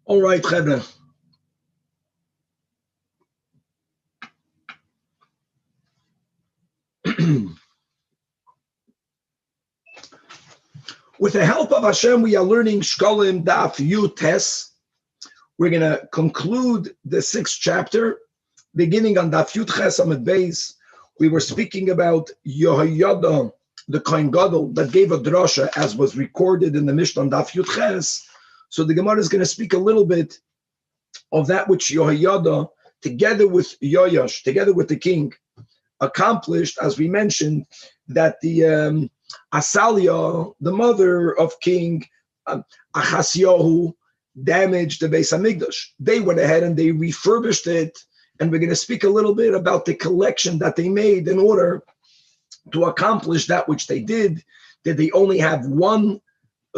All right, Chevra. With the help of Hashem, we are learning Shekalim Daf Yud Tes. We're going to conclude the 6th chapter, beginning on Daf Yud Ches Amud Beis. We were speaking about Yehoyada, the Kohen Gadol, that gave a drasha, as was recorded in the Mishnah on Daf Yud Ches. So the Gemara is going to speak a little bit of that which Yehoyada, together with Yoash, together with the king, accomplished, as we mentioned, that the Aliyah, the mother of King Ahasuerus, damaged the Beis Hamikdash. They went ahead and they refurbished it, and we're going to speak a little bit about the collection that they made in order to accomplish that which they did. Did they only have one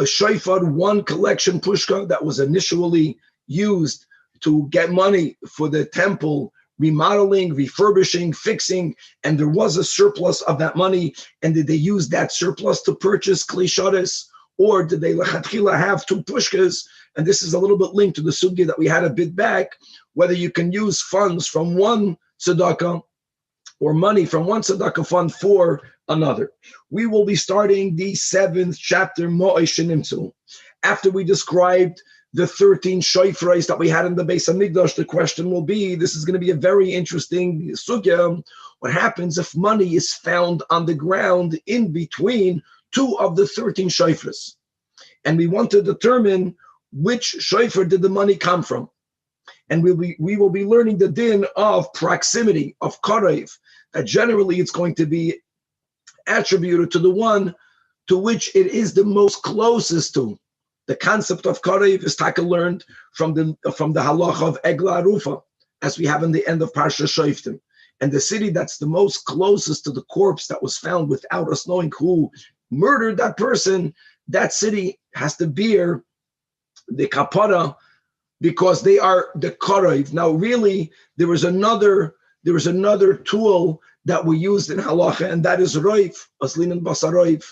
shofar, one collection pushka that was initially used to get money for the temple remodeling, refurbishing, fixing, and there was a surplus of that money, and did they use that surplus to purchase klisharis, or did they lechatchila have two pushkas? And this is a little bit linked to the sugya that we had a bit back, whether you can use funds from one tzedakah or money from one tzedakah fund for another. We will be starting the 7th chapter, Mo'esh Nimtzu. After we described the 13 shofars that we had in the Beis Hamikdash, the question will be, this is going to be a very interesting sugya, what happens if money is found on the ground in between two of the 13 shofars? And we want to determine which shofar did the money come from. And we will be learning the din of proximity, of karev, that generally it's going to be attributed to the one to which it is the most closest to. The concept of karev is taka learned from the halacha of Egla Arufa, as we have in the end of Parsha Shoftim. And the city that's the most closest to the corpse that was found without us knowing who murdered that person, that city has to bear the kapara because they are the karev. Now, really, there was another tool that we used in halacha, and that is roiv, aslin and basaroiv.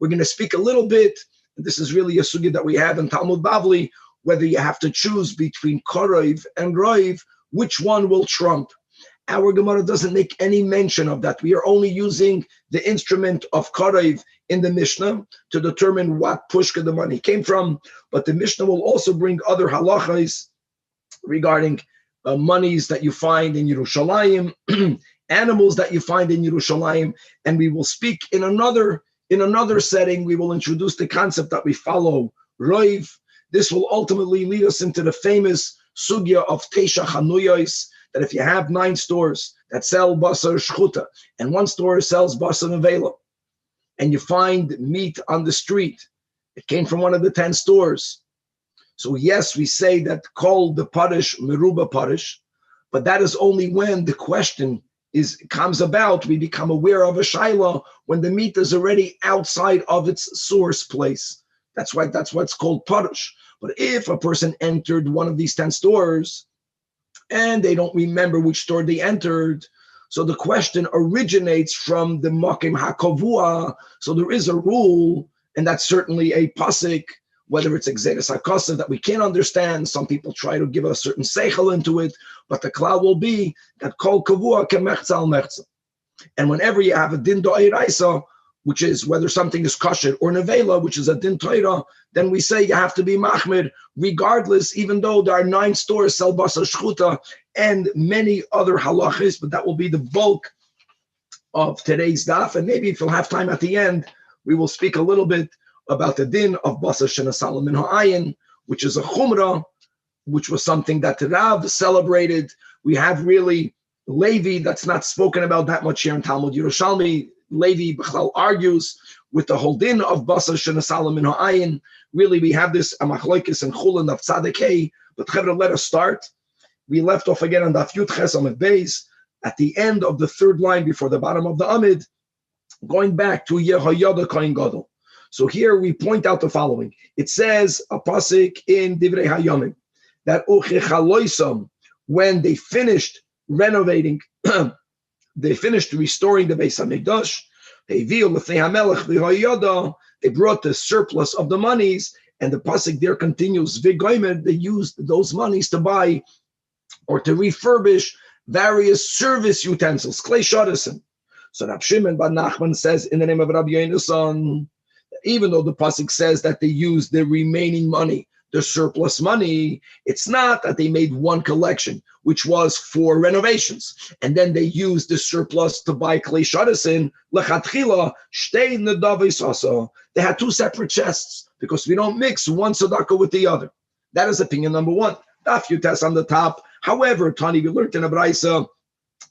We're going to speak a little bit. This is really a sugya that we have in Talmud Bavli, whether you have to choose between karev and roiv, which one will trump. Our Gemara doesn't make any mention of that. We are only using the instrument of karev in the Mishnah to determine what pushka the money came from. But the Mishnah will also bring other halachas regarding monies that you find in Yerushalayim, animals that you find in Yerushalayim, and we will speak in another setting. We will introduce the concept that we follow roiv. This will ultimately lead us into the famous sugya of Teisha Chanuyos, that if you have 9 stores that sell basar shchuta, and one store sells basar nevela, and you find meat on the street, it came from one of the 10 stores. So yes, we say that called the parish, meruba parish, but that is only when the question comes about, we become aware of a shaila when the meat is already outside of its source place. That's what's called parish. But if a person entered one of these 10 stores and they don't remember which store they entered, so the question originates from the makim hakavua. So there is a rule, and that's certainly a pasuk, whether it's exeris hakasa that we can't understand. Some people try to give a certain seichel into it, but the klal will be that kol kavua kemechza al mechza. And whenever you have a din do'iraisa, which is whether something is kosher, or nevela, which is a din Torah, then we say you have to be machmir, regardless, even though there are 9 stores sell basar shchuta and many other halachis, but that will be the bulk of today's daf. And maybe if you'll have time at the end, we will speak a little bit about the din of basar shenasalam min ha'ayin, which is a chumrah, which was something that Rav celebrated. We have really Levi that's not spoken about that much here in Talmud Yerushalmi. Levi B'chlal argues with the whole din of basar shenasalam min ha'ayin. Really, we have this amachloikis and chulin of tzadikei. But Chevra, let us start. We left off again on Daf Yud Ches Amud Beis at the end of the 3rd line before the bottom of the Amid, going back to Yehoyada Kohen Gadol. So here we point out the following. It says a pasuk in Divrei Hayamim that uchechaloisam when they finished renovating, they finished restoring the Beis HaMikdash, they brought the surplus of the monies, and the pasuk there continues, they used those monies to buy or to refurbish various service utensils, klei shadasim. So Rab Shimon bar Nachman says in the name of Rabbi Yonasan, even though the pasuk says that they used the remaining money, the surplus money, it's not that they made one collection, which was for renovations, and then they used the surplus to buy klei shadasim. Lechatchila shtei nedavis asa. They had two separate chests because we don't mix one tzedakah with the other. That is opinion number one. Daf Yutes on the top. However, Tani, we learned in a Braisa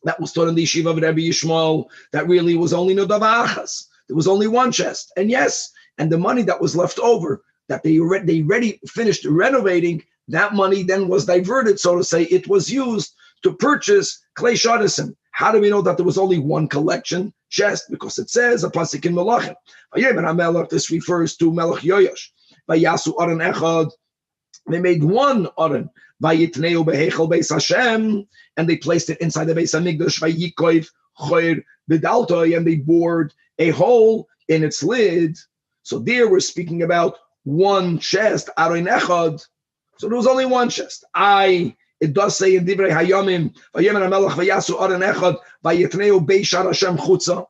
that was taught in the yeshiva of Rabbi Yishmael that really was only nodava achas. There was only one chest, and yes, and the money that was left over that they already finished renovating, that money then was diverted, so to say. It was used to purchase klei shadasim. How do we know that there was only one collection chest? Because it says a pasuk in Melachim. This refers to Melech Yoyash. Vayasu aron echad. They made one aron. Vayitneu behechel beis Hashem, and they placed it inside the Beis HaMikdash. Vayikoiv choir bedaltoi, and they bored a hole in its lid. So there we're speaking about one chest, aron echad. So there was only one chest. It does say in Divrei Hayamim, Vayemen HaMelech vayasu aron echad vayitneu beishar Hashem chutza.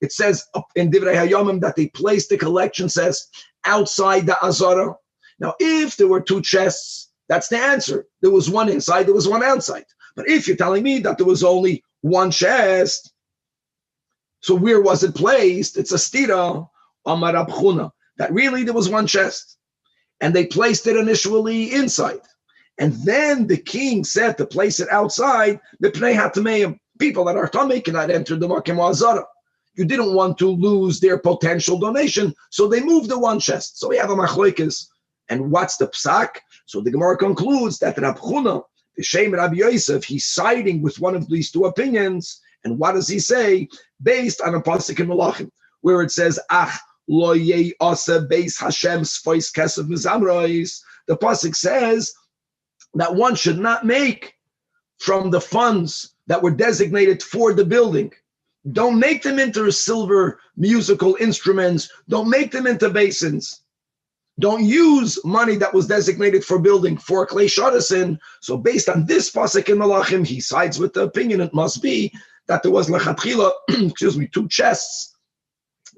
It says in Divrei Hayamim that they placed the collection chest outside the Azara. Now, if there were two chests, that's the answer. There was one inside, there was one outside. But if you're telling me that there was only one chest, so where was it placed? It's a stira, Amar Rab Chuna, that really there was one chest. And they placed it initially inside. And then the king said to place it outside, the Pnei HaTameim, people that are Tamei cannot enter the Makim Azara. You didn't want to lose their potential donation, so they moved the one chest. So we have a machlokes. And what's the psak? So the Gemara concludes that Rab Chuna, the Shem Rabbi Yosef, he's siding with one of these two opinions. And what does he say? Based on a pasuk in Melachim, where it says, Ach lo yei asa beis Hashem sfois kesef mizamrais. The pasuk says that one should not make from the funds that were designated for the building. Don't make them into silver musical instruments. Don't make them into basins. Don't use money that was designated for building for klei shadasim. So based on this pasuk in Melachim, he sides with the opinion it must be that there was lechatchila, two chests,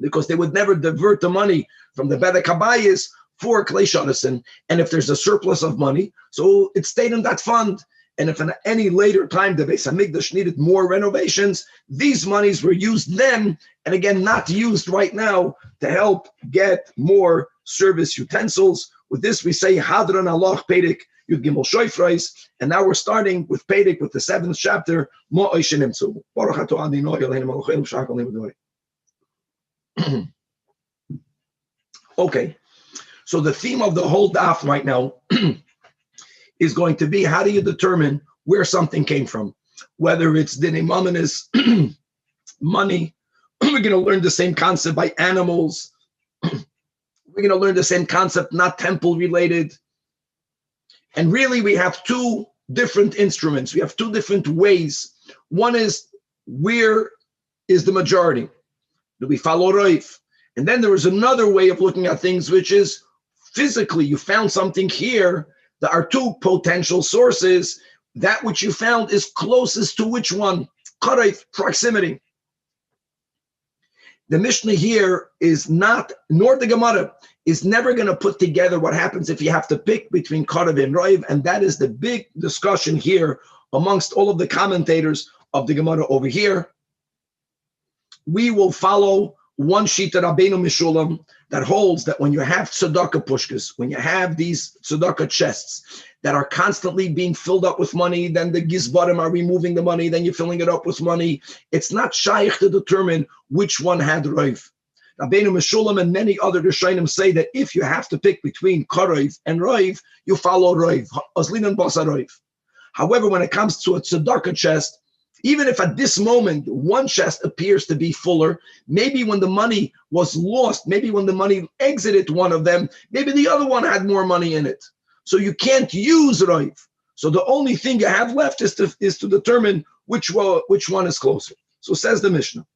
because they would never divert the money from the Bedek Habayis for klei shadasim. And if there's a surplus of money, so it stayed in that fund. And if at any later time the Beis HaMikdash needed more renovations, these monies were used then, and again, not used right now to help get more service utensils. With this, we say Hadran Allah Peirik Yud Gimel Shoifrais, and now we're starting with Peirik with the 7th chapter. Okay, so the theme of the whole daf right now is going to be, how do you determine where something came from? Whether it's dinei mamanis, money. We're going to learn the same concept by animals. We're going to learn the same concept, not temple related. And really, we have two different instruments. We have two different ways. One is, where is the majority? Do we follow Roif? And then there is another way of looking at things, which is physically, you found something here. There are two potential sources. That which you found is closest to which one? Kareif, proximity. The Mishnah here is not, nor the Gemara, is never going to put together what happens if you have to pick between Karev and Roiv, and that is the big discussion here amongst all of the commentators of the Gemara over here. We will follow one sheet of Rabbeinu Mishulam that holds that when you have tzedakah pushkas, when you have these tzedakah chests that are constantly being filled up with money, then the gizbarim are removing the money, then you're filling it up with money. It's not shaykh to determine which one had roiv. Rabbeinu Mishulam and many other Rishonim say that if you have to pick between karoiv and roiv, you follow roiv. Azlin and basa roiv. However, when it comes to a tzedakah chest, even if at this moment one chest appears to be fuller, maybe when the money was lost, maybe when the money exited one of them, maybe the other one had more money in it. So you can't use roiv. So the only thing you have left is to determine which one is closer. So says the Mishnah.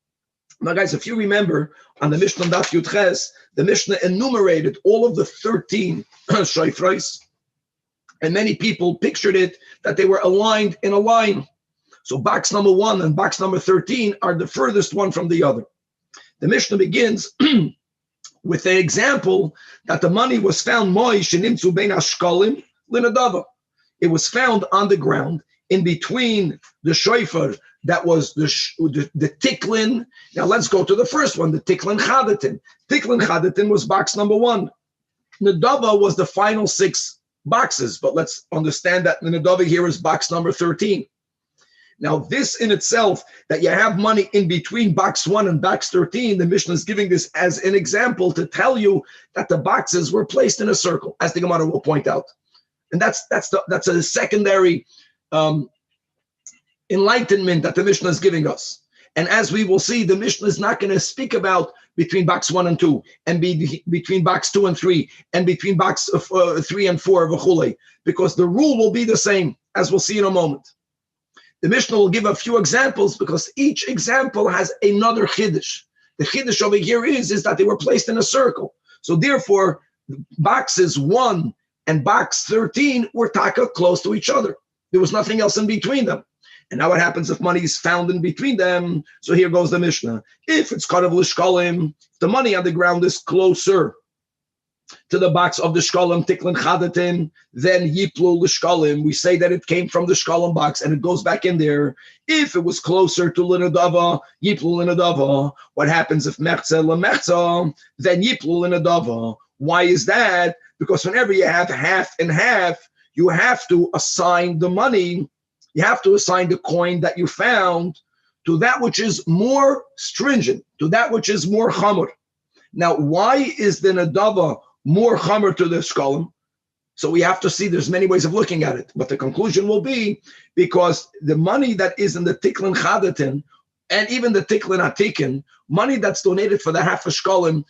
Now, guys, if you remember on the Mishnah Daf Yud Ches, the Mishnah enumerated all of the 13 shofros, and many people pictured it that they were aligned in a line. So box number 1 and box number 13 are the furthest one from the other. The Mishnah begins with the example that the money was found it was found on the ground in between the shofar that was the tiklin. Now let's go to the first one, the tiklin chadatin. Tiklin chadatin was box number 1. Nedava was the final 6 boxes, but let's understand that the Nedava here is box number 13. Now this in itself, that you have money in between box 1 and box 13, the Mishnah is giving this as an example to tell you that the boxes were placed in a circle, as the Gemara will point out. And that's a secondary enlightenment that the Mishnah is giving us. And as we will see, the Mishnah is not going to speak about between box 1 and 2, and between box 2 and 3, and between box 3 and 4 of V'chulei, because the rule will be the same, as we'll see in a moment. The Mishnah will give a few examples because each example has another chiddush. The chiddush over here is that they were placed in a circle. So therefore, boxes 1 and box 13 were taka close to each other. There was nothing else in between them. And now what happens if money is found in between them? So here goes the Mishnah. If it's kind of l'shkalim, the money on the ground is closer to the box of the shkalim tiklin chadatin, then yiplu l'shkalim. We say that it came from the shkalim box and it goes back in there. If it was closer to l'nadava, yiplu l'nadava. What happens if mechza l'mechza, then yiplu l'nadava. Why is that? Because whenever you have half and half, you have to assign the money. You have to assign the coin that you found to that which is more stringent, to that which is more chamor. Now, why is the nadava more chamor to the shkalim? So we have to see, there's many ways of looking at it, but the conclusion will be because the money that is in the tiklin chadatin and even the tiklin atikin, money that's donated for the half of shkalim,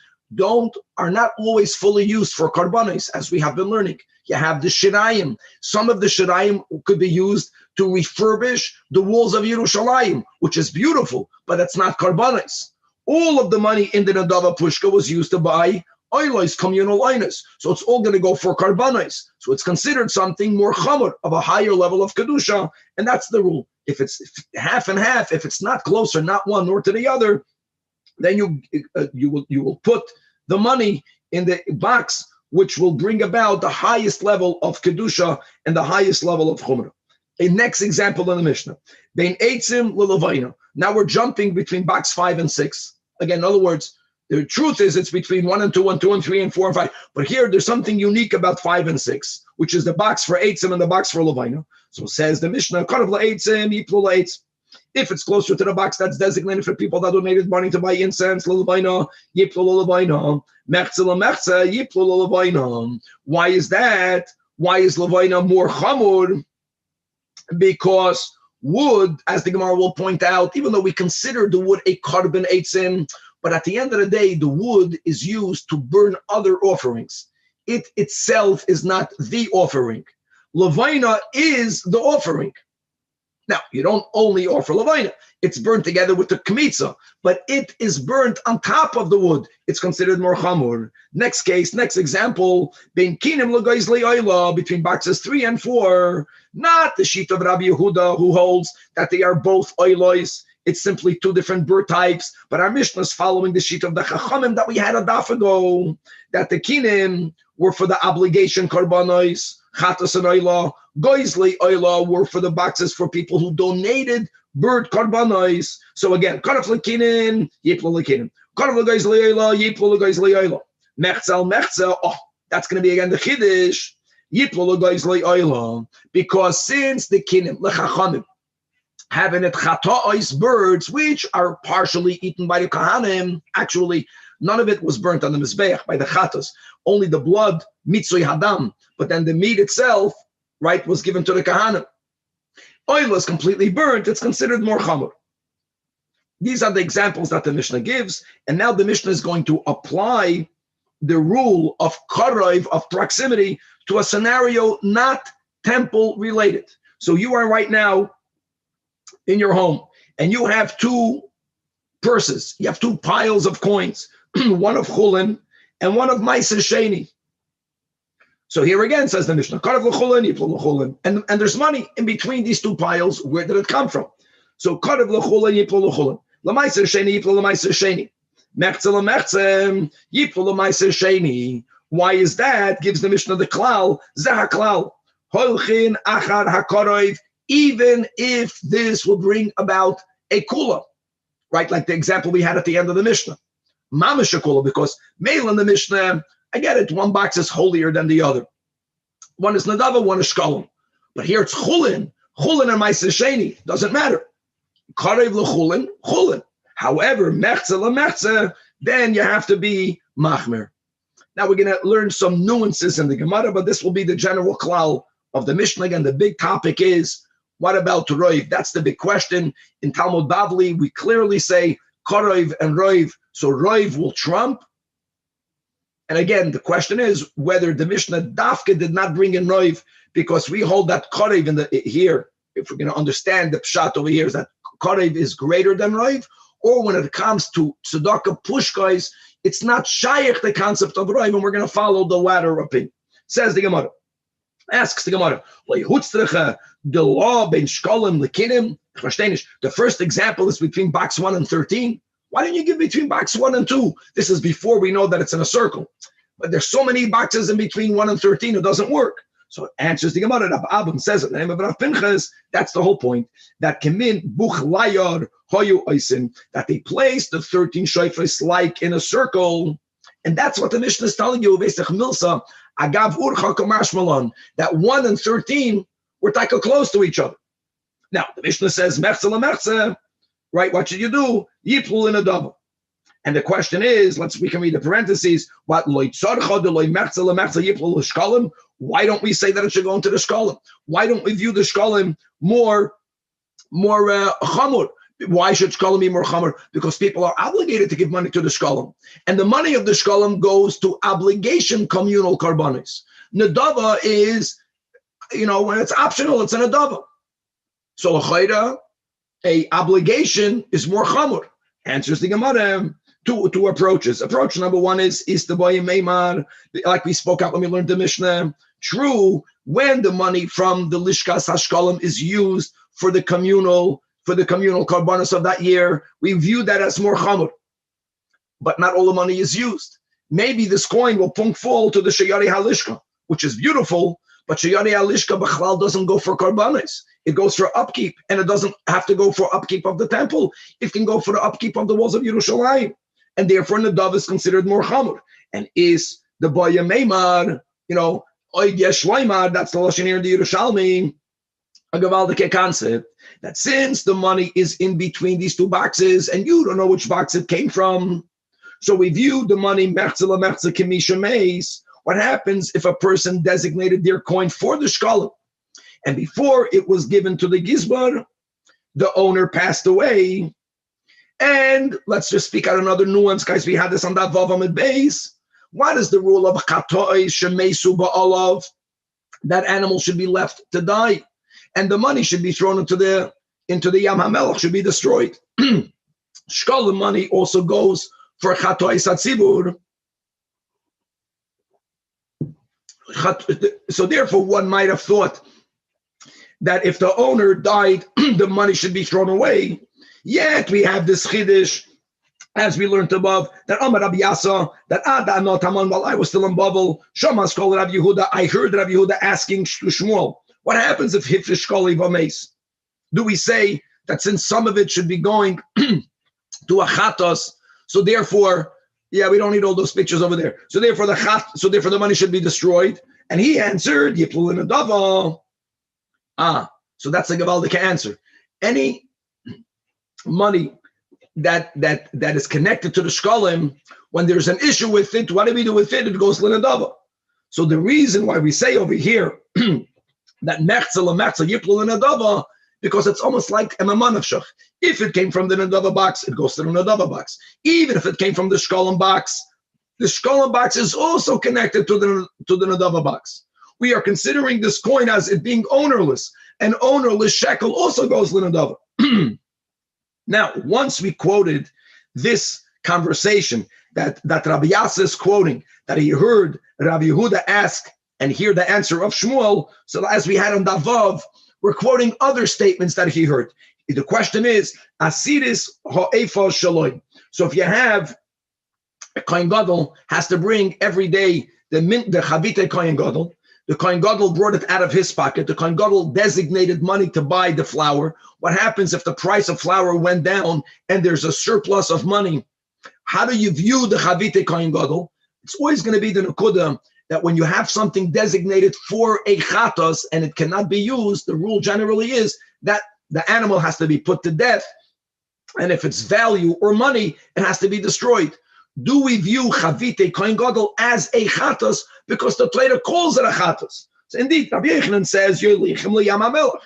are not always fully used for karbanis, as we have been learning. You have the shirayim. Some of the shirayim could be used to refurbish the walls of Yerushalayim, which is beautiful, but it's not karbanis. All of the money in the Nadava Pushka was used to buy oilos, communal oinos. So it's all going to go for karbanis. So it's considered something more chamor, of a higher level of kedusha, and that's the rule. If it's half and half, if it's not closer, not one nor to the other, then you will put the money in the box which will bring about the highest level of kedusha and the highest level of chumrah. A next example in the Mishnah, bein eitzim l'levaina. Now we're jumping between box 5 and 6. Again, in other words, the truth is it's between 1 and 2, and 2 and 3 and 4 and 5. But here there's something unique about 5 and 6, which is the box for eitzim and the box for levaina. So says the Mishnah, karav la'eitzim yiplu la'eitz. If it's closer to the box that's designated for people that donated money to buy incense, l'levaina, yiplu l'levaina, mechza l'mechza, yiplu l'levaina. Why is that? Why is levaina more chamur? Because wood, as the Gemara will point out, even though we consider the wood a carbon eitzim, but at the end of the day, the wood is used to burn other offerings. It itself is not the offering. Levaina is the offering. Now, you don't only offer levaina. It's burned together with the kmitza, but it is burnt on top of the wood. It's considered more chamur. Next case, next example, bein kinim l'goyz le'oila, between boxes 3 and 4, not the sheet of Rabbi Yehuda, who holds that they are both oilos. It's simply 2 different bird types, but our Mishnah is following the sheet of the Chachamim that we had a daf ago, that the kinim were for the obligation karbanos, chatas and oila, goizli oila were for the boxes for people who donated bird karbanos. So again, karaf lekinin, yiplo lekinin, karaf legoizli oila, yiplo legoizli oila, mechzel mechzel. Oh, that's going to be again the chiddush, yiplo legoizli oila, because since the kinim lechachamim having it chata'os birds, which are partially eaten by the kahanim. Actually, none of it was burnt on the mizbeach by the chatos. Only the blood, mitzui hadam, but then the meat itself, right, was given to the kahanim. Oil is completely burnt. It's considered more chamur. These are the examples that the Mishnah gives, and now the Mishnah is going to apply the rule of karov, of proximity, to a scenario not temple related. So you are right now in your home, and you have two purses. You have two piles of coins, one of chulin and one of ma'aser sheni. So here again says the Mishnah, and there's money in between these two piles. Where did it come from? So karav l'chulin yiplu l'chulin, l'ma'aser sheni yiplu l'ma'aser sheni, mechza l'mechza yiplu l'ma'aser sheni. Why is that? Gives the Mishnah the klal, zeh klal, holchin achar hakarov, even if this will bring about a kula, right? Like the example we had at the end of the Mishnah, mamash kula, because mail in the Mishnah, I get it, one box is holier than the other. One is nadava, one is shkalim. But here it's chulin and ma'aser sheni, doesn't matter. Karev l'chulin, chulin. However, mechza l'mechza, then you have to be machmer. Now we're going to learn some nuances in the Gemara, but this will be the general klal of the Mishnah. Again, the big topic is, what about roiv? That's the big question. In Talmud Bavli, we clearly say karev and roiv, so roiv will trump. And again, the question is whether the Mishnah Dafka did not bring in roiv, because we hold that karev in the here, if we're going to understand the pshat over here, is that karev is greater than roiv, or when it comes to tzedakah pushkais, it's not shayach the concept of roiv, and we're going to follow the latter opinion. Says the Gemara, asks the Gemara, the law ben shkalim lekinim. The first example is between box 1 and 13. Why don't you give between box 1 and 2? This is before we know that it's in a circle. But there's so many boxes in between 1 and 13, it doesn't work. So it answers the Gemara. Rav Abba says it in the name of Rav Pinchas. That's the whole point. That kemin buch layar hoyu oisin. That they place the 13 shofars like in a circle. And that's what the Mishnah is telling you. Vesech milsa agav urcha kamashmalon. That 1 and 13 were taika close to each other. Now the Mishnah says mechza lemechza. Right? What should you do? Yiplu in a double. And the question is, we can read the parentheses. What loy tzarcha de loy mechza lemechza yiplu l'shkalim? Why don't we say that it should go into the shkalim? Why don't we view the shkalim more chamur? Why should shkalim be more chamur? Because people are obligated to give money to the shkalim, and the money of the shkalim goes to obligation communal karbanis. Nadava is, when it's optional, it's an nadava. So a obligation is more chamur. Answers the Gemara. Two approaches. Approach number one is the boy meimar, like we spoke out when we learned the Mishnah. True, when the money from the lishkas hashkalim is used for the communal karbanos of that year, we view that as more chamur. But not all the money is used. Maybe this coin will fall to the sheyari halishka, which is beautiful, but sheyari halishka b'chlal doesn't go for karbanos. It goes for upkeep, and it doesn't have to go for upkeep of the temple. It can go for the upkeep of the walls of Yerushalayim. And therefore, Nadav is considered more chamur. And is the Boya Meimar, Oid Yesh Loimar, that's the Lashon here, the Yerushalmi, a Gavaldike concept, that since the money is in between these two boxes, and you don't know which box it came from, so we view the money, Mechza LaMechza Kimisha Meis. What happens if a person designated their coin for the Shkalim, and before it was given to the Gizbar, the owner passed away? And let's just speak out another nuance, guys. We had this on that Vav Amid Beis. What is the rule of Chatoi Shemeisu Ba'alav? That animal should be left to die, and the money should be thrown into the Yam HaMelech, should be destroyed. Shkalim money also goes for Chatoi Satzibur. So therefore, one might have thought that if the owner died, the money should be thrown away. Yet we have this chiddush, as we learned above, that Amar Rabbi Yasa, that Ada not Haman, while I was still in Babel, Shamas called Rabbi Yehuda. I heard Rabbi Yehuda asking Shmuel, what happens if Hifrish Shkoli Vames? Do we say that since some of it should be going to a chatos, so therefore, we don't need all those pictures over there. So therefore the money should be destroyed. And he answered, Yiplu in a dava. So that's the Gavaldic answer. Any money that is connected to the shkalim, when there's an issue with it, what do we do with it? It goes l'nadava. So the reason why we say over here that mechza l'mechza yiplu l'nadava, because it's almost like a mamanavshach. If it came from the nadava box, it goes to the nadava box. Even if it came from the shkalim box is also connected to the nadava box. we are considering this coin as it being ownerless. And ownerless shekel also goes linadava. Now, once we quoted this conversation that Rabbi Yasser is quoting, that he heard Rabbi Yehuda ask and hear the answer of Shmuel, so as we had on Davav, we're quoting other statements that he heard. The question is, Asiris ha'efa shaloi. So if you have a Kohen Gadol has to bring every day the Chavite Kohen Gadol. The Kohen Gadol brought it out of his pocket. The Kohen Gadol designated money to buy the flour. What happens if the price of flour went down and there's a surplus of money? How do you view the Chavite Kohen Gadol? It's always going to be the Nakuda that when you have something designated for a chatos and it cannot be used, the rule generally is that the animal has to be put to death. And if it's value or money, it has to be destroyed. Do we view Chavite Kohen Gadol as a chatos because the Torah calls it a chatos? So indeed, Rabbi Yochanan says, Yolichem liyam hamelech.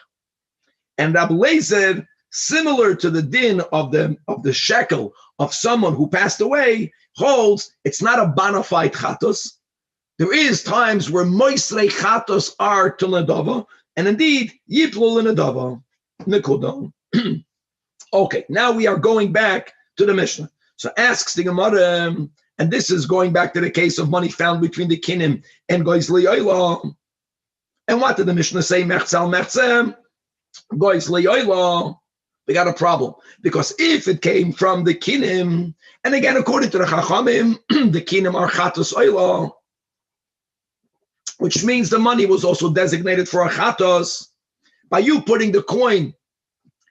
And Rabbi Lezer, similar to the din of the shekel of someone who passed away, holds it's not a bona fide chatos. There is times where moisrei chatos are to nedava, and indeed yiplu l'nedava nekuda. Okay, now we are going back to the Mishnah. So asks the Gemara, and this is going back to the case of money found between the kinim and goys li'oila. And what did the Mishnah say? Mechzal mechzem, goys li'oila. We got a problem because if it came from the kinim, and again according to the Chachamim, the kinim are chatos oila, which means the money was also designated for a chatos. By you putting the coin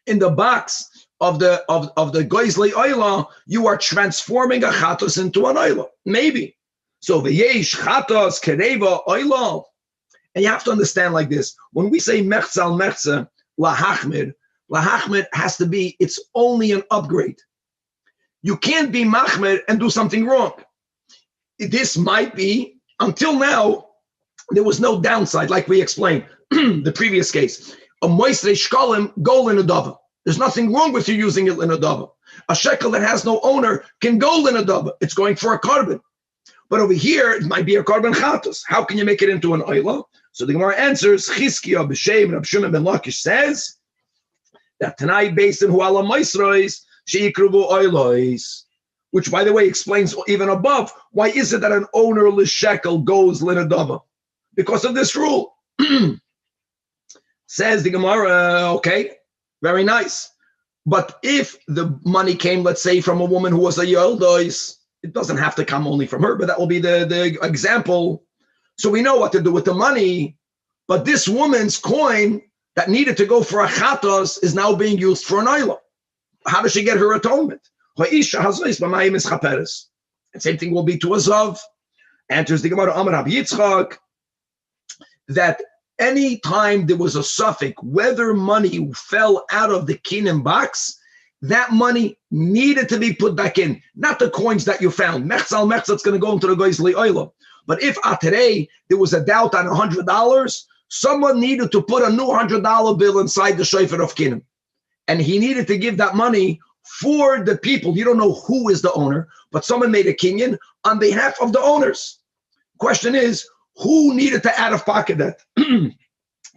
in the box of the goizli oila, you are transforming a chatos into an oila. Maybe. So v'yesh chatos kereva oila. And you have to understand like this. When we say mechzal mechze lahachmir has to be, it's only an upgrade. You can't be machmir and do something wrong. This might be, until now, there was no downside, like we explained, the previous case. A moisrei shkalim go linadava. There's nothing wrong with you using it linadava. A shekel that has no owner can go linadava. It's going for a carbon. But over here, it might be a carbon chatos. How can you make it into an oila? So the Gemara answers, Chizkiya b'shem Rab Shimon ben Lakish says that Tanai based in Huala Moisrois, sheikruvu oilois, which by the way explains even above, why is it that an ownerless shekel goes linadava? Because of this rule. Says the Gemara, okay, very nice. But if the money came, let's say, from a woman who was a yoldois, it doesn't have to come only from her, but that will be the example. So we know what to do with the money. But this woman's coin that needed to go for a chatos is now being used for an oila. How does she get her atonement? And same thing will be to a zav. Enters the Gemara Amar Rabbi Yitzchak, that any time there was a suffix, whether money fell out of the kinim box, that money needed to be put back in, not the coins that you found. Mechzal mechzal, it's going to go into the goizli oila. But if today there was a doubt on $100, someone needed to put a new $100 bill inside the shofar of kinim, and he needed to give that money for the people. You don't know who is the owner, but someone made a kinyan on behalf of the owners. Question is, who needed to out of pocket that?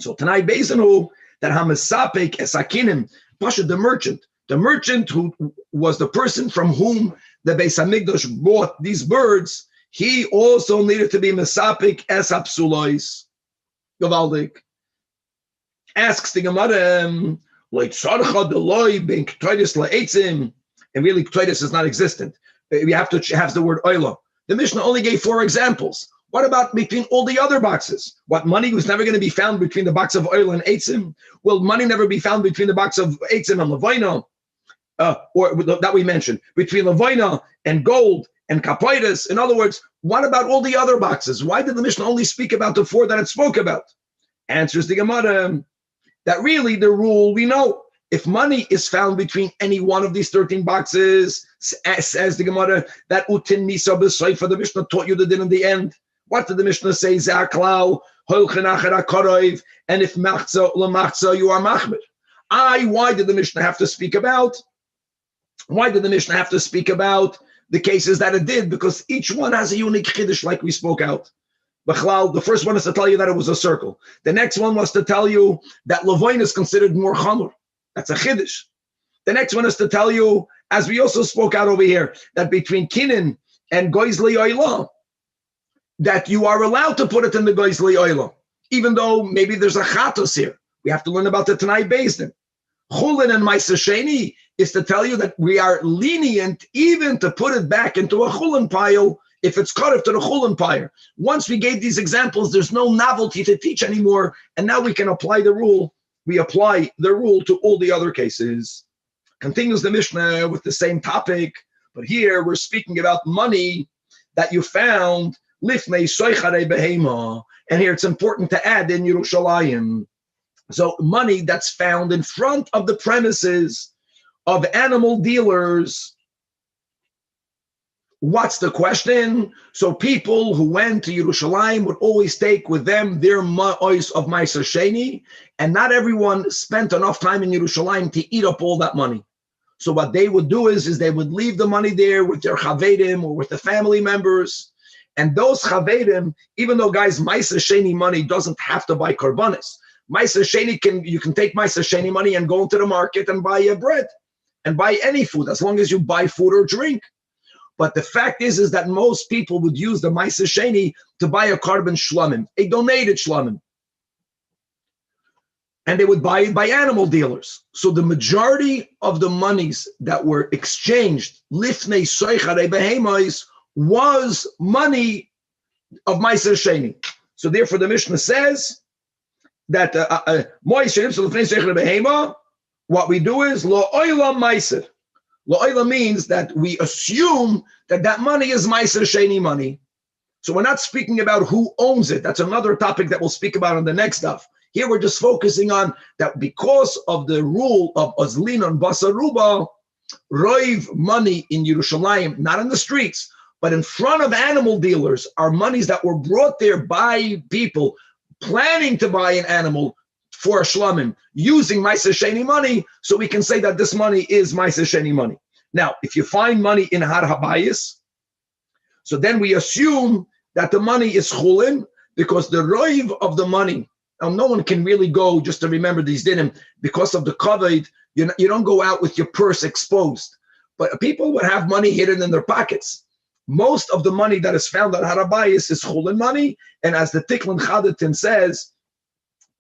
So tonight, based on who that Hamasapek Esakinim, Pasha the merchant who was the person from whom the Beis Hamikdash bought these birds, he also needed to be Mesapek Esapsulois. Gavaldik asks the Gemara, like Sarcha Deloy ben Ktoidis La'etzim, and really Ktoidis is not existent. We have to have the word Oila. The Mishnah only gave 4 examples. What about between all the other boxes? What, money was never going to be found between the box of oil and eitzim? Will money never be found between the box of eitzim and levaina? Or that we mentioned, between levaina and gold and kapoides? In other words, what about all the other boxes? Why did the Mishnah only speak about the 4 that it spoke about? Answers the Gemara that really the rule we know. If money is found between any one of these 13 boxes, says the Gemara, that utin nisa b'soifa, the Mishnah taught you the din in the end. What did the Mishnah say? Zaklau, and if machza you are machmir. Why did the Mishnah have to speak about? Why did the Mishnah have to speak about the cases that it did? Because each one has a unique chiddush, like we spoke out. The first one is to tell you that it was a circle. The next one was to tell you that Levoin is considered more chamur. That's a chiddush. The next one is to tell you, as we also spoke out over here, that between kinin and goizli oila, that you are allowed to put it in the goizli oila, even though maybe there's a chatos here. We have to learn about the Tanai Bezdin. Chulin and Ma'aser Sheni is to tell you that we are lenient even to put it back into a chulin pile if it's cut to the chulin pile. Once we gave these examples, there's no novelty to teach anymore, and now we can apply the rule. We apply the rule to all the other cases. Continues the Mishnah with the same topic, but here we're speaking about money that you found lifnei soicharei behema, and here it's important to add in Yerushalayim. So money that's found in front of the premises of animal dealers. What's the question? So people who went to Yerushalayim would always take with them their ma'os of Ma'aser Sheni, and not everyone spent enough time in Yerushalayim to eat up all that money. So what they would do is they would leave the money there with their chavedim or with the family members. And those chavedim, even though guys, Ma'aser Sheni money doesn't have to buy korbanos. Ma'aser Sheni you can take Ma'aser Sheni money and go into the market and buy bread and buy any food as long as you buy food or drink. But the fact is that most people would use the Ma'aser Sheni to buy a carbon shlamim, a donated shlamim. And they would buy it by animal dealers. So the majority of the monies that were exchanged, lifnei soicharei behemos, was money of Ma'aser Sheni. So therefore the Mishnah says that what we do is lo oila ma'aser. Lo oila means that we assume that money is Ma'aser Sheni money. So we're not speaking about who owns it. That's another topic that we'll speak about on the next stuff. Here we're just focusing on that because of the rule of Ozlin on Basaruba, roiv money in Yerushalayim, not in the streets, but in front of animal dealers, are monies that were brought there by people planning to buy an animal for a shlamim, using Ma'aser Sheni money, so we can say that this money is Ma'aser Sheni money. Now, if you find money in Har Habayis, so then we assume that the money is chulin, because the roiv of the money, now no one can really go just to remember these dinim, because of the kavod, you don't go out with your purse exposed. But people would have money hidden in their pockets. Most of the money that is found at Har Habayis is chulin money, and as the Tiklin Chadatin says,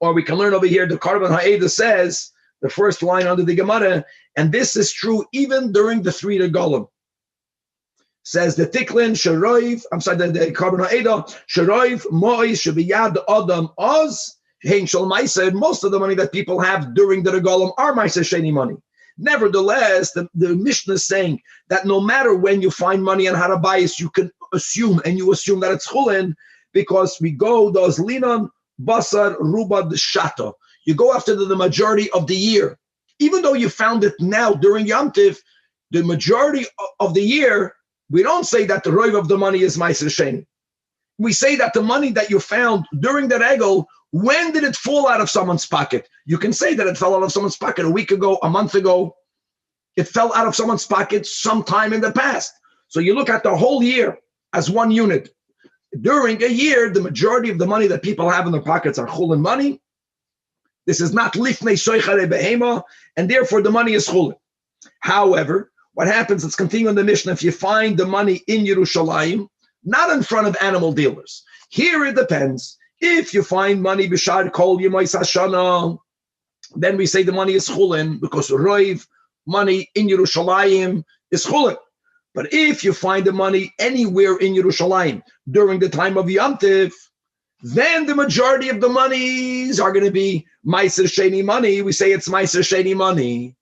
or we can learn over here, the Korban Ha'eda says, the first line under the Gemara, and this is true even during the 3 Regalim. Says the Tiklin, the Korban Ha'eda, Sharoiv, Mo'is, Shabiyad, Adam, Oz, Hein Shal Ma'aser, most of the money that people have during the Regalim are Ma'aser Sheni money. Nevertheless, the Mishnah is saying that no matter when you find money in Har Habayis, you can assume, and you assume that it's chulin, because we go, those linan, basar, ruba, shata. You go after the majority of the year. Even though you found it now during Yom Tiv, the majority of the year, we don't say that the roiv of the money is Ma'aser Sheni. We say that the money that you found during the regel, when did it fall out of someone's pocket? You can say that it fell out of someone's pocket a week ago, a month ago. It fell out of someone's pocket sometime in the past. So you look at the whole year as one unit. During a year, the majority of the money that people have in their pockets are chulin money. This is not lifnei soicharei behema, and therefore the money is chulin. However, what happens, let's continue in the Mishnah, if you find the money in Yerushalayim, not in front of animal dealers. Here it depends. If you find money b'shar kol yemais hashana, then we say the money is chulin, because roiv money in Yerushalayim is chulin. But if you find the money anywhere in Yerushalayim during the time of Yom Tiv, then the majority of the monies are going to be Ma'aser Sheni money. We say it's Ma'aser Sheni money.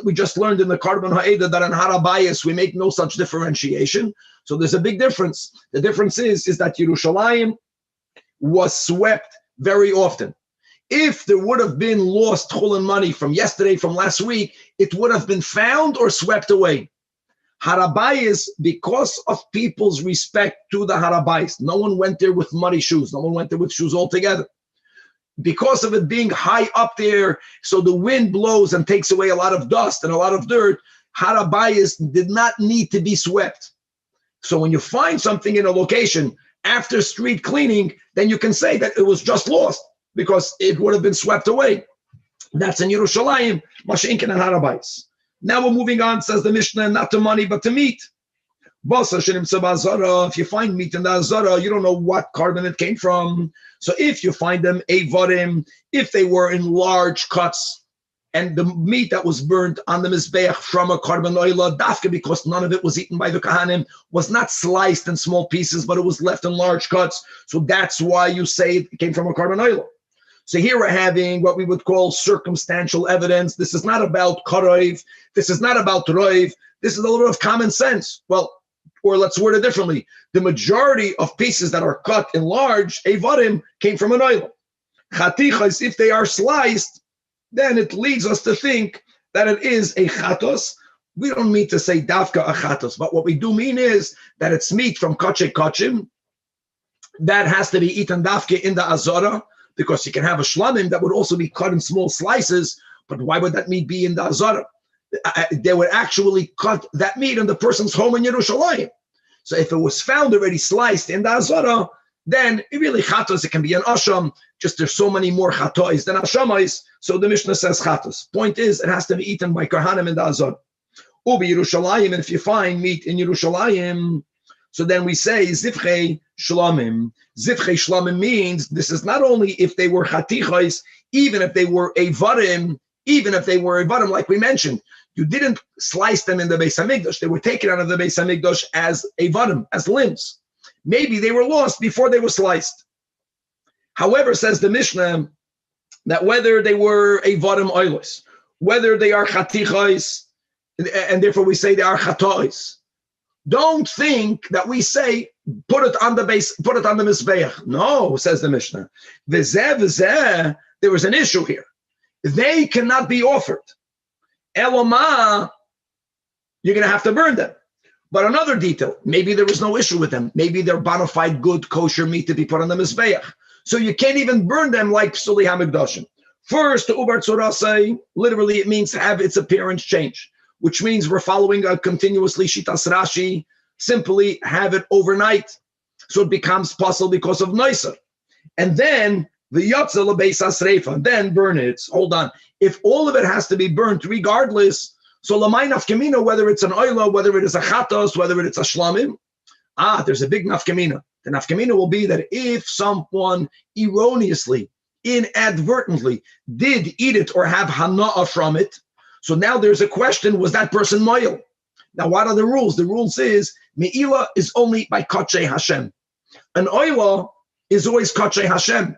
We just learned in the Korban Ha'eda that in Har Habayis we make no such differentiation. So there's a big difference. The difference is that Yerushalayim was swept very often. If there would have been lost chulin money from yesterday, from last week, it would have been found or swept away. Har Habayis, because of people's respect to the Har Habayis, no one went there with muddy shoes. No one went there with shoes altogether. Because of it being high up there, so the wind blows and takes away a lot of dust and a lot of dirt, Har Habayis did not need to be swept. So when you find something in a location, after street cleaning, then you can say that it was just lost because it would have been swept away. That's in Yerushalayim, Mashinkin and Harabayis. Now we're moving on, says the Mishnah, not to money, but to meat. If you find meat in the Azara, you don't know what carbon it came from. So if you find them Eivarim, if they were in large cuts, and the meat that was burnt on the Mizbeach from a carbon oila, dafka, because none of it was eaten by the Kahanim, was not sliced in small pieces, but it was left in large cuts. So that's why you say it came from a carbon oila. So here we're having what we would call circumstantial evidence. This is not about karoiv. This is not about roiv. This is a little bit of common sense. Well, or let's word it differently. The majority of pieces that are cut in large, Eivarim, came from an oil. Chatichas, if they are sliced, then it leads us to think that it is a chatos. We don't mean to say dafka a chatos, but what we do mean is that it's meat from koche kochim that has to be eaten dafka in the azara, because you can have a shlamim that would also be cut in small slices, but why would that meat be in the azara? They would actually cut that meat in the person's home in Yerushalayim. So if it was found already sliced in the azara, then it really chatos, it can be an asham, just there's so many more chatois than ashamais, so the Mishnah says chatos. Point is, it has to be eaten by kohanim in the azara. Ubi Yerushalayim, and if you find meat in Yerushalayim, so then we say zivchei shlamim. Zivchei shlamim means this is not only if they were chatichos, even if they were eivarim, like we mentioned. You didn't slice them in the Beis Hamikdash. They were taken out of the Beis Hamikdash as eivarim, as limbs. Maybe they were lost before they were sliced. However, says the Mishnah, that whether they were eivarim oilos, whether they are chatichos, and therefore we say they are chatois, don't think that we say put it on the base, put it on the mizbeach. No, says the Mishnah. V'zeh, there was an issue here. They cannot be offered. Eloma, you're going to have to burn them. But another detail, maybe there was no issue with them. Maybe they're bona fide good kosher meat to be put on the mizbeach. So you can't even burn them like psuli hamikdashim. First, the ubar tzorasei, literally it means have its appearance change, which means we're following a continuously shitas Rashi, simply have it overnight. So it becomes possible because of noiser. And then the yotzel beis asreifa, then burn it. Hold on. If all of it has to be burnt regardless, so lamay nafkamina, whether it's an oila, whether it is a chatos, whether it's a shlamim, there's a big nafkamina. The nafkamina will be that if someone erroneously, inadvertently did eat it or have hana'ah from it, so now there's a question, was that person moil? Now what are the rules? The rules is, me'ila is only by kachei Hashem. An oila is always kachei Hashem.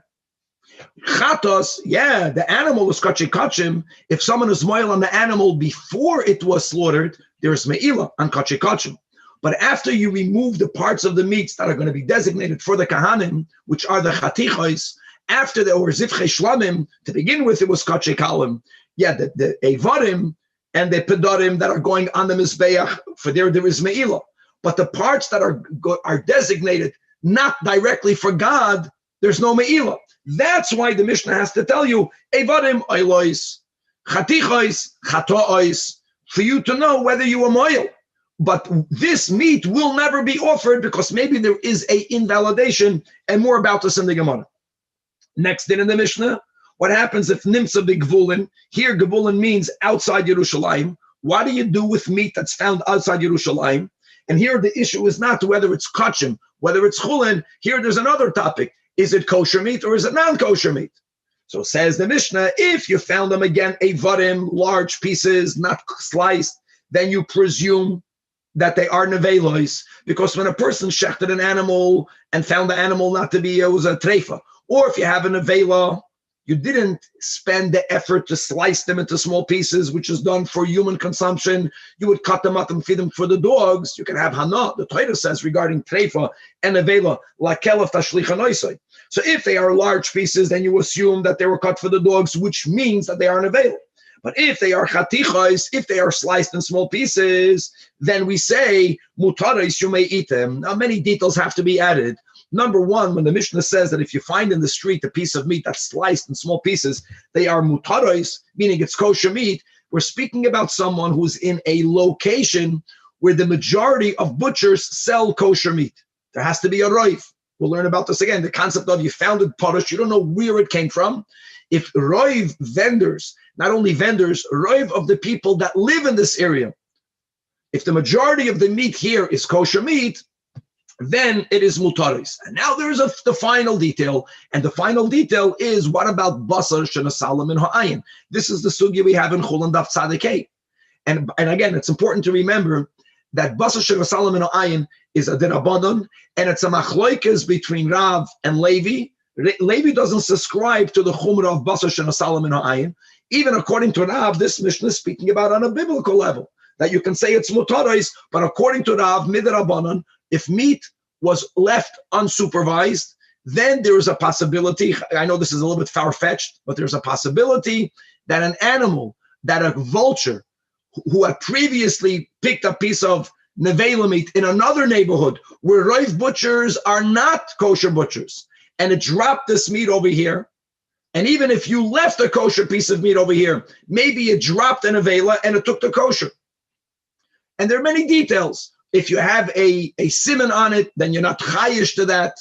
Chatos, yeah, the animal is kachei kachim. If someone is moil on the animal before it was slaughtered, there's me'ila on kachei kachim. But after you remove the parts of the meats that are going to be designated for the kahanim, which are the chatichos, after the or zivchei shlamim, to begin with, it was kachei kalim. Yeah, the eivarim and the pedarim that are going on the mizbeach, for there is me'ila. But the parts that are designated not directly for God, there's no me'ila. That's why the Mishnah has to tell you, eivarim oilois, chatichos, chatois, for you to know whether you are moil. But this meat will never be offered because maybe there is a invalidation, and more about this in the Gemara. Next in the Mishnah, what happens if nimsa b'gvulin? Here, gvulin means outside Yerushalayim. What do you do with meat that's found outside Yerushalayim? And here the issue is not whether it's kachim, whether it's chulin. Here there's another topic. Is it kosher meat or is it non-kosher meat? So says the Mishnah, if you found them again, eivarim, large pieces, not sliced, then you presume that they are nevelos, because when a person shechted an animal and found the animal not to be, it was a treifa, or if you have a nevela, you didn't spend the effort to slice them into small pieces, which is done for human consumption. You would cut them up and feed them for the dogs. You can have hana. The Torah says regarding treifa and nevela, lakelef tashlicha noisai. So if they are large pieces, then you assume that they were cut for the dogs, which means that they are nevela. But if they are chatichos, if they are sliced in small pieces, then we say, mutaris, you may eat them. Now, many details have to be added. Number one, when the Mishnah says that if you find in the street a piece of meat that's sliced in small pieces, they are mutaris, meaning it's kosher meat, we're speaking about someone who's in a location where the majority of butchers sell kosher meat. There has to be a roif. We'll learn about this again. The concept of you found it Parish, you don't know where it came from. If roiv vendors, not only vendors, roiv of the people that live in this area, if the majority of the meat here is kosher meat, then it is mutaris. And now there is the final detail, and the final detail is what about basar shenasalam in ha'ayin? This is the sugi we have in Chulin Daf Tzadikei. And again, it's important to remember that basar shenasalam in ha'ayin is a derabanan, and it's a machloikas between Rav and Levi. Levi doesn't subscribe to the chumrah of basar shenasalam in ha'ayin. Even according to Rav, this Mishnah is speaking about on a biblical level, that you can say it's mutaris, but according to Rav, midrabanan, if meat was left unsupervised, then there is a possibility, I know this is a little bit far-fetched, but there's a possibility that an animal, that a vulture, who had previously picked a piece of nevela meat in another neighborhood where roiv butchers are not kosher butchers, and it dropped this meat over here, and even if you left a kosher piece of meat over here, maybe it dropped an nevela and it took the kosher. And there are many details. If you have a siman on it, then you're not chayish to that.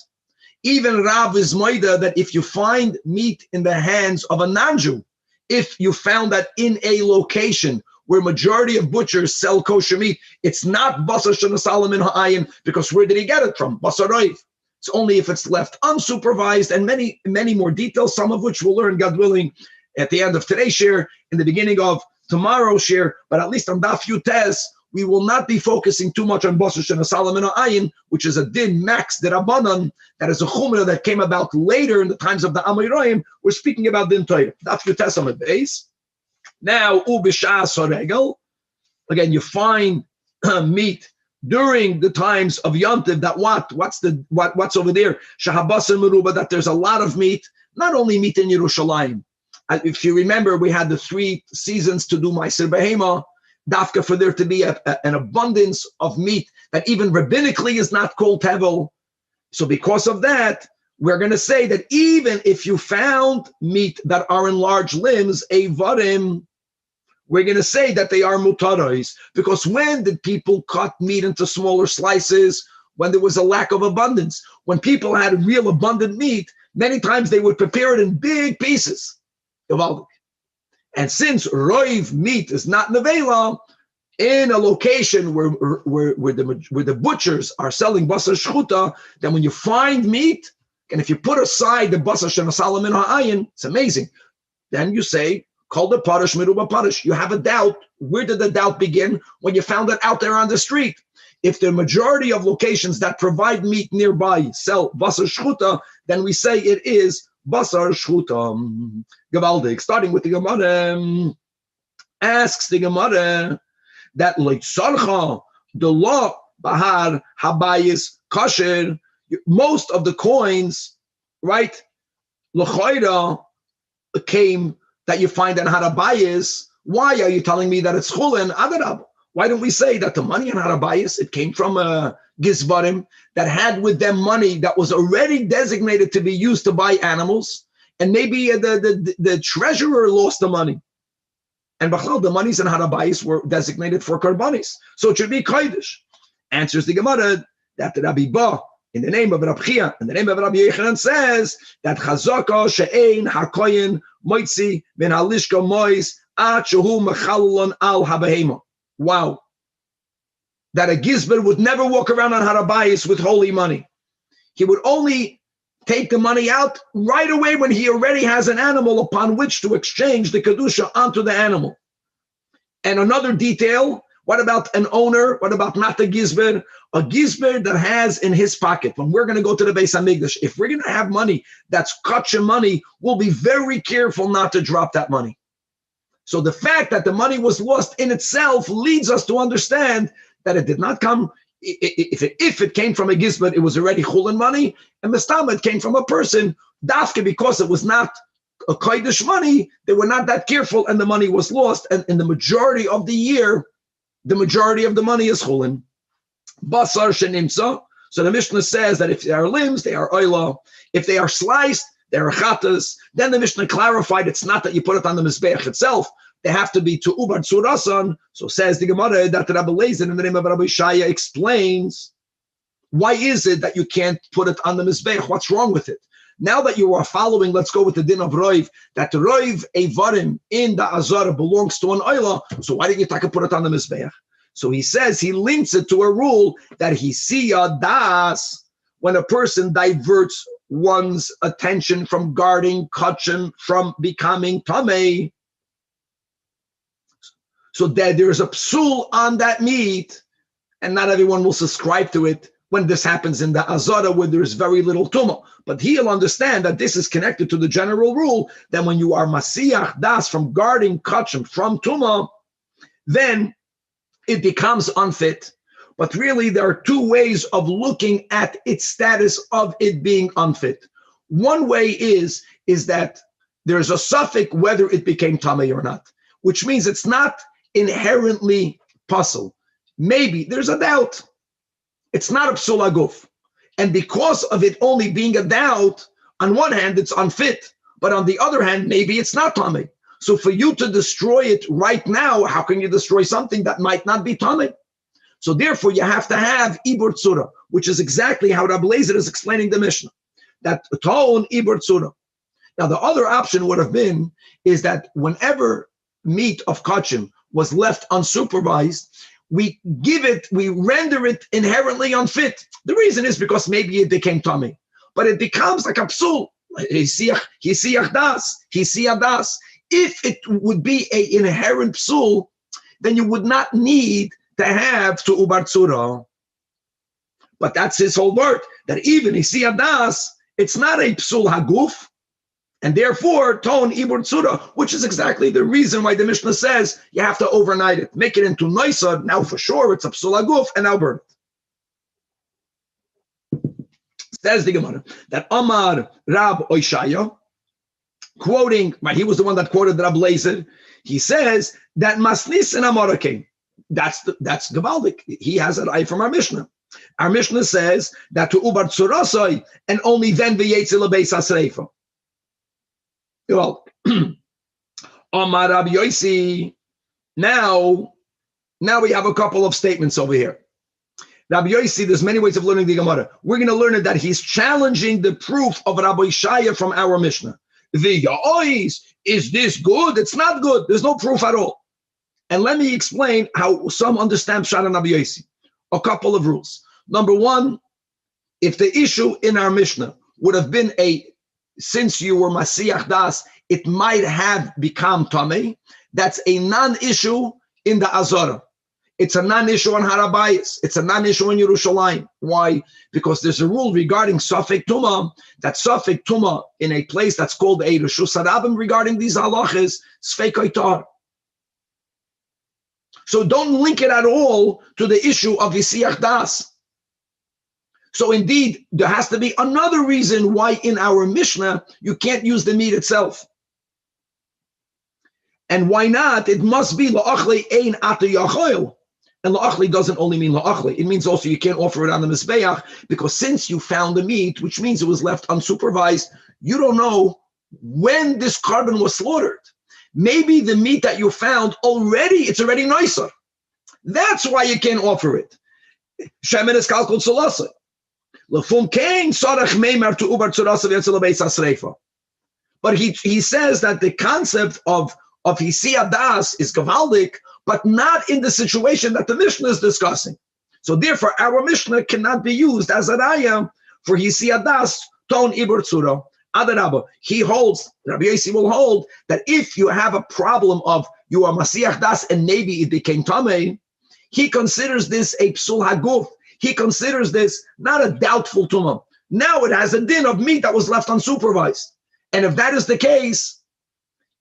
Even Rav is moida that if you find meat in the hands of a non-Jew, if you found that in a location where majority of butchers sell kosher meat, it's not basar shenasalam in ha'ayin, because where did he get it from? Basar roiv. It's only if it's left unsupervised, and many, many more details, some of which we'll learn, God willing, at the end of today's share, in the beginning of tomorrow's share, but at least on Daf Yutes, we will not be focusing too much on basar shenasalam in ha'ayin, which is a din max derabanan, that is a chumrah that came about later in the times of the Amoraim. We're speaking about din Torah. Daf Yutes on the base. Now, ubishas haregel, again, you find meat during the times of Yontiv. That what's over there? Shahabasar meruba, that there's a lot of meat, not only meat in Yerushalayim. If you remember, we had the 3 seasons to do Ma'aser Behema. Dafka, for there to be an abundance of meat that even rabbinically is not called tevel. So because of that, we're going to say that even if you found meat that are in large limbs, avarim, we're going to say that they are mutaros. Because when did people cut meat into smaller slices? When there was a lack of abundance. When people had real abundant meat, many times they would prepare it in big pieces. And since roiv meat is not nevela, in a location where the butchers are selling basar shchuta, then when you find meat, and if you put aside the basar shenasalam in ha'ayin, it's amazing. Then you say, call the parish miruba parish. You have a doubt. Where did the doubt begin? When you found it out there on the street. If the majority of locations that provide meat nearby sell basar shchuta, then we say it is basar shchuta. Gavaldik, starting with the Gemara, asks the Gemara that leitzarcha, the law bahar habayis kasher, most of the coins, right, l'chayra, came that you find in harabayis. Why are you telling me that it's chulin? Adarab. Why don't we say that the money in harabayis, it came from gizbarim that had with them money that was already designated to be used to buy animals, and maybe the treasurer lost the money. And the monies in harabayis were designated for karbanis. So it should be kodesh. Answers the Gemara that the Rabbi Ba, in the name of Rabbi Chia, in the name of Rabbi Yechanan, says that chazaka she'ein hakoyin moitzi ben halishka mois at shehu mechalon al habehema. Wow. That a gizber would never walk around on harabayis with holy money. He would only take the money out right away when he already has an animal upon which to exchange the kedusha onto the animal. And another detail, what about an owner? What about not a gizber? A gizber that has in his pocket, when we're going to go to the Beis HaMikdash, if we're going to have money that's kosher money, we'll be very careful not to drop that money. So the fact that the money was lost in itself leads us to understand that it did not come. If it came from a gizber, it was already chulin money, and mistama, it came from a person, dafke, because it was not a kodesh money, they were not that careful, and the money was lost, and in the majority of the year, the majority of the money is chulin. Basar shenimsa, so the Mishnah says that if they are limbs, they are oila. If they are sliced, they are chatas. Then the Mishnah clarified it's not that you put it on the mizbeach itself, they have to be to ubar tzurasan. So says the Gemara that Rabbi Lezer, in the name of Rabbi Shaya, explains Why is it that you can't put it on the Mizbeach? What's wrong with it? Now that you are following, let's go with the din of Roiv, that Roiv Eivarim in the Azara belongs to an Oila, so why didn't you put it on the Mizbeach? So he says, he links it to a rule that he siya das, when a person diverts one's attention from guarding kachim, from becoming tamei. So that there's a psul on that meat, and not everyone will subscribe to it when this happens in the Azara where there's very little tumah. But he'll understand that this is connected to the general rule that when you are masiyach das, from guarding kachim, from tumah, then it becomes unfit. But really, there are two ways of looking at its status of it being unfit. One way is that there's a suffix whether it became tamei or not, which means it's not inherently puzzle. Maybe there's a doubt. It's not a psul haguf. And because of it only being a doubt, on one hand, it's unfit. But on the other hand, maybe it's not tamei. So for you to destroy it right now, how can you destroy something that might not be tamei? So therefore, you have to have ibur tzura, which is exactly how Rabbi Eliezer is explaining the Mishnah. That ta'on ibur tzura. Now, the other option would have been is that whenever meat of kachim was left unsupervised, we render it inherently unfit. The reason is because maybe it became tamei, but it becomes like a psul. Hisiyach das. If it would be an inherent psul, then you would not need to have to ubar tzura. But that's his whole word, that even hisiyach das, it's not a psul haguf, and therefore ton ibur tzura, which is exactly the reason why the Mishnah says you have to overnight it, make it into noisad. Now for sure it's a psul haguf, and now burn it. Says the Gemara that Amar Rab Oishaya, quoting, right, he was the one that quoted Rab Eliezer. He says that maslis and Mordechay, that's Gavaldik. He has an eye from our Mishnah. Our Mishnah says that to ubar tzurasai, and only then v'yetzi lebeis hasreifa. Well, Amar Rabbi Yosi. Now we have a couple of statements over here. Rabbi Yosi, there's many ways of learning the Gemara. We're going to learn it that he's challenging the proof of Rabbi Shaya from our Mishnah. Is this good? It's not good. There's no proof at all. And let me explain how some understand Pshat and Rabbi Yosi. A couple of rules. Number one, if the issue in our Mishnah would have been since you were Masiyach Das, it might have become Tamei, that's a non-issue in the Azara. It's a non-issue on Harabayis. It's a non-issue in Yerushalayim. Why? Because there's a rule regarding Safek Tumah, that Safek Tumah in a place that's called a Reshus Harabim regarding these halachas, Sfeik Oitar. So don't link it at all to the issue of Yisiyach Das. So indeed, there has to be another reason why in our Mishnah you can't use the meat itself. And why not? It must be la'achli ein ata yachoil. And la'achli doesn't only mean la'achli. It means also you can't offer it on the Mizbeach, because since you found the meat, which means it was left unsupervised, you don't know when this carbon was slaughtered. Maybe the meat that you found it's already nicer. That's why you can't offer it. Shemen is kalkul tzulasa. Lefum kein sarach meimer to ubar tzurasa v'yetzel lebeis hasreifa. But he says that the concept of hisiyah das is gavaldik, but not in the situation that the Mishnah is discussing. So therefore, our Mishnah cannot be used as a raya for hisiyah das ton ibur tzura. Adarabba, he holds, Rabbi Yosi will hold, that if you have a problem of you are Masiyach Das and maybe it became Tamei, he considers this a psul haguf. He considers this not a doubtful tumah. Now it has a din of meat that was left unsupervised. And if that is the case,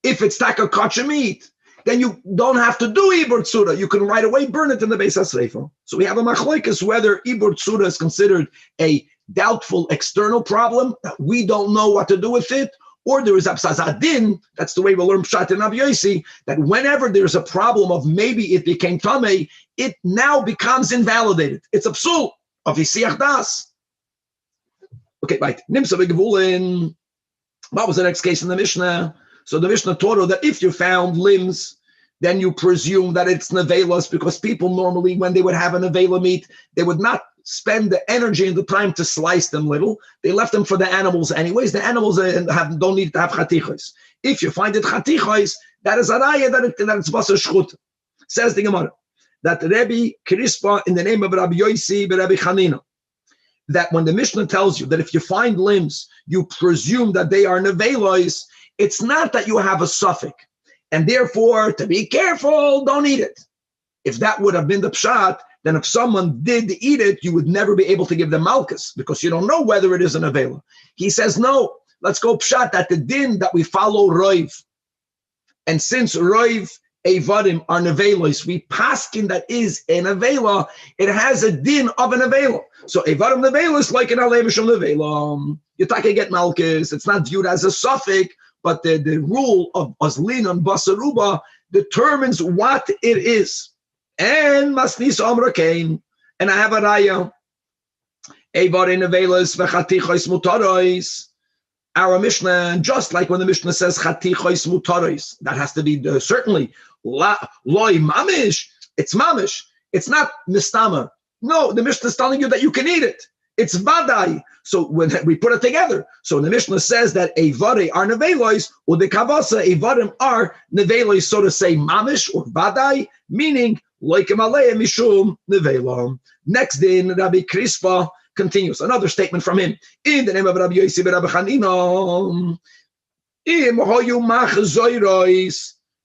if it's taka kacha meat, then you don't have to do ibur tzura. You can right away burn it in the beis hasreifa. So we have a machlokes whether ibur tzura is considered a doubtful external problem that we don't know what to do with it, or there is absazadin. That's the way we learn pshat in Rabbi Yosi, that whenever there's a problem of maybe it became tamei, it now becomes invalidated. It's a psul of hisiyach das. Okay, right. Nimsa v'gevulin. What was the next case in the Mishnah? So the Mishnah taught that if you found limbs, then you presume that it's nevelas, because people normally, when they would have a nevela meat, they would not spend the energy and the time to slice them little. They left them for the animals anyways. The animals don't need to have chatichos. If you find it chatichos, that is a raya that it's basar shchut. Says the Gemara that Rabbi Kirispa in the name of Rabbi Yosi, Rabbi Chanina, that when the Mishnah tells you that if you find limbs, you presume that they are nevelos, it's not that you have a suffix, and therefore to be careful, don't eat it. If that would have been the pshat, then if someone did eat it, you would never be able to give them malchus because you don't know whether it is an avela. He says, no, let's go pshat that the din that we follow roiv. And since roiv evadim are nevelos, we paskin that is an avela, it has a din of an avela. So evadim nevelos like an alevishim nevela. You take get malchus, it's not viewed as a suffix, but the rule of azlin and basaruba determines what it is. And masnis amrakain, and I have a raya. Evadim nevelos v'chatichos mutaros. Our Mishnah, just like when the Mishnah says chatichos mutaros, that has to be certainly loy mamish. It's mamish. It's not mistama. No, the Mishnah is telling you that you can eat it. It's vadai. So when we put it together, so when the Mishnah says that evare are nevelos, or the kavasa evarim are nevelos, so to say mamish or vadai, meaning like malaya mishum nevela. Next day, Rabbi Krispa continues. Another statement from him. In the name of Rabbi Yosi Rabbi Chanina.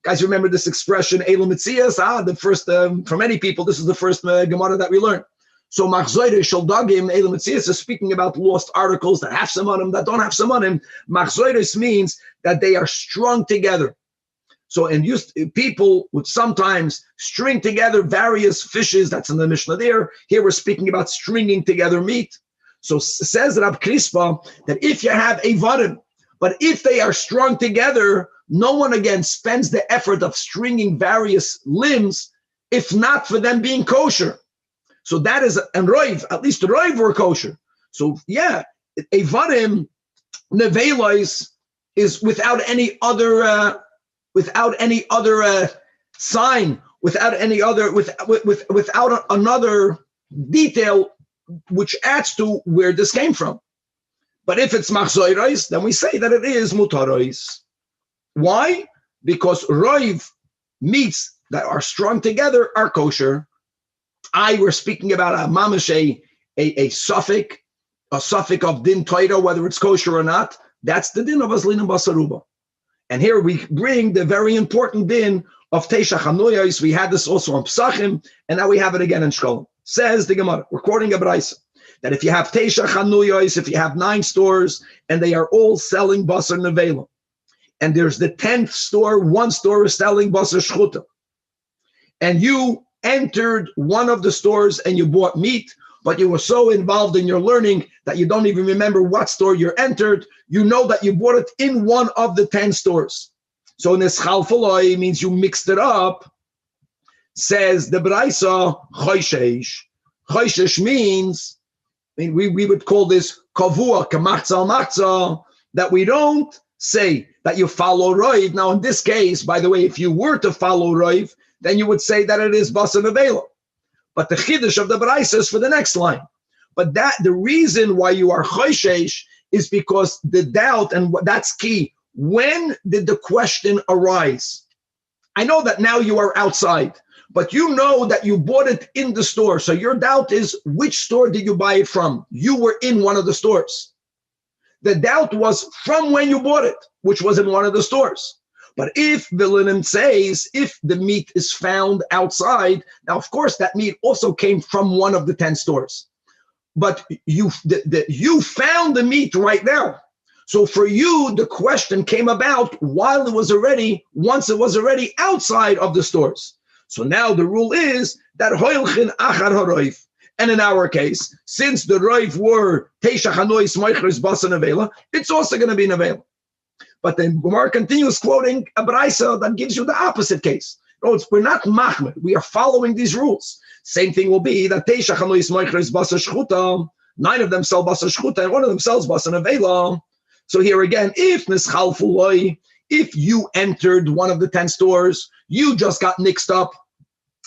Guys, remember this expression, Elu Mitzias? The first, for many people, this is the first Gemara that we learn. So Machzoire Sholdagim, Elu Mitzias is speaking about lost articles that have some on them, that don't have some on them. Machzoire means that they are strung together. So, and people would sometimes string together various fishes. That's in the Mishnah there. Here we're speaking about stringing together meat. So says Rab Krispa that if you have evarim, but if they are strung together, no one again spends the effort of stringing various limbs, if not for them being kosher. So that is, and roiv, at least the roiv were kosher. So yeah, evarim nevelos is without any other sign, without another detail which adds to where this came from. But if it's machzoiros, then we say that it is mutaros. Why? Because roiv meats that are strung together are kosher. We're speaking about a mamash, a suffix of din toida, whether it's kosher or not. That's the din of azlin and basaruba. And here we bring the very important din of Teisha Chanuyos. We had this also on Psachim, and now we have it again in Shekalim. Says the Gemara, we're quoting a Braisa, that if you have Teisha Chanuyos, if you have 9 stores, and they are all selling Basar Nevela, and there's the 10th store, one store is selling Basar Shchuta, and you entered one of the stores and you bought meat, but you were so involved in your learning that you don't even remember what store you entered. You know that you bought it in one of the 10 stores. So neschalfoloi means you mixed it up. Says the Braisa, choishesh. Choishesh means, we would call this kavua, kamachza machza, that we don't say that you follow roiv. Now in this case, by the way, if you were to follow roiv, then you would say that it is basa nevela. But the chiddush of the Braisa is for the next line. But that the reason why you are choishesh is because the doubt, and that's key. When did the question arise? I know that now you are outside, but you know that you bought it in the store. So your doubt is, which store did you buy it from? You were in one of the stores. The doubt was from when you bought it, which was in one of the stores. But if Villanim says, if the meat is found outside, now of course that meat also came from one of the 10 stores. But you found the meat right now. So for you, the question came about once it was already outside of the stores. So now the rule is that hoilchin achar haroif. And in our case, since the roif were teisha chanois moichris basa nevela, it's also going to be nevela. But then Gemara continues quoting a Braisa that gives you the opposite case. No, we're not machmed. We are following these rules. Same thing will be that teisha chanois moichris basa shchuta. 9 of them sell basa shchuta, and 1 of them sells basa nevela. So here again, if you entered one of the 10 stores, you just got mixed up.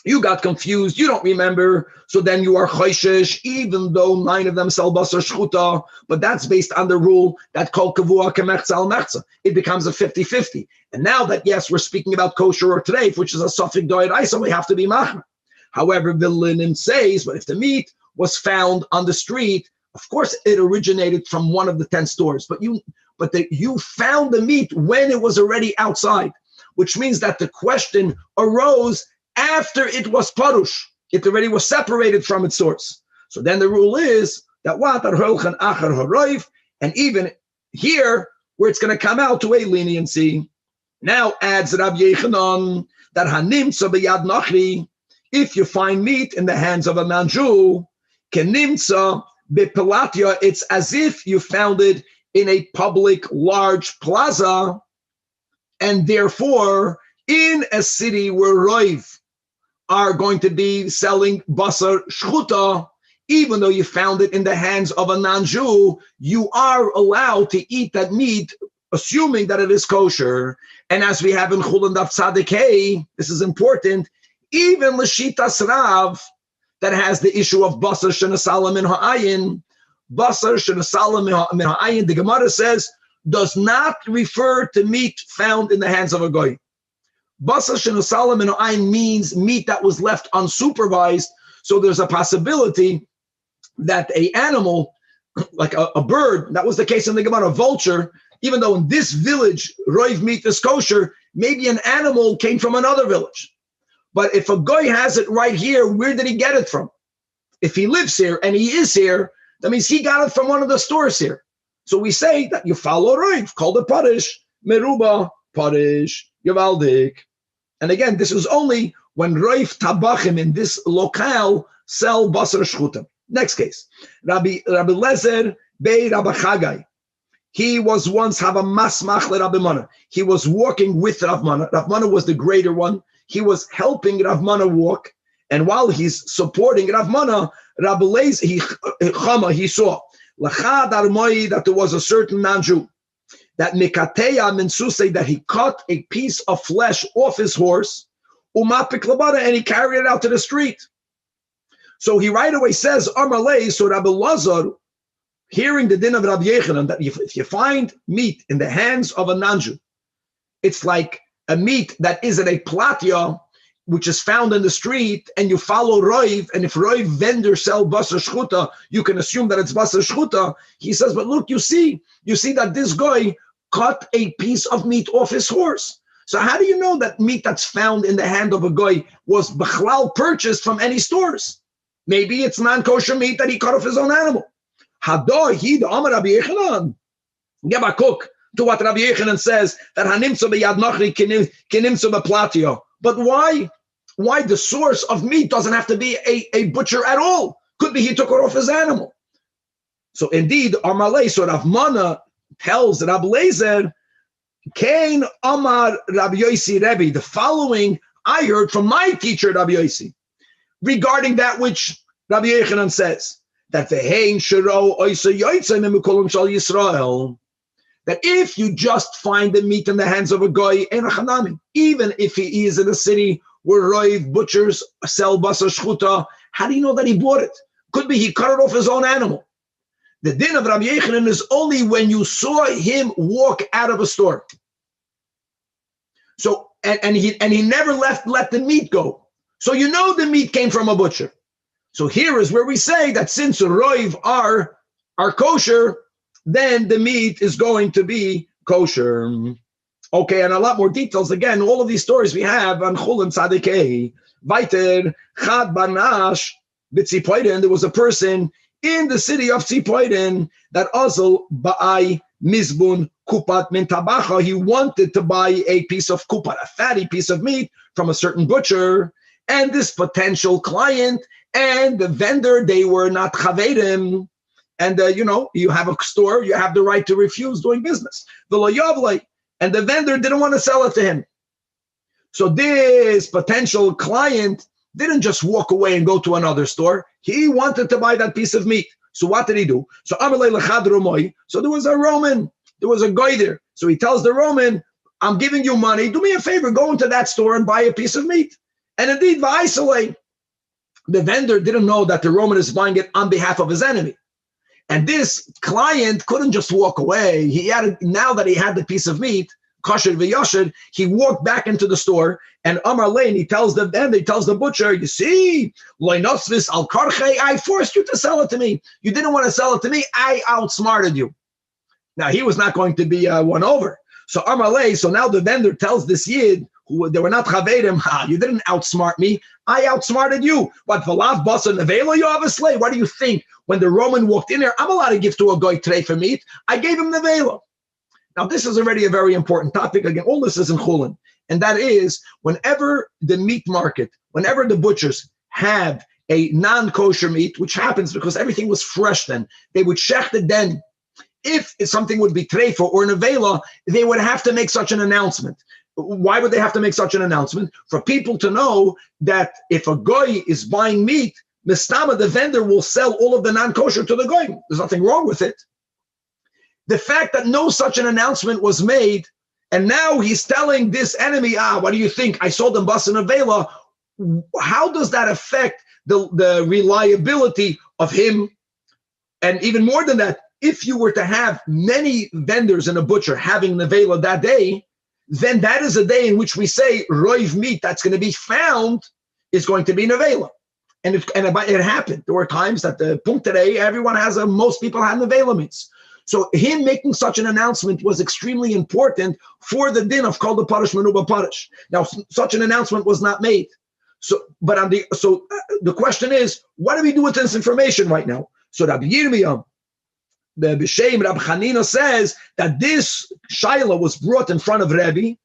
You got confused, you don't remember, so then you are choishesh, even though 9 of them sell basar shchuta, but that's based on the rule that kol kavua kemechza al mechza. It becomes a 50-50. And now that, yes, we're speaking about kosher or treif, which is a safek doid isa, we have to be machmer. However, Belelli says, but if the meat was found on the street, of course it originated from one of the 10 stores, but you found the meat when it was already outside, which means that the question arose after it was parush. It already was separated from its source. So then the rule is that and even here, where it's going to come out to a leniency. Now adds Rabbi Yechanan that hanimtza b'yad nachri, if you find meat in the hands of a non-Jew, kenimtza b'pelatia, it's as if you found it in a public large plaza, and therefore in a city where roiv are going to be selling basar shchuta, even though you found it in the hands of a non-Jew, you are allowed to eat that meat, assuming that it is kosher. And as we have in Chulin Daf Tzadik Hey, this is important, even l'shitas Rav, that has the issue of basar shenasalam min ha'ayin, basar shenasalam min ha'ayin, the Gemara says, does not refer to meat found in the hands of a goy. Basar shenasalam min ha'ayin means meat that was left unsupervised, so there's a possibility that a animal, like a bird, that was the case in the Gemara, a vulture, even though in this village, roiv meat is kosher, maybe an animal came from another village. But if a goy has it right here, where did he get it from? If he lives here and he is here, that means he got it from one of the stores here. So we say that you follow roiv, called the parish, meruba, parish, yavaldik. And again, this is only when roiv tabachim in this locale sell basar shchutim. Next case, Rabbi Lezer Bey Rabbi Chagai. He was once have a masmach le Rabbi Mana. He was walking with Rav Mana. Rav Mana was the greater one. He was helping Rav Mana walk, and while he's supporting Rav Mana, Rabbi Lezer he saw that there was a certain non-Jew that mikateya mensuse, that he cut a piece of flesh off his horse, umapik labada, and he carried it out to the street. So he right away says, Amalei, so Rabbi Lazar, hearing the din of Rabbi Yechanan, that if you find meat in the hands of a non-Jew, it's like a meat that is at a platya, which is found in the street, and you follow roiv, and if roiv vendors sell basar shchuta, you can assume that it's basar shchuta. He says, but look, you see that this guy cut a piece of meat off his horse. So how do you know that meat that's found in the hand of a guy was b'chlal purchased from any stores? Maybe it's non-kosher meat that he cut off his own animal. Give a cook to what Rabbi Yechanan says, that hanimtza b'yad nachri kinimtza b'platio. But why? Why the source of meat doesn't have to be a butcher at all? Could be he took it off his animal. So indeed, Amalei, so Rav Mana tells Rabbi Lezer, Kain Amar Rabbi Yosi Rebbe, the following I heard from my teacher Rabbi Yosi, regarding that which Rabbi Yechanan says, that that if you just find the meat in the hands of a goy, even if he is in a city where roiv butchers sell basar shchuta, how do you know that he bought it? Could be he cut it off his own animal. The din of Rabbi Yechanan is only when you saw him walk out of a store. So and he never let the meat go. So you know the meat came from a butcher. So here is where we say that since roiv are kosher, then the meat is going to be kosher. Okay, and a lot more details. Again, all of these stories we have on Chulin Tzadikei. Vaiter Chad Banash B'Tzipoiden. There was a person in the city of Tzipoiden that also ba'ai mizbun kupat min tabacha. He wanted to buy a piece of kupat, a fatty piece of meat from a certain butcher. And this potential client and the vendor, they were not chavedim. And, you have a store, you have the right to refuse doing business. And the vendor didn't want to sell it to him. So this potential client didn't just walk away and go to another store. He wanted to buy that piece of meat. So what did he do? So there was a Roman, there was a guy there. So he tells the Roman, I'm giving you money. Do me a favor, go into that store and buy a piece of meat. And indeed, Va'isale, the vendor didn't know that the Roman is buying it on behalf of his enemy. And this client couldn't just walk away. Now that he had the piece of meat, kosher v'yosher, he walked back into the store, and Amar Lane, he tells the vendor, he tells the butcher, you see, loinosvis al karche, I forced you to sell it to me. You didn't want to sell it to me, I outsmarted you. Now, he was not going to be won over. So Amar Lane, so now the vendor tells this Yid, who they were not chavedim, you didn't outsmart me, I outsmarted you. What, Valav Basa Nevela, you obviously? What do you think? When the Roman walked in there, I'm allowed to give to a goy tray for meat. I gave him Nevela. Now, this is already a very important topic. Again, all this is in Chulin. And that is, whenever the meat market, whenever the butchers have a non-kosher meat, which happens because everything was fresh then, they would shecht it then. If something would be treifa or nevela, they would have to make such an announcement. Why would they have to make such an announcement? For people to know that if a goy is buying meat, Mistama, the vendor, will sell all of the non-kosher to the goy. There's nothing wrong with it. The fact that no such an announcement was made, and now he's telling this enemy, what do you think? I sold them bas and avela. How does that affect the reliability of him? And even more than that, if you were to have many vendors and a butcher having nevela that day, then that is a day in which we say roiv meat that's going to be found is going to be nevela. And it happened. There were times that the punkt today, most people had nevela meats. So him making such an announcement was extremely important for the din of kol the parish menuba parish. Now, such an announcement was not made. So the question is, what do we do with this information right now? So Rabbi Yirmiyah, the B'Shem Rabbi Chanina says that this Shaila was brought in front of Rebbe,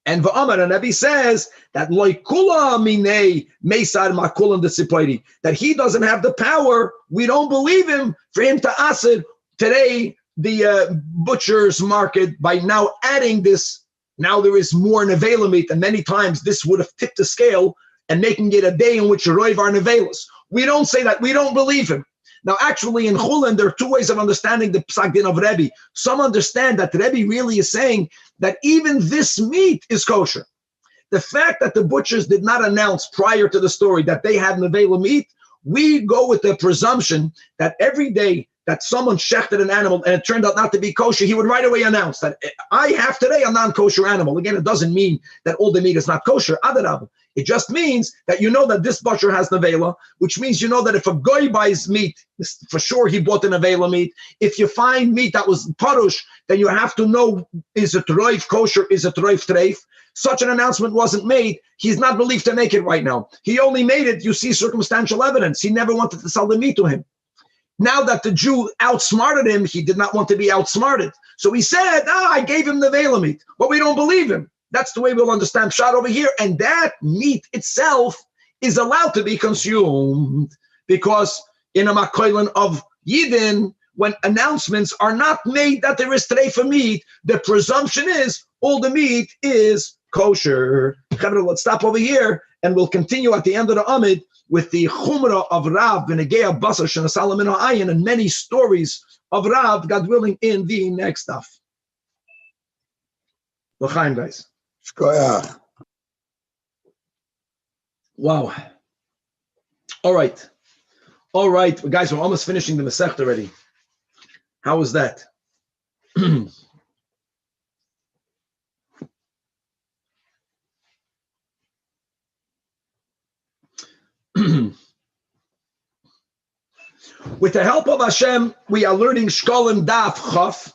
and V'Amar, and Rebbe says that loikula minei meisar makulan desipoiri, that he doesn't have the power. We don't believe him for him to asid today. The butcher's market, by now adding this, now there is more nevela meat, and many times this would have tipped the scale and making it a day in which roiv are nevelas. We don't say that. We don't believe him. Now, actually, in Chulin, there are two ways of understanding the psak din of Rebbe. Some understand that Rebbe really is saying that even this meat is kosher. The fact that the butchers did not announce prior to the story that they had nevela meat, we go with the presumption that every day that someone shechted an animal and it turned out not to be kosher, he would right away announce that I have today a non-kosher animal. Again, it doesn't mean that all the meat is not kosher. Adarab. It just means that you know that this butcher has nevela, which means you know that if a goy buys meat, for sure he bought the nevela meat. If you find meat that was parush, then you have to know, is it roiv kosher, is it roiv treif? Such an announcement wasn't made. He's not believed to make it right now. He only made it, you see, circumstantial evidence. He never wanted to sell the meat to him. Now that the Jew outsmarted him, he did not want to be outsmarted. So he said, I gave him the nevela meat, but we don't believe him. That's the way we'll understand Pshat over here. And that meat itself is allowed to be consumed because in a makoilin of Yidden, when announcements are not made that there is treifa meat, the presumption is all the meat is kosher. Let's stop over here and we'll continue at the end of the Amid with the Chumrah of Rav, Benegea Basar, Shana Salamin Ayin, and many stories of Rav, God willing, in the next stuff. L'chaim, guys. Wow. All right, guys, we're almost finishing the Masech already. How was that? With the help of Hashem, we are learning Shekalim Daf Chaf.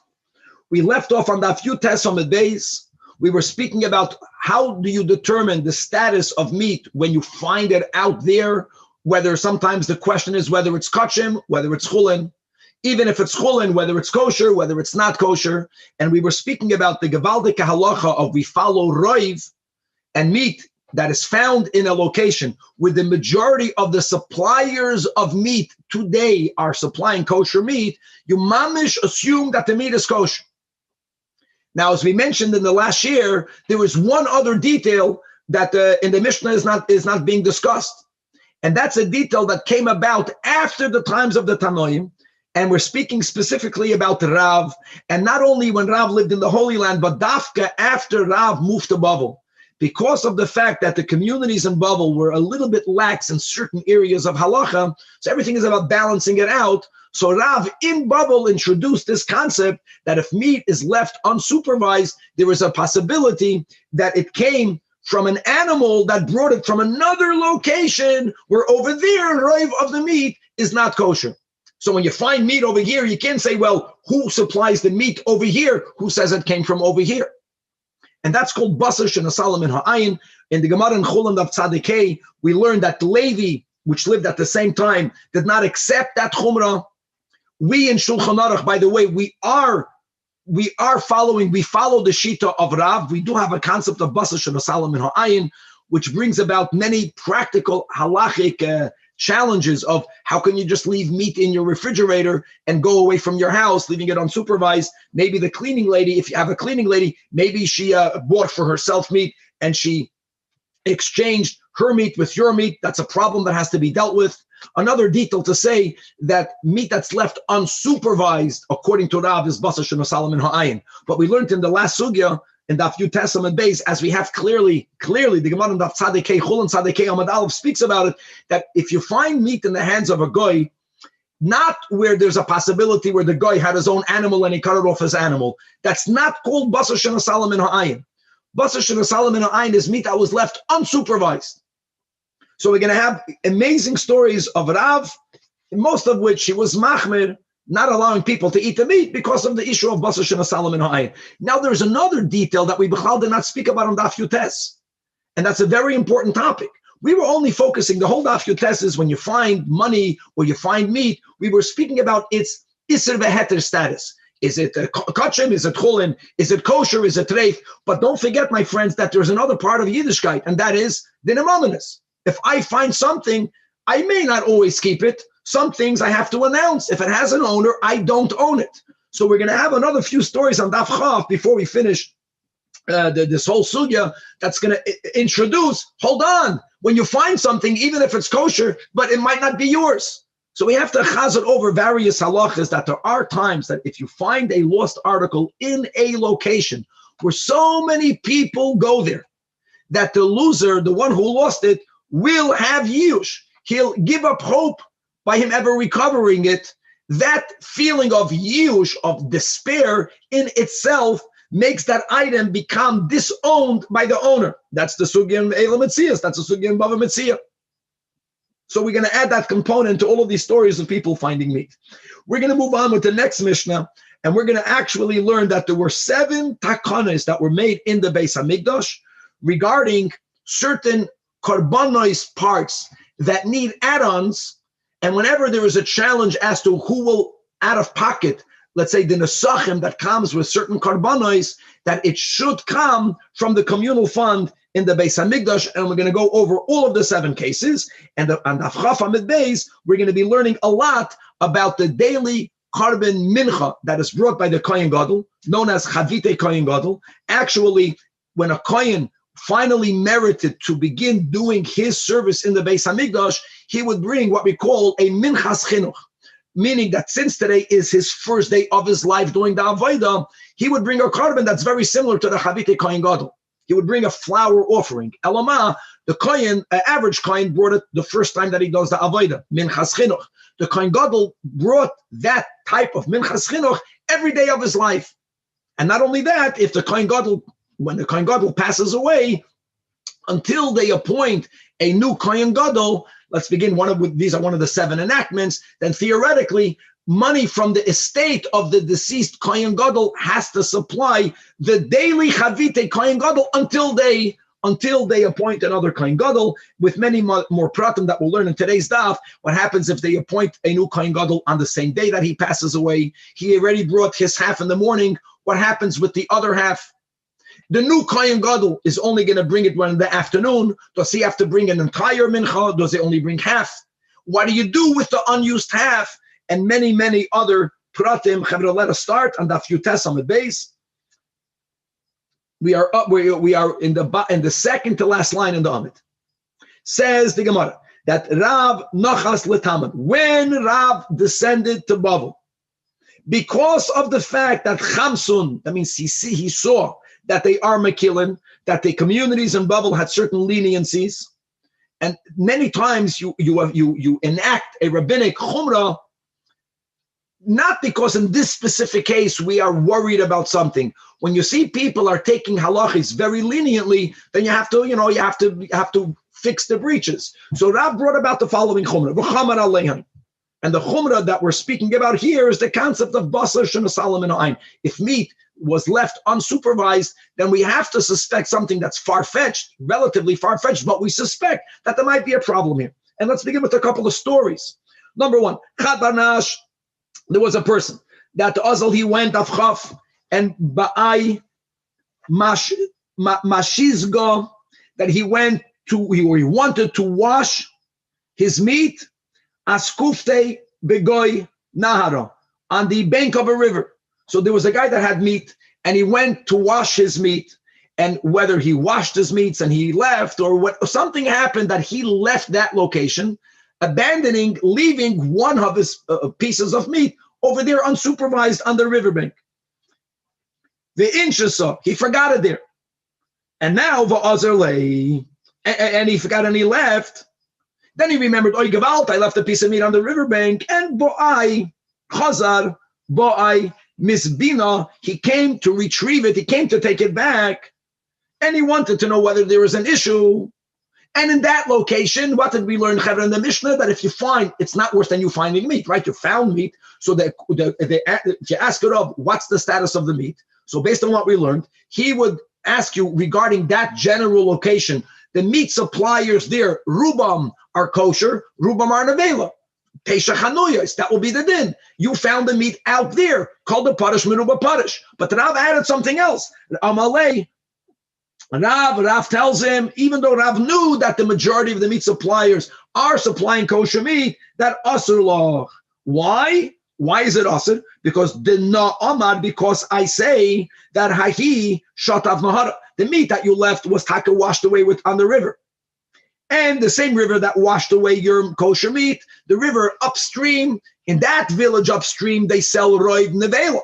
We left off on Daf Yutes on the days. We were speaking about how do you determine the status of meat when you find it out there, whether sometimes the question is whether it's kachim, whether it's chulin, even if it's chulin, whether it's kosher, whether it's not kosher. And we were speaking about the gewaldige halacha of we follow roiv and meat that is found in a location where the majority of the suppliers of meat today are supplying kosher meat, you mamish assume that the meat is kosher. Now, as we mentioned in the last year, there was one other detail that in the Mishnah is not being discussed. And that's a detail that came about after the times of the Tanoim. And we're speaking specifically about Rav. And not only when Rav lived in the Holy Land, but Dafka after Rav moved to Babel. because of the fact that the communities in Babel were a little bit lax in certain areas of halacha, so everything is about balancing it out. So Rav in Babel introduced this concept that if meat is left unsupervised, there is a possibility that it came from an animal that brought it from another location where over there, rive of the meat is not kosher. So when you find meat over here, you can't say, well, who supplies the meat over here? Who says it came from over here? And that's called basar shenasalam in ha'ayin. In the Gemara in Chulin Daf Tzadikei, we learned that Levi, which lived at the same time, did not accept that chumrah. We in Shulchan Aruch, by the way, we follow the shita of Rav. We do have a concept of basar shenasalam in ha'ayin, which brings about many practical halachic challenges of how can you just leave meat in your refrigerator and go away from your house, leaving it unsupervised. Maybe the cleaning lady, if you have a cleaning lady, maybe she bought for herself meat and she exchanged her meat with your meat. That's a problem that has to be dealt with. Another detail to say that meat that's left unsupervised, according to Rav, is basar shenasalam in ha'ayin. But we learned in the last sugya, in Daf Yud Testament base, as we have clearly, the Gemara in Daf Tzadikei, Chulin Tzadikei Amud Aleph speaks about it, that if you find meat in the hands of a goy, not where there's a possibility where the goy had his own animal and he cut it off his animal, that's not called basar shenasalam in ha'ayin. Basar shenasalam in ha'ayin is meat that was left unsupervised. So we're going to have amazing stories of Rav, most of which he was machmir, not allowing people to eat the meat because of the issue of basar shenasalam in ha'ayin. Now there's another detail that we b'chal did not speak about on Daf Yutes, and that's a very important topic. We were only focusing, the whole Daf Yutes is when you find money or you find meat, we were speaking about its iser v'heter status. Is it kachim? Is it chulin? Is it kosher? Is it treif? But don't forget, my friends, that there's another part of Yiddishkeit, and that is the nemoninus. If I find something, I may not always keep it. Some things I have to announce. If it has an owner, I don't own it. So we're going to have another few stories on Daf Chav before we finish this whole sugya that's going to introduce, hold on, when you find something, even if it's kosher, but it might not be yours. So we have to chazar over various halachas that there are times that if you find a lost article in a location where so many people go there, that the loser, the one who lost it, will have yush. He'll give up hope by him ever recovering it. That feeling of yush, of despair in itself, makes that item become disowned by the owner. That's the sugya in Eila Metzias. That's the sugya in Bava Metzia. So we're going to add that component to all of these stories of people finding meat. We're going to move on with the next Mishnah, and we're going to actually learn that there were 7 takanos that were made in the Beis HaMikdash regarding certain karbanos parts that need add-ons. And whenever there is a challenge as to who will out of pocket, let's say the nesachim that comes with certain karbanos, that it should come from the communal fund in the Beis HaMikdash, and we're going to go over all of the 7 cases. And on Daf Chaf Amid Beis, we're going to be learning a lot about the daily carbon mincha that is brought by the Kohen Gadol, known as Chavite Kohen Gadol. Actually, when a Kohen finally merited to begin doing his service in the Beis HaMikdash, he would bring what we call a minchas chinuch, meaning that since today is his first day of his life doing the avodah, he would bring a carbon that's very similar to the Chavite Kohen Gadol. He would bring a flour offering. Elama, the Kohen, average Kohen, brought it the first time that he does the avodah, minchas chinuch. The Kohen Gadol brought that type of minchas chinuch every day of his life. And not only that, if the Kohen Gadol, when the Kohen Gadol passes away, until they appoint a new Kohen Gadol, let's begin these are one of the 7 enactments, then theoretically, money from the estate of the deceased Kohen Gadol has to supply the daily Chavite Kohen Gadol until they appoint another Kohen Gadol, with many more pratim that we'll learn in today's daf. What happens if they appoint a new Kohen Gadol on the same day that he passes away? He already brought his half in the morning. What happens with the other half? The new Kohen Gadol is only going to bring it in the afternoon. Does he have to bring an entire mincha? Does he only bring half? What do you do with the unused half? And many, many other pratim. Chavra, let us start on Daf Yutes on the base. We are up. We are in the second to last line in the Amid. Says the Gemara that Rav nachas letamad, when Rav descended to Babel, because of the fact that Chamsun, that means he saw that they are Mekilin, that the communities in Babel had certain leniencies, and many times you enact a rabbinic chumrah, not because in this specific case we are worried about something. When you see people are taking halachis very leniently, then you have to fix the breaches. So Rav brought about the following chumrah, v'chamar aleihan. And the chumrah that we're speaking about here is the concept of basar shenasalam in ayin. If meat was left unsupervised, then we have to suspect something that's far-fetched, relatively far-fetched, but we suspect that there might be a problem here. And let's begin with a couple of stories. Number one, Chad Barnash, there was a person that Azal, he went afchaf and ba'ai mashizga, that he wanted to wash his meat askufte begoy nahara, on the bank of a river. So there was a guy that had meat and he went to wash his meat, and whether he washed his meats and he left or what, something happened that he left that location, leaving one of his pieces of meat over there unsupervised on the riverbank. The inchasa, he forgot it there. And now va'azerlei, and he forgot and he left. Then he remembered, oy gevalt, I left a piece of meat on the riverbank, and bo'ai chazar, bo'ai misbina, he came to retrieve it, he came to take it back, and he wanted to know whether there was an issue. And in that location, what did we learn, Chevra, in the Mishnah? That if you find, it's not worse than you finding meat, right? You found meat, so that if you ask it up, what's the status of the meat? So based on what we learned, he would ask you regarding that general location. The meat suppliers there, Rubam are kosher, Rubam are nevela. Pesha chanuyas, that will be the din. You found the meat out there, called the parish, meruba parish. But Rav added something else. Amalei, Rav tells him, even though Rav knew that the majority of the meat suppliers are supplying kosher meat, that asur law. Why? Why is it asur? Because because I say that hahi shatav nahara, the meat that you left was taka washed away with on the river. And the same river that washed away your kosher meat, the river upstream, in that village upstream, they sell roiv nevela.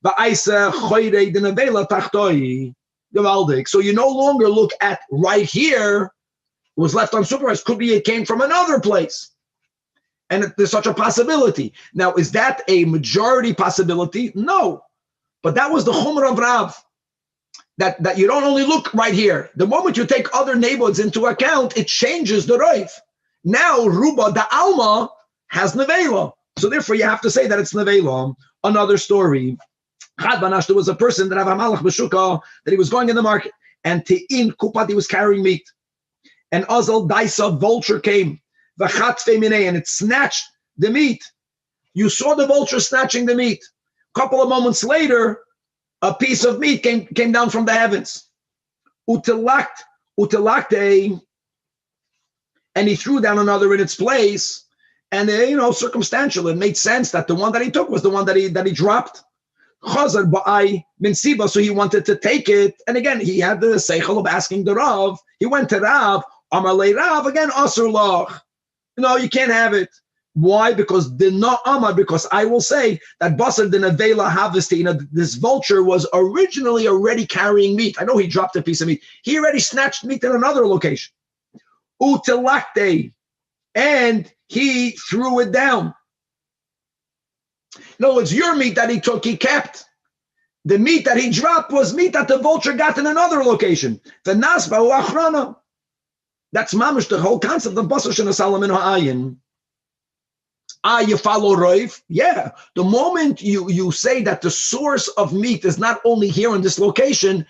Ba'aisa choyrei de nevela tachtoi. So you no longer look at right here, it was left unsupervised. Could be it came from another place. And there's such a possibility. Now, is that a majority possibility? No. But that was the Chumrah of Rav. That you don't only look right here. The moment you take other neighborhoods into account, it changes the Roiv. Now, Ruba, the Alma, has Nevela. So therefore, you have to say that it's Nevela. Another story. Chad Banash, there was a person that Malach Beshuka, that he was going in the market, and Te'in Kupat, he was carrying meat. And Azal Daisa, vulture came, Vachat Femine, and it snatched the meat. You saw the vulture snatching the meat. A couple of moments later, a piece of meat came down from the heavens. Utelakte, and he threw down another in its place. And circumstantial, it made sense that the one that he took was the one that he dropped. Chazar ba'ai min siba, so he wanted to take it. And again, he had the seichel of asking the Rav. He went to Rav, Amar le Rav, again, asur lach. No, you can't have it. Why? Because because I will say that basar the nevela havestina, this vulture was originally already carrying meat. I know he dropped a piece of meat. He already snatched meat in another location. Utelakte, and he threw it down. No, it's your meat that he took, he kept. The meat that he dropped was meat that the vulture got in another location. The nasba u achrana. That's mamish, the whole concept of basar shenasalam in ha'ayin. You follow Roiv? Yeah. The moment you say that the source of meat is not only here in this location,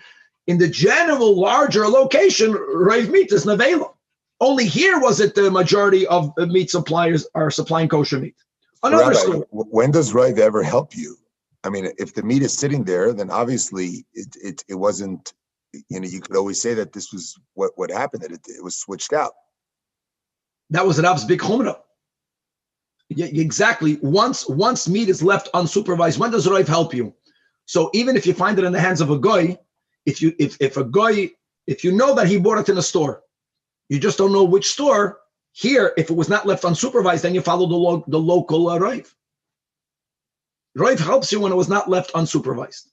in the general larger location, Roiv meat is nevela. Only here was it the majority of meat suppliers are supplying kosher meat. Another Rabbi, story. When does Roiv ever help you? I mean, if the meat is sitting there, then obviously it wasn't, you could always say that this was what happened, that it was switched out. That was Rav's big chumrah. Yeah, exactly. Once meat is left unsupervised, when does Roiv help you? So even if you find it in the hands of a goy, if you know that he bought it in a store, you just don't know which store. Here, if it was not left unsupervised, then you follow the local Roiv. Roiv helps you when it was not left unsupervised.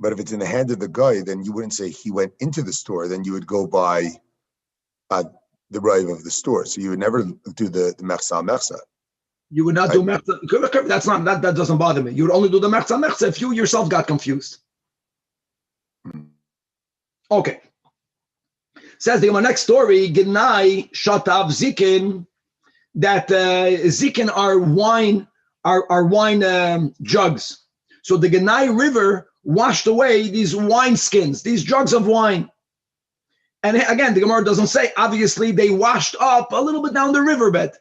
But if it's in the hand of the guy, then you wouldn't say he went into the store. Then you would go by the rive of the store. So you would never do the merca. You would not do merca. That doesn't bother me. You would only do the merca if you yourself got confused. Okay. Says the next story, Gnai Shatav Zikin, that Zikin are wine jugs. So the Gnai River washed away these wine skins, these jugs of wine. And again, the Gemara doesn't say, obviously they washed up a little bit down the riverbed.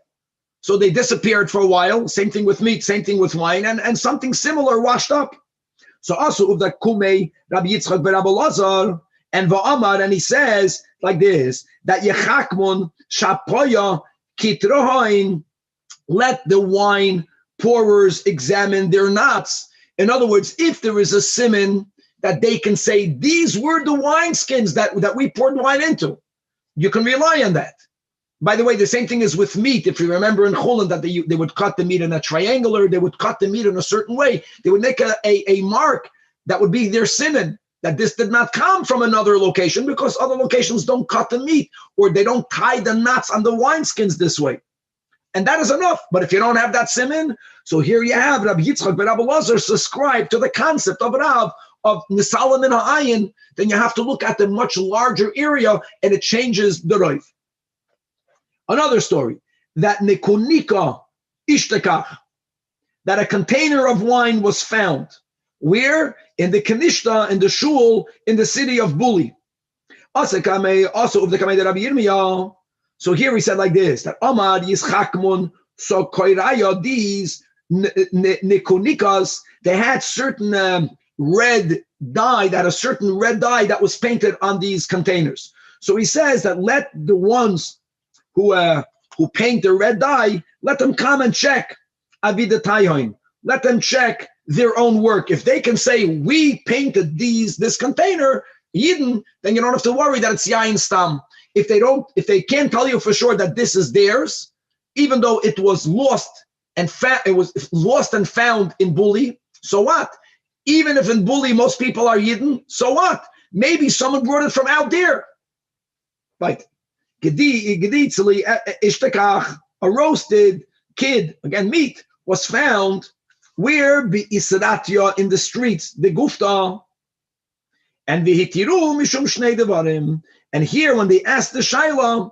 So they disappeared for a while. Same thing with meat, same thing with wine, and something similar washed up. So also of the Kumei, Rabbi Yitzchak ben Rabbi Lazar, and Va'amar, and he says like this, that Yechakmun Shapoya Kitrohain, let the wine pourers examine their knots. In other words, if there is a siman that they can say, these were the wineskins that we poured wine into, you can rely on that. By the way, the same thing is with meat. If you remember in Chulin that they would cut the meat in a triangular, they would cut the meat in a certain way. They would make a mark that would be their siman, that this did not come from another location because other locations don't cut the meat or they don't tie the knots on the wineskins this way. And that is enough. But if you don't have that siman, so here you have Rabbi Yitzchak ben Rabbi Lazar subscribe to the concept of Rav of Nisalam in Ha'ayin, then you have to look at the much larger area and it changes the Rav. Another story, that Nekunika Ishtekach, that a container of wine was found. Where? In the Kanishta, in the Shul, in the city of Buli. Also of the Kamei Rabbi Yirmiyah. So here he said like this, that Amar Yishakmun, so Koiraya, these Nekunikas, they had certain red dye, that a certain red dye that was painted on these containers. So he says that let the ones who paint the red dye, let them come and check Avida Taihoin. Let them check their own work. If they can say, we painted this container, Yidden, then you don't have to worry that it's Yain Stam. If they can't tell you for sure that this is theirs, even though it was lost and found in Buli, so what? Even if in Buli most people are Yidden, so what? Maybe someone brought it from out there. Right. A roasted kid, again meat, was found where Isratya in the streets, the Gufta, and Vihitiru Mishum Shnei Devarim. And here, when they asked the Shaila,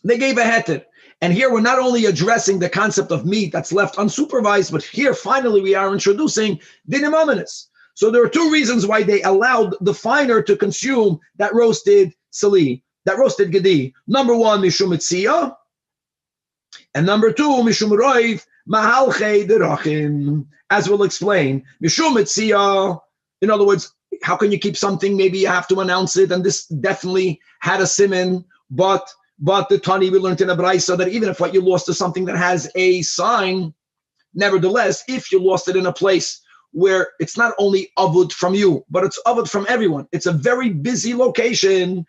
they gave a heter. And here we're not only addressing the concept of meat that's left unsupervised, but here finally we are introducing dinim ominous. So there are two reasons why they allowed the finer to consume that roasted sali, that roasted gedi. Number one, mishum etziyah, and number two, mishum roiv mahalchei derachim. As we'll explain, mishum etziyah. In other words, how can you keep something? Maybe you have to announce it, and this definitely had a siman, but the Tani we learned in a Braisa that even if what you lost is something that has a sign, nevertheless, if you lost it in a place where it's not only avud from you, but it's avud from everyone, it's a very busy location,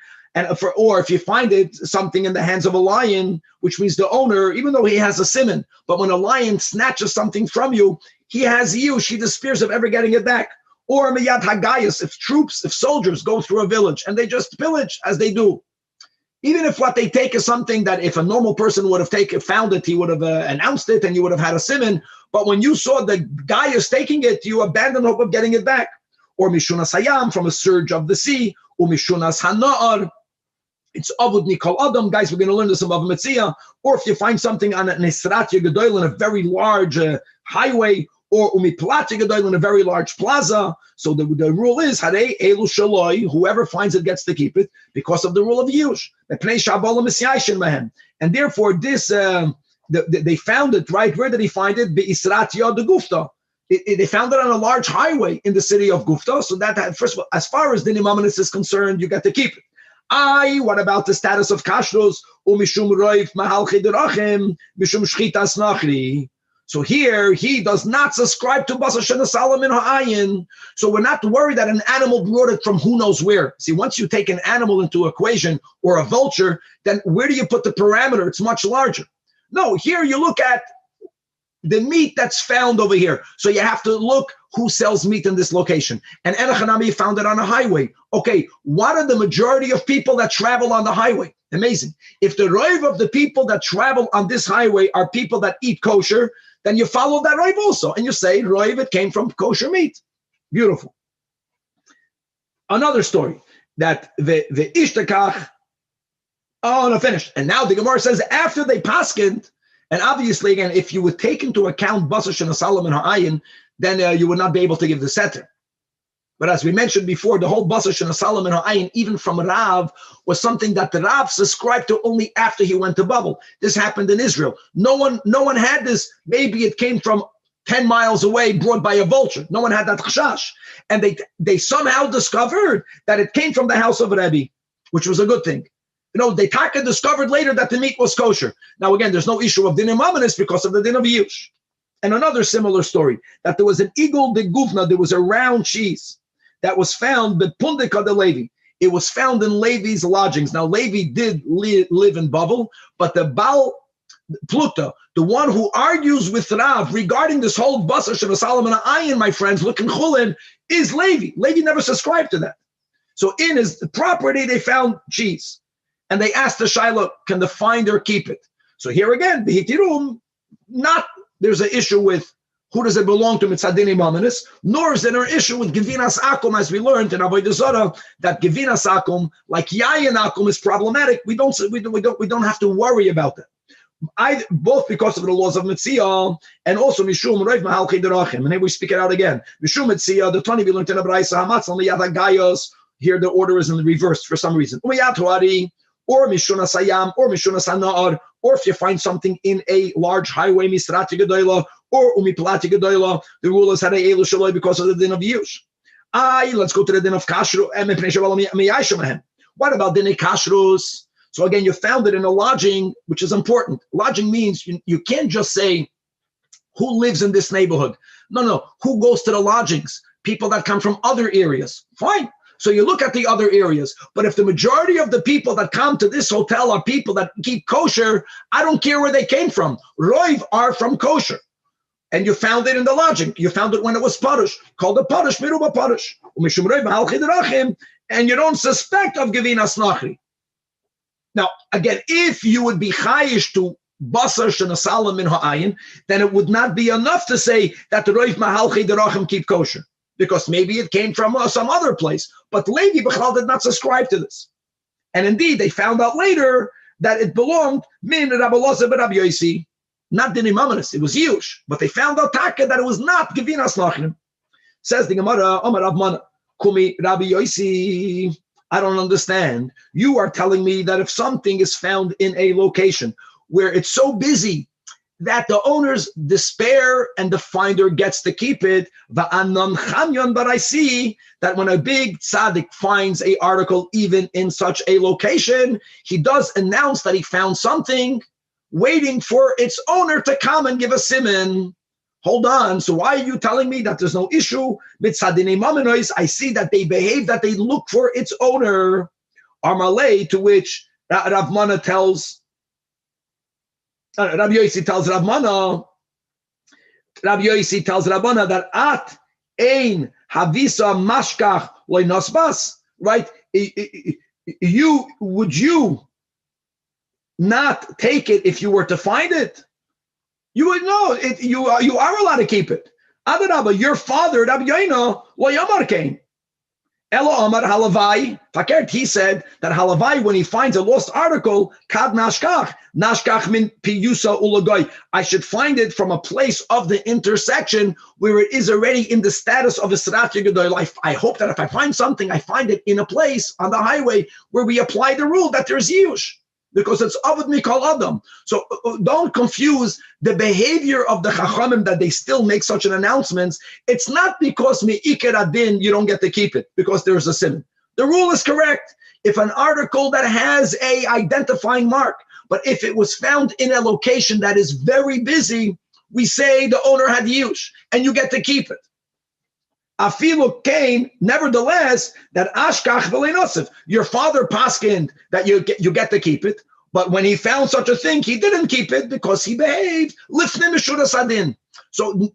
or if you find it something in the hands of a lion, which means the owner, even though he has a siman, but when a lion snatches something from you, he has you, she despairs of ever getting it back. Or miyad hagayas, if soldiers go through a village and they just pillage as they do. Even if what they take is something that if a normal person would have found it, he would have announced it and you would have had a siman. But when you saw the guy is taking it, you abandoned hope of getting it back. Or mishunas hayam, from a surge of the sea. Or mishunas hana'ar. It's avud nikol adam. Guys, we're going to learn this above Metzia. Or if you find something on an Nisratya Gedoyl in a very large highway, or umiplatya Gedoyl in a very large plaza. So the rule is, Harei elu shaloi, whoever finds it gets to keep it, because of the rule of Yush. And therefore, this they found it, right? Where did he find it? Be'isratya de Gufta. They found it on a large highway in the city of Gufta. So that, first of all, as far as dinim ominous is concerned, you get to keep it. What about the status of kashrus? Umishum roif mahalchi derachim, mishum shchitas nachri. So here, he does not subscribe to Basa Shenasalam in Ha'ayin. So we're not worried that an animal brought it from who knows where. See, once you take an animal into equation or a vulture, then where do you put the parameter? It's much larger. No, here you look at the meat that's found over here. So you have to look who sells meat in this location. And Enochanami found it on a highway. Okay, what are the majority of people that travel on the highway? Amazing. If the roiv of the people that travel on this highway are people that eat kosher, then you follow that roiv also. And you say, roiv, it came from kosher meat. Beautiful. Another story that the ishtakach, oh, no, finished. And now the Gemara says after they paskind, and obviously, again, if you would take into account Basar and Solomon Ha'ayin, then you would not be able to give the setter. But as we mentioned before, the whole Basar and Solomon Ha'ayin, even from Rav, was something that the Rav subscribed to only after he went to Babel. This happened in Israel. No one had this. Maybe it came from 10 miles away, brought by a vulture. No one had that chashash. And they somehow discovered that it came from the house of Rebbe, which was a good thing. They taka discovered later that the meat was kosher. Now, again, there's no issue of din amaminus because of the din of yush. And another similar story, that there was an eagle de guvna, there was a round cheese that was found, but pundika de Levi. It was found in Levi's lodgings. Now, Levi did live in Babel, but the Baal Pluta, the one who argues with Rav regarding this whole Basar Sheva Solomon Ayin, my friends, look in Chulin, is Levi. Levi never subscribed to that. So in his property, they found cheese. And they asked the Shiloh, can the finder keep it? So here again, the Hitirum, there's an issue with who does it belong to, Mitzadini Mamanis, nor is there an issue with Gevinas Akum, as we learned in Avodah Zarah, that Gevinas Akum, like Yayin Akum, is problematic. We don't have to worry about that. Both because of the laws of Mitzvah and also Mishum Reiv Mahal Chiderachim. And here we speak it out again. Mishum Mitzvah, the Tani we learned in Abraisa Hamatzal Miyad Gayos. Here the order is in the reverse for some reason. Umiyad Tuari, or Mishuna Sayam, or Mishuna Sana'ar, or if you find something in a large highway, Misrati Gedoyla, or Umiplati Gedoyla, the rule is Hadei Elu Shaloi because of the din of Yush. Let's go to the din of Kashru. What about din of Kashrus? So again, you found it in a lodging, which is important. Lodging means you can't just say who lives in this neighborhood. No, who goes to the lodgings? People that come from other areas. Fine. So you look at the other areas, but if the majority of the people that come to this hotel are people that keep kosher, I don't care where they came from. Roiv are from kosher. And you found it in the lodging. You found it when it was Parish, called a Parish, Miruba Parish. And you don't suspect of Gevinas Nachri. Now, again, if you would be chayish to Basar Shena Solomon Ha'ayin, then it would not be enough to say that the Roiv Mahal Chiderachim keep kosher, because maybe it came from some other place. But Levi Bechal did not subscribe to this. And indeed, they found out later that it belonged Min Rabbi Loza Rabbi Yosi, not Dinim Amanis, it was Yush. But they found out Taka that it was not Gevinas Nachrim. Says the Gemara, Omar Rav Mana, Kumi Rabbi Yosi, I don't understand. You are telling me that if something is found in a location where it's so busy that the owners despair and the finder gets to keep it, but I see that when a big tzaddik finds an article even in such a location, he does announce that he found something, waiting for its owner to come and give a siman. Hold on, so why are you telling me that there's no issue? I see that they behave, that they look for its owner. Armalei, to which Rav Mana tells, Rabbi Yosi tells Rav Mana that at ein havisa mashkach loy nasbas, right? Would you not take it if you were to find it? You would know it. You are allowed to keep it. Adarabba, your father, Rabbi Yoina, lo yamar came. Elo Amar Halavai, Fakert, he said that Halavai, when he finds a lost article, Kad Nashkach min Piyusa Ulagoy, I should find it from a place of the intersection where it is already in the status of a Srat Yegodoy life. I hope that if I find something, I find it in a place on the highway where we apply the rule that there's Yush, because it's Avad Mikol Adam. So don't confuse the behavior of the Chachamim that they still make such an announcement. It's not because Me'ikar Adin you don't get to keep it, because there's a sin. The rule is correct. If an article that has a identifying mark, but if it was found in a location that is very busy, we say the owner had Yush, and you get to keep it. Afilu came, nevertheless, that Ashkach v'leinosif, your father paskined that you get to keep it. But when he found such a thing, he didn't keep it because he behaved lifnei meshuras adin. So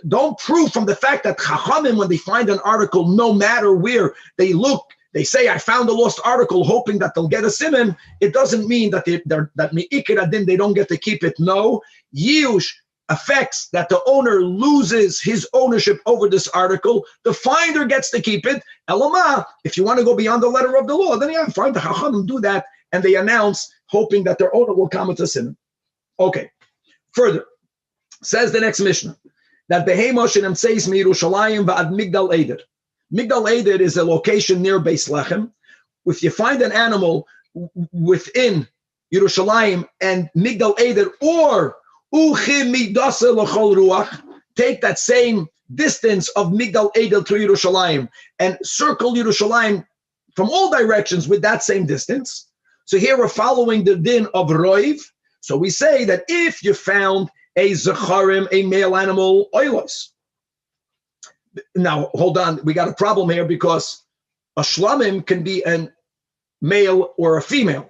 don't prove from the fact that Chachamim, when they find an article, no matter where they look, they say, I found a lost article, hoping that they'll get a simon. It doesn't mean that that me'ikir adin, they don't get to keep it. No, yiush affects that the owner loses his ownership over this article. The finder gets to keep it. Elama, if you want to go beyond the letter of the law, then fine, the Chachamim do that, and they announce, hoping that their owner will come with a simon. Okay, further. Says the next Mishnah that Behemoshin says Yerushalayim va'ad Migdal Eder. Migdal Eder is a location near Beis Lechem. If you find an animal within Yerushalayim and Migdal Eder, or Uchim Midasa L'chol Ruach, take that same distance of Migdal Eder to Yerushalayim and circle Yerushalayim from all directions with that same distance. So here we're following the din of Roiv. So we say that if you found a zecharim, a male animal, oilos. Now, hold on. We got a problem here because a shlamim can be a male or a female.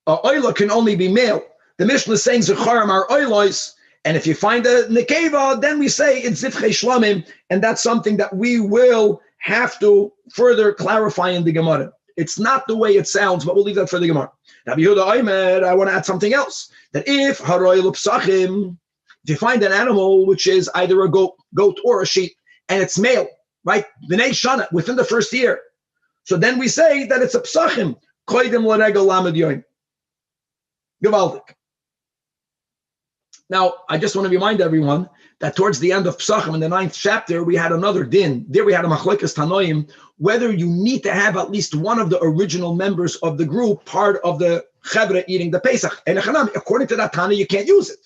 A oila can only be male. The Mishnah is saying zecharim are oilos, and if you find a nekeva, then we say it's zivchei shlamim, and that's something that we will have to further clarify in the Gemara. It's not the way it sounds, but we'll leave that for the Gemara. Rabbi Yehuda Omer, I want to add something else. That if haroil psachim, if you find an animal which is either a goat or a sheep, and it's male, right? B'nei shana, within the first year. So then we say that it's a psachim. Koidim l'regel lamed yoim. Gevaldik. Now, I just want to remind everyone that towards the end of Psachim, in the 9th chapter, we had another din. There we had a machlokes tanoim, whether you need to have at least one of the original members of the group part of the chevra eating the Pesach. And according to that Tana, you can't use it.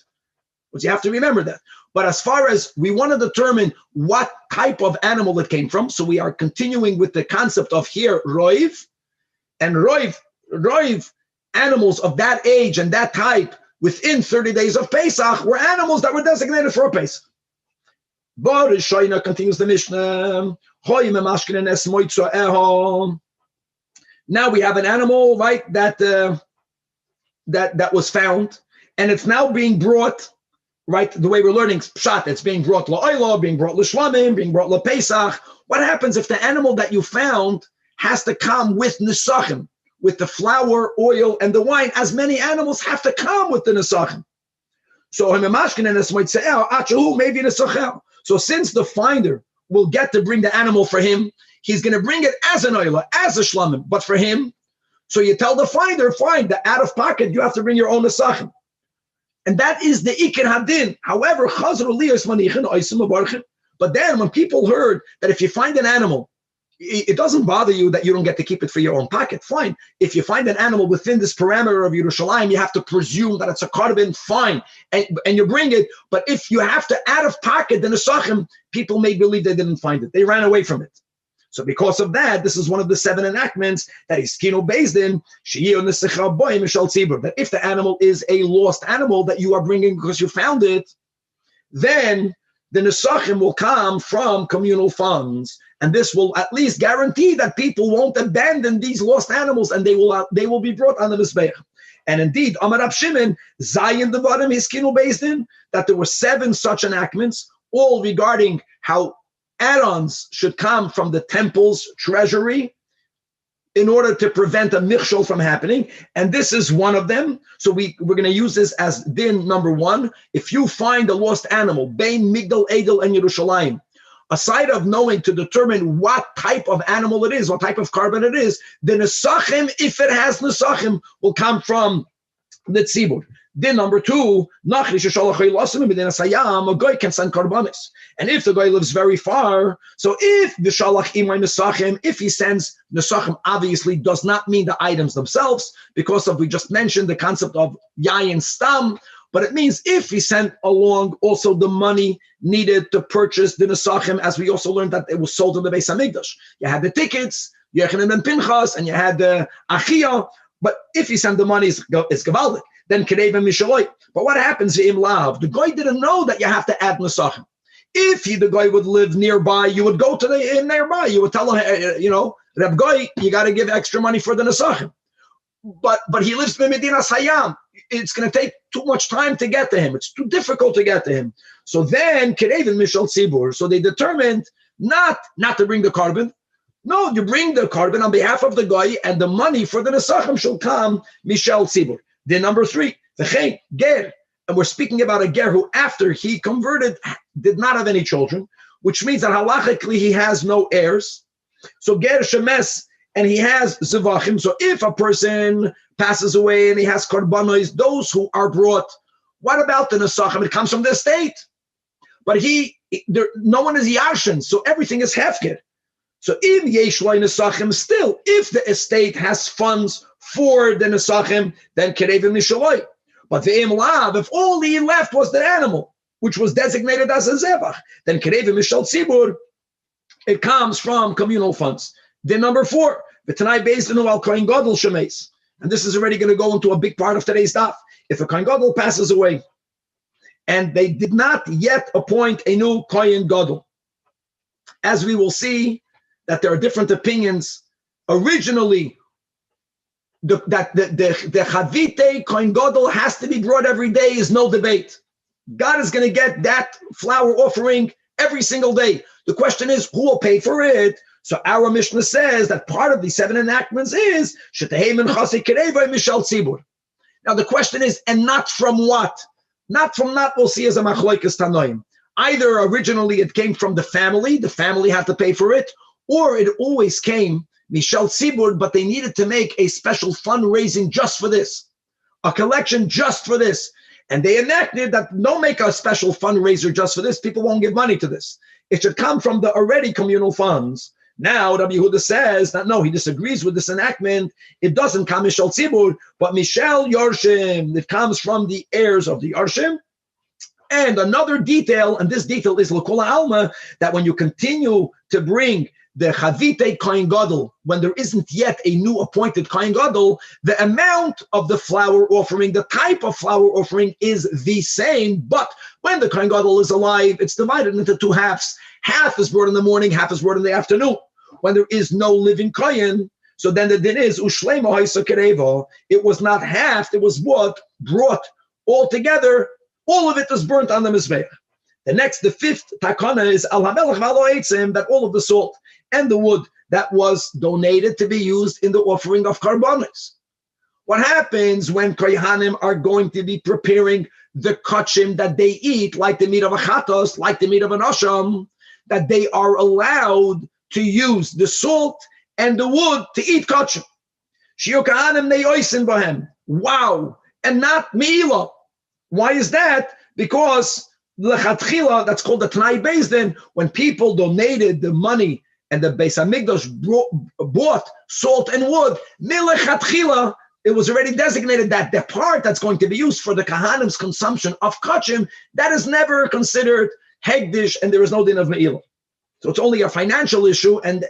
But you have to remember that. But as far as we want to determine what type of animal it came from, so we are continuing with the concept of here, roiv, and roiv animals of that age and that type within 30 days of Pesach were animals that were designated for a Pesach. But Shoina continues the Mishnah. Now we have an animal, right, that was found, and it's now being brought, right, the way we're learning Pshat, it's being brought La'ayla, being brought L'Shlamim, being brought L'Pesach. What happens if the animal that you found has to come with Nesachim, with the flour, oil, and the wine, as many animals have to come with the Nesachim? So maybe Nesachim. So since the finder will get to bring the animal for him, he's going to bring it as an oila, as a shlamim, but for him. So you tell the finder, fine, the out of pocket, you have to bring your own nesachim. And that is the ikir hadin. However, but then when people heard that if you find an animal, it doesn't bother you that you don't get to keep it for your own pocket. Fine. If you find an animal within this parameter of Yerushalayim, you have to presume that it's a carbon. Fine. And you bring it. But if you have to out of pocket the nesachim, people may believe they didn't find it. They ran away from it. So because of that, this is one of the 7 enactments that is kino based in shiur nesecha boim mishal tzibur. That if the animal is a lost animal that you are bringing because you found it, then the nesachim will come from communal funds, and this will at least guarantee that people won't abandon these lost animals, and they will be brought on the mizbeach. And indeed, Amar Rab Shimon, Zayin Devarim Hiskinu based in, that there were 7 such enactments, all regarding how add-ons should come from the temple's treasury in order to prevent a michshol from happening. And this is one of them. So we're going to use this as din number 1. If you find a lost animal, Bein Migdal Edel and Yerushalayim, aside of knowing to determine what type of animal it is, what type of carbon it is, the nesachim, if it has nesachim, will come from the tzibur. Din number 2, a goy can send karbanis. And if the guy lives very far, so if the shalach imay nesachim, if he sends nesachim, obviously does not mean the items themselves, because of we just mentioned the concept of yayin stam, but it means if he sent along also the money needed to purchase the nesachim, as we also learned that it was sold in the Beis Hamikdash. You had the tickets, Yechanan and Pinchas, and you had the achiyah, but if he sent the money, it's gavaldik. Then Kedeva Mishaloi. But what happens in Lav? The guy didn't know that you have to add Nesachim. If the guy would live nearby, you would go to the nearby. You would tell him, Reb Goy, you got to give extra money for the Nesachim. but he lives in Medina Hayam. It's going to take too much time to get to him. It's too difficult to get to him. So then, Kerevin Mishal Tzibur. So they determined not to bring the carbon. No, you bring the carbon on behalf of the guy, and the money for the nesachim shall come Mishal Tzibur. Then number 3, the ger. And we're speaking about a ger who, after he converted, did not have any children, which means that halachically he has no heirs. So ger shemes, and he has zivachim. So if a person passes away and he has karbanos, those who are brought, what about the nesachim? It comes from the estate. But no one is yarshin, so everything is hefker. So im yesh lo nesachim, still, if the estate has funds for the nesachim, then kerevim mishaloi. But the imlav, if all he left was the animal, which was designated as a zevach, then kerevim mishal tzibur, it comes from communal funds. Then number 4, v'tanai bezdinu al kohen gadol shemeis, and this is already going to go into a big part of today's daf. If a kohen gadol passes away, and they did not yet appoint a new kohen gadol, as we will see that there are different opinions. Originally, the chavite kohen gadol has to be brought every day is no debate. God is going to get that flour offering every single day. The question is, who will pay for it? So our Mishnah says that part of the 7 enactments is shetehei minchasei kereva mishal tzibur. Now the question is, and not from what? Not from not, we'll see as a machloikas tanoim. Either originally it came from the family had to pay for it, or it always came mishal tzibur, but they needed to make a special fundraising just for this, a collection just for this. And they enacted that don't make a special fundraiser just for this. People won't give money to this. It should come from the already communal funds. Now, Rabbi Yehuda says that no, he disagrees with this enactment. It doesn't come Mishal Tzibur, but Mishal Yarshim. It comes from the heirs of the Yarshim. And another detail, and this detail is L'Kol Alma, that when you continue to bring the Chavite Kohen Gadol, when there isn't yet a new appointed Kohen Gadol, the amount of the flour offering, the type of flour offering is the same, but when the Kohen Gadol is alive, it's divided into 2 halves. Half is brought in the morning, half is brought in the afternoon. When there is no living Kohen, so then the din is, Ushleimo Haisa Kereva, it was not half, it was brought all together, all of it is burnt on the Mizbeach. The 5th takana is Al HaMelech V'Alo Eitzim, that all of the salt and the wood that was donated to be used in the offering of karbanos. What happens when kohanim are going to be preparing the kachim that they eat, like the meat of a chatos, like the meat of an asham, that they are allowed to use the salt and the wood to eat kachim. Shiur kohanim ne'oisin b'hem. Wow, and not meila. Why is that? Because lechatchila, that's called the Tanai Bezdin, when people donated the money and the Beis HaMikdash bought salt and wood, milechatchila, it was already designated that the part that's going to be used for the Kahanim's consumption of kachim, that is never considered hegdish, and there is no din of me'ilah. So it's only a financial issue, and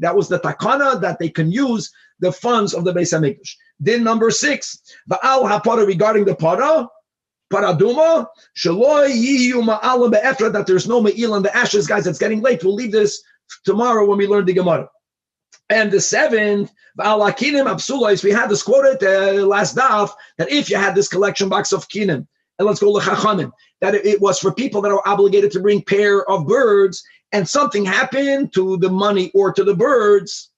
that was the takana, that they can use the funds of the Beis HaMikdash. Din number 6, Ba'al HaPara, regarding the para, Paraduma, Shaloi Yiyu Ma'ala Be'efra, that there's no me'il on the ashes. Guys, it's getting late. We'll leave this tomorrow when we learn the Gemara. And the 7th, V'al HaKinim Absulois, we had this quoted last daf, that if you had this collection box of kinim, and let's go to Chachamim, that it was for people that are obligated to bring pair of birds, and something happened to the money or to the birds,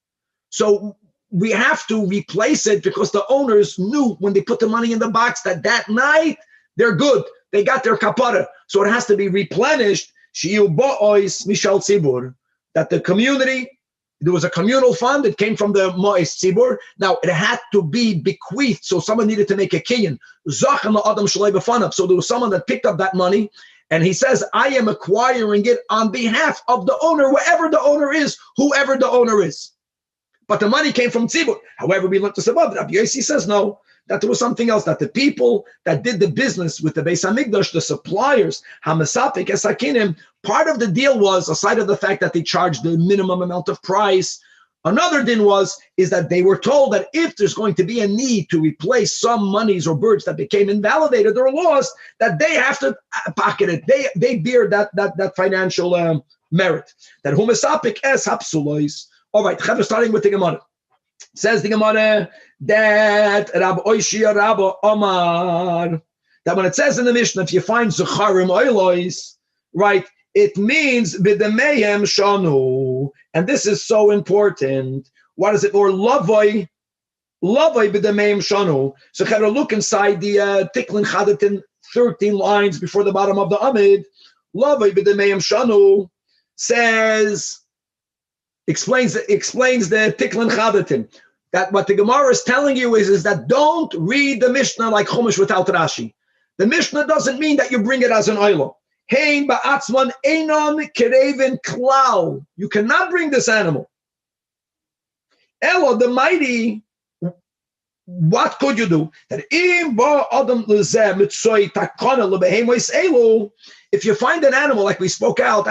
so we have to replace it, because the owners knew when they put the money in the box that night, they're good. They got their kapara. So it has to be replenished. Shiur bo'ois mishal tzibur. That the community, there was a communal fund. It came from the mo'is tzibur. Now, it had to be bequeathed. So someone needed to make a kinyan. Zachan la'adam shalei b'fanav. So there was someone that picked up that money. And he says, I am acquiring it on behalf of the owner, wherever the owner is, whoever the owner is. But the money came from tzibur. However, we looked this above. Rabbi Yossi says no. That there was something else, that the people that did the business with the Beis HaMikdash, the suppliers, Hamasafik, Esakinim, part of the deal was, aside of the fact that they charged the minimum amount of price, another din is that they were told that if there's going to be a need to replace some monies or birds that became invalidated or lost, that they have to pocket it. They bear that financial merit. That Humasafik es hapsulois. All right, starting with the Gemara. Says the Gemara that Rab Oishia Rabba Omar, that when it says in the Mishnah, if you find Zecharim Oilois, right, it means B'demehem Shanu. And this is so important. What is it? Or Lavoi B'demehem Shanu. So kind of look inside the Tiklin Chadatin, 13 lines before the bottom of the Amid. Lavoi B'demehem Shanu says, explains the Tiklin Chadatin. That what the Gemara is telling you is that don't read the Mishnah like Chumash without Rashi. The Mishnah doesn't mean that you bring it as an oilo. Hein ba'atzman einon kereven klau. You cannot bring this animal. Elo, the mighty, what could you do? That if you find an animal like we spoke out,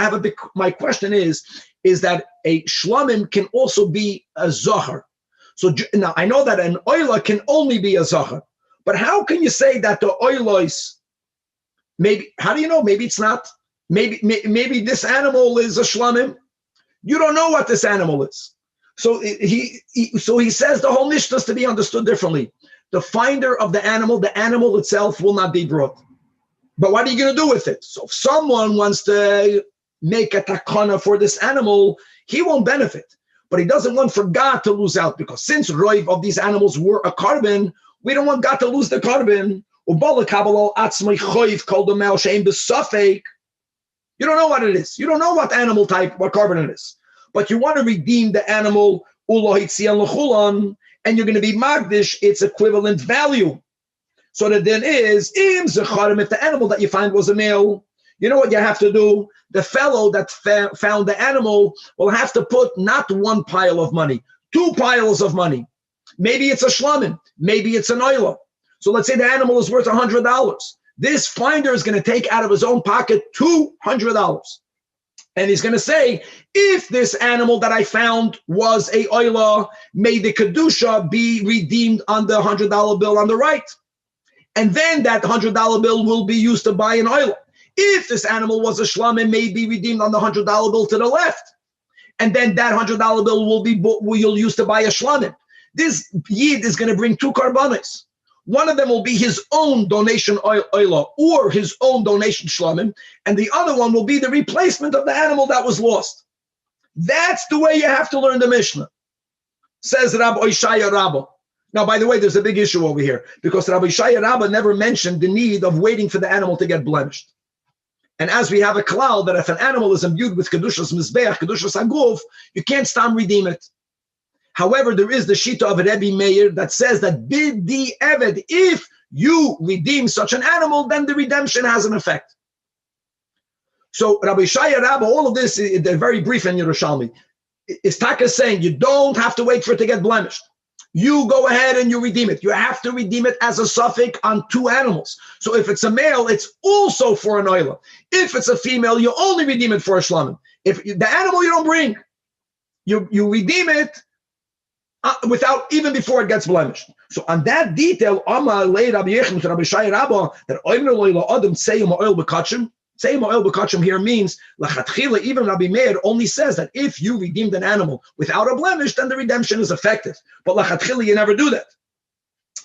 my question is that a shlamim can also be a zahar. So now I know that an oila can only be a zahar, but how can you say that the oilos? Maybe how do you know? Maybe it's not. Maybe this animal is a shlamim. You don't know what this animal is. So he says the whole Mishnah is to be understood differently. The finder of the animal itself will not be brought. But what are you going to do with it? So if someone wants to make a takana for this animal, he won't benefit. But he doesn't want for God to lose out, because since roiv of these animals were a carbon, we don't want God to lose the carbon. You don't know what it is. You don't know what animal type, what carbon it is. But you want to redeem the animal, and you're going to be magdish its equivalent value. So that then is, if the animal that you find was a male, you know what you have to do? The fellow that found the animal will have to put not one pile of money, 2 piles of money. Maybe it's a shlamim, maybe it's an oila. So let's say the animal is worth $100. This finder is going to take out of his own pocket $200. And he's going to say, if this animal that I found was a oila, may the kedusha be redeemed on the $100 bill on the right. And then that $100 bill will be used to buy an oila. If this animal was a shlam, it may be redeemed on the $100 bill to the left. And then that $100 bill you'll use to buy a shlamim. This yid is going to bring 2 karbanis. One of them will be his own donation oila or his own donation shlamim, and the other one will be the replacement of the animal that was lost. That's the way you have to learn the Mishnah, says Rabbi Oishaya Rabbah. Now, by the way, there's a big issue over here, because Rabbi Oishaya Rabbah never mentioned the need of waiting for the animal to get blemished. And as we have a cloud that if an animal is imbued with Kedushas Mizbeach, Kedushas Aguf, you can't stop redeem it. However, there is the Shita of Rebbe Meir that says that Bidi Eved, if you redeem such an animal, then the redemption has an effect. So Rabbi Shaya Rabbah, all of this, they're very brief in Yerushalmi. Is Taka saying you don't have to wait for it to get blemished. You go ahead and you redeem it. You have to redeem it as a suffix on 2 animals. So if it's a male, it's also for an oila. If it's a female, you only redeem it for a shlamim. If the animal you don't bring, you redeem it without, even before it gets blemished. So on that detail, Amar lei Rabbi Yechim to Rabbi Shai Rabbah, that oimner loy adam seyum oil bekachim. Seyum oil bekachim here means lachatchila. Even Rabbi Meir only says that if you redeemed an animal without a blemish, then the redemption is effective. But lachatchila, you never do that.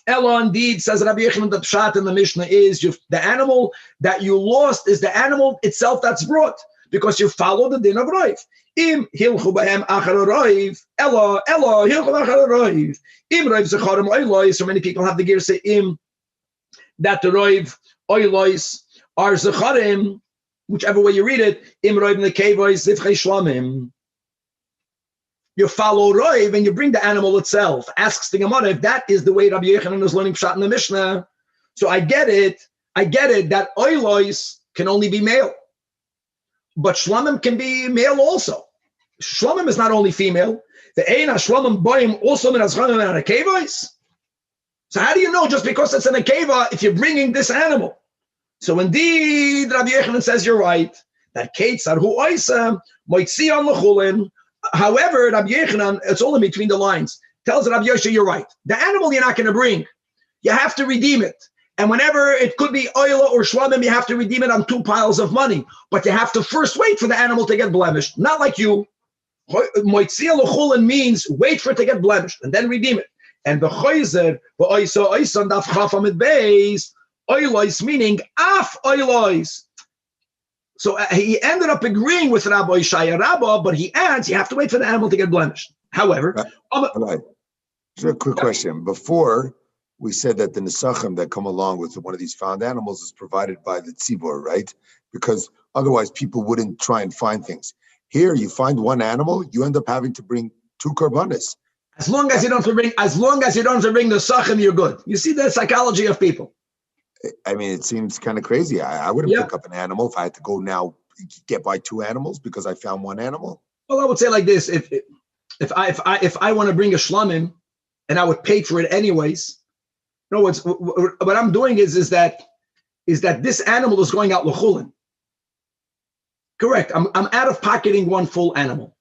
Ella indeed, says Rabbi Yechim, the pshat in the Mishnah is the animal that you lost is the animal itself that's brought, because you follow the din of roiv. Im hilchu b'hem achar roiv, ella hilchu achar roiv. Im roiv zecharim oilois. So many people have the gear say im, that the roiv oilois are zecharim, whichever way you read it. Im roiv nekevois zivchei shlamim. You follow roiv and you bring the animal itself. Asks the Gemara if that is the way Rabbi Yochanan is learning pshat in the Mishnah. So I get it that oilois can only be male. But shlamim can be male also. Shlamim is not only female. The eina shlamim boim also min azchanim and akevois. So how do you know just because it's an akeva if you're bringing this animal? So indeed, Rabbi Yochanan says you're right. That ketzar hu oisem moitzi on lechulin. However, Rabbi Yochanan, it's all in between the lines, tells Rabbi Yosha you're right. The animal you're not going to bring. You have to redeem it. And whenever it could be oila or shlamim, you have to redeem it on 2 piles of money. But you have to first wait for the animal to get blemished. Not like you. Moitzia l'chulin means wait for it to get blemished and then redeem it. And the choizer, oisan daf chafamid beis, oilois meaning af oilois. So he ended up agreeing with Rabbi Shaya Rabbah, but he adds you have to wait for the animal to get blemished. However, right. Just a quick question. Before, we said that the nesachim that come along with one of these found animals is provided by the tzibur, right? Because otherwise people wouldn't try and find things. Here, you find one animal, you end up having to bring 2 korbanos. As long as you don't have to bring the nesachim, you're good. You see the psychology of people. I mean, it seems kind of crazy. I wouldn't pick up an animal if I had to go now get by 2 animals because I found one animal. Well, I would say like this: if I want to bring a shlamim, and I would pay for it anyways. No, what I'm doing is that this animal is going out l'chulin. Correct. I'm out of pocketing one full animal,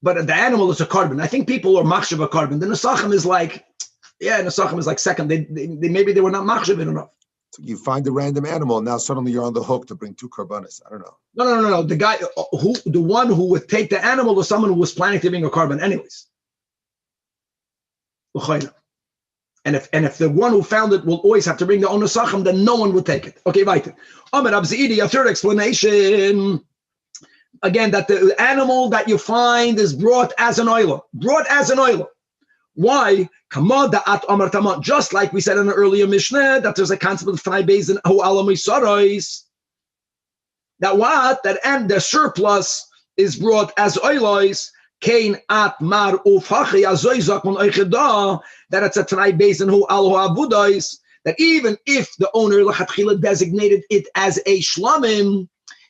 but the animal is a carbon. I think people are machshav a carbon. The nesachim is like. Yeah, nesachim is like second. They maybe they were not machshavin enough. So you find a random animal, and now suddenly you're on the hook to bring 2 korbanos. I don't know. No. The guy the one who would take the animal was someone who was planning to bring a carbon anyways. And if the one who found it will always have to bring the own nesachim, then no one would take it. Okay, weiter. Amar Abzidi, a third explanation. Again, that the animal that you find is brought as an oiler. Why? Just like we said in the earlier Mishnah, that there's a concept of Tanai Bezin who alamisarais. That what? That and the surplus is brought as oilois. Kain at mar ufachi azoizak on oicheda. That it's a Tanai Bezin who alo avudais. That even if the owner lachatchila designated it as a shlamim,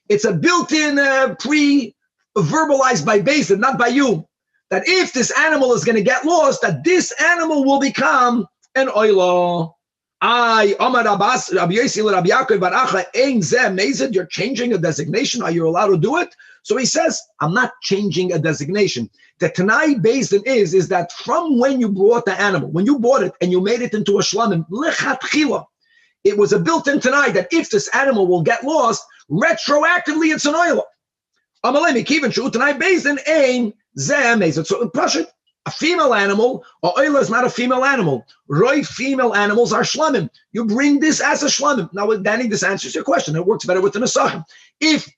it's a built-in pre-verbalized by Bezin, not by you. That if this animal is going to get lost, that this animal will become an oilah. You're changing a designation. Are you allowed to do it? So he says, I'm not changing a designation. The Tanai Bezdin is that from when you brought the animal, when you bought it and you made it into a shlamim, lechatchila, it was a built-in Tanai that if this animal will get lost, retroactively it's an oilah. Amalemi kiven shu Tanai Bezdin ain. So Pashut, a female animal, or oilah is not a female animal. Roy female animals are shlamim. You bring this as a shlamim. Now, Danny, this answers your question. It works better with the nesachim. If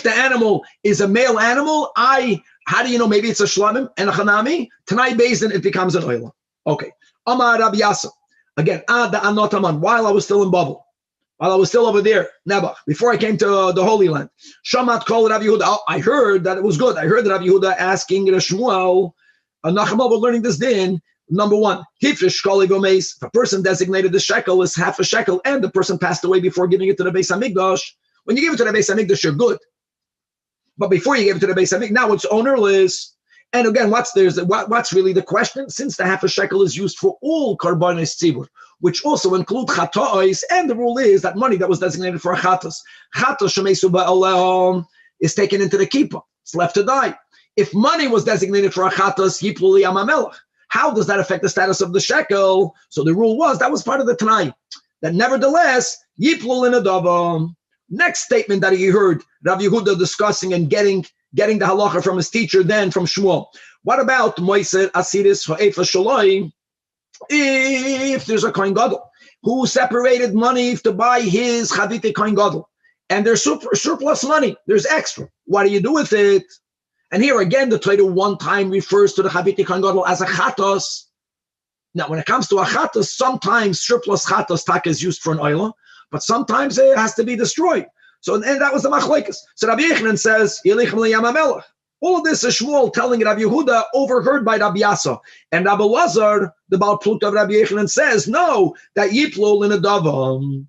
the animal is a male animal, how do you know maybe it's a shlamim and a chanami? Tanai Bezdin, it becomes an oilah. Okay. Amar Rabbi Yasa. Again, while I was still in Babel. While I was still over there, Nebuch, before I came to the Holy Land, Shamat called Rabbi Yehuda. I heard that it was good. I heard that Rabbi Yehuda asking Shmuel, Nachama, we're learning this din. Number one, if a person designated the shekel is half a shekel, and the person passed away before giving it to the Beis Hamikdash. When you give it to the Beis Hamikdash, you're good. But before you give it to the Beis Hamikdash, now it's ownerless. And again, what's really the question? Since the half a shekel is used for all karbanos tzibur, which also include chata'os, and the rule is that money that was designated for a chatas shemesu ba'olam is taken into the kippah. It's left to die. If money was designated for a chatas yipluli amamelach, how does that affect the status of the shekel? So the rule was that was part of the Tanai. That nevertheless yiplul in a davam. Next statement that he heard Rav Yehuda discussing and getting the halacha from his teacher, then from Shmuel. What about Moiser Asiris Ha'efa Shaloi? If there's a Kohen Gadol who separated money to buy his Chavite Kohen Gadol, and there's surplus money, there's extra. What do you do with it? And here again, the Torah one time refers to the Chavite Kohen Gadol as a chatos. Now, when it comes to a chatos, sometimes surplus chatos tak is used for an oilah, but sometimes it has to be destroyed. So, and that was the machlekes. So Rabbi Yechanan says, all of this is Shmuel telling Rabbi Yehuda, overheard by Rabbi Yasa. And Rabbi Lazar, the Baal Plut of Rabbi Yechanan, says, no, that yiplol in a davam.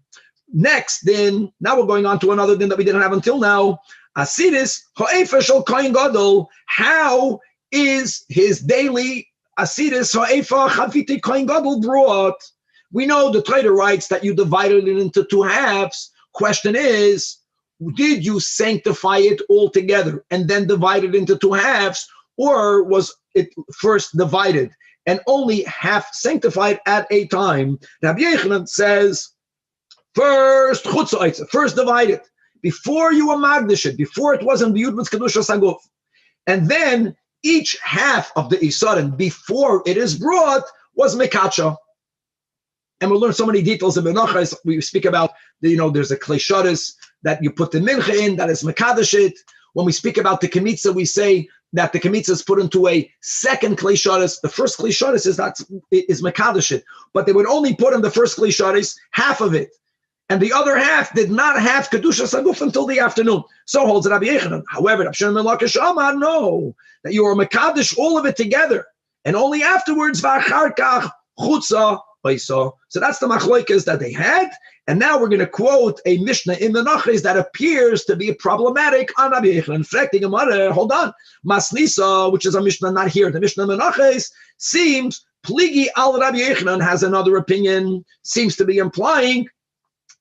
Next, then, now we're going on to another thing that we didn't have until now. Asidis, ha'efa shel kohen gadol. How is his daily asidis ha'efa chavite kohen gadol brought? We know the Torah writes that you divided it into 2 halves. Question is, did you sanctify it all together and then divide it into 2 halves, or was it first divided and only half sanctified at a time? Rabbi Yechanan says, first divided, before you were magdish it, before it wasn't viewed with kedusha saguf, And then each half of the isarin before it is brought was mekacha. And we'll learn so many details in Menachos. We speak about, there's a klei that you put the mincha in, that is mekadeshit. When we speak about the kemitza, we say that the kemitza is put into a second klei. The first klei is mekadeshit, but they would only put in the first klei half of it. And the other half did not have kedusha saguf until the afternoon. So holds Rabbi Yechanan. However, Rabbi Shimon ben Lakish Amar, no, that you are mekadesh all of it together, and only afterwards v'achar kach chutza. So that's the machloikas that they had, and now we're going to quote a Mishnah in the Menachos that appears to be problematic on Rabbi Yechanan. In fact, the Gemara, hold on, Masnisa, which is a Mishnah not here, the Mishnah Menachos seems pligi al Rabbi Yechanan has another opinion, seems to be implying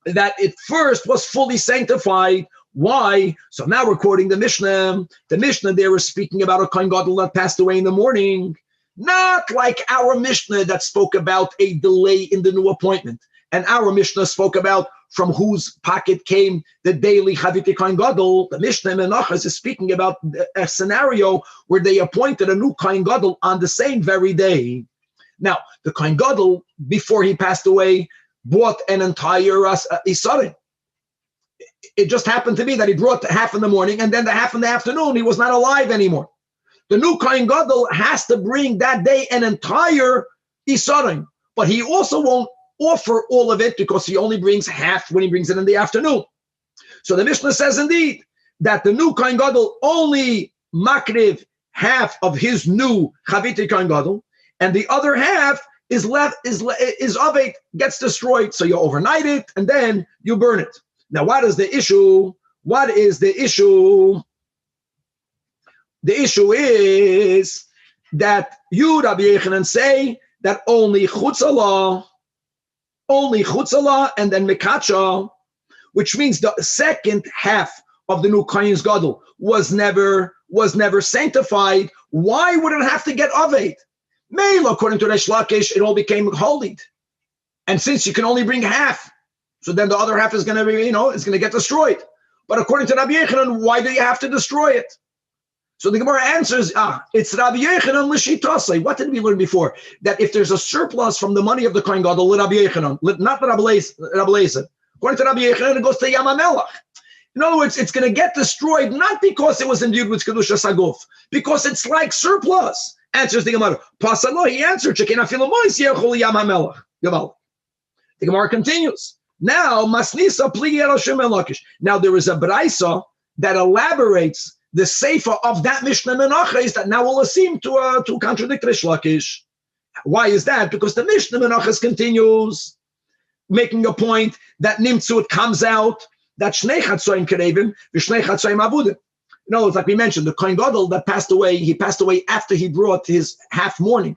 that it first was fully sanctified. Why? So now we're quoting the Mishnah. The Mishnah there is speaking about a kohen gadol that passed away in the morning. Not like our Mishnah that spoke about a delay in the new appointment. And our Mishnah spoke about from whose pocket came the daily Chavite Kohen Gadol. The Mishnah in Menachos is speaking about a scenario where they appointed a new Kohen Gadol on the same very day. Now, the Kohen Gadol, before he passed away, bought an entire isarin. It just happened to be that he brought half in the morning, and then the half in the afternoon, he was not alive anymore. The new Kohen Gadol has to bring that day an entire isarin, but he also won't offer all of it because he only brings half when he brings it in the afternoon. So the Mishnah says indeed that the new Kohen Gadol only makriv half of his new Chavite Kohen Gadol, and the other half is of it, gets destroyed. So you overnight it and then you burn it. Now, what is the issue? What is the issue? The issue is that you, Rabbi Yechanan, say that only chutzalah, and then mekacha, which means the second half of the new Kohen's Gadol was never sanctified. Why would it have to get aved? Meil, according to Reish Lakish, it all became holy. And since you can only bring half, so then the other half is going to be, it's going to get destroyed. But according to Rabbi Yechanan, why do you have to destroy it? So the Gemara answers, it's Rabbi Yechanan l'shitase. What did we learn before? That if there's a surplus from the money of the Kohen Gadol, Rabbi Yechanan, not Rabbi Lezer. According to Rabbi Yechanan, it goes to Yam HaMelech. In other words, it's going to get destroyed not because it was imbued with kedusha saguf, because it's like surplus. Answers the Gemara. Pasalo, he answered, the Gemara continues. Now, Masnisa pligi el Hashem Elakish. Now there is a Braisa that elaborates the Seifa of that Mishnah Menachos that now will seem to contradict Reish Lakish. Why is that? Because the Mishnah Menachos continues making a point that Nimtzut comes out that Shnei Chatzoim Kerevim v'Shnei Chatzoim Avudim. It's like we mentioned, the Kohen Gadol that passed away, he passed away after he brought his half mourning.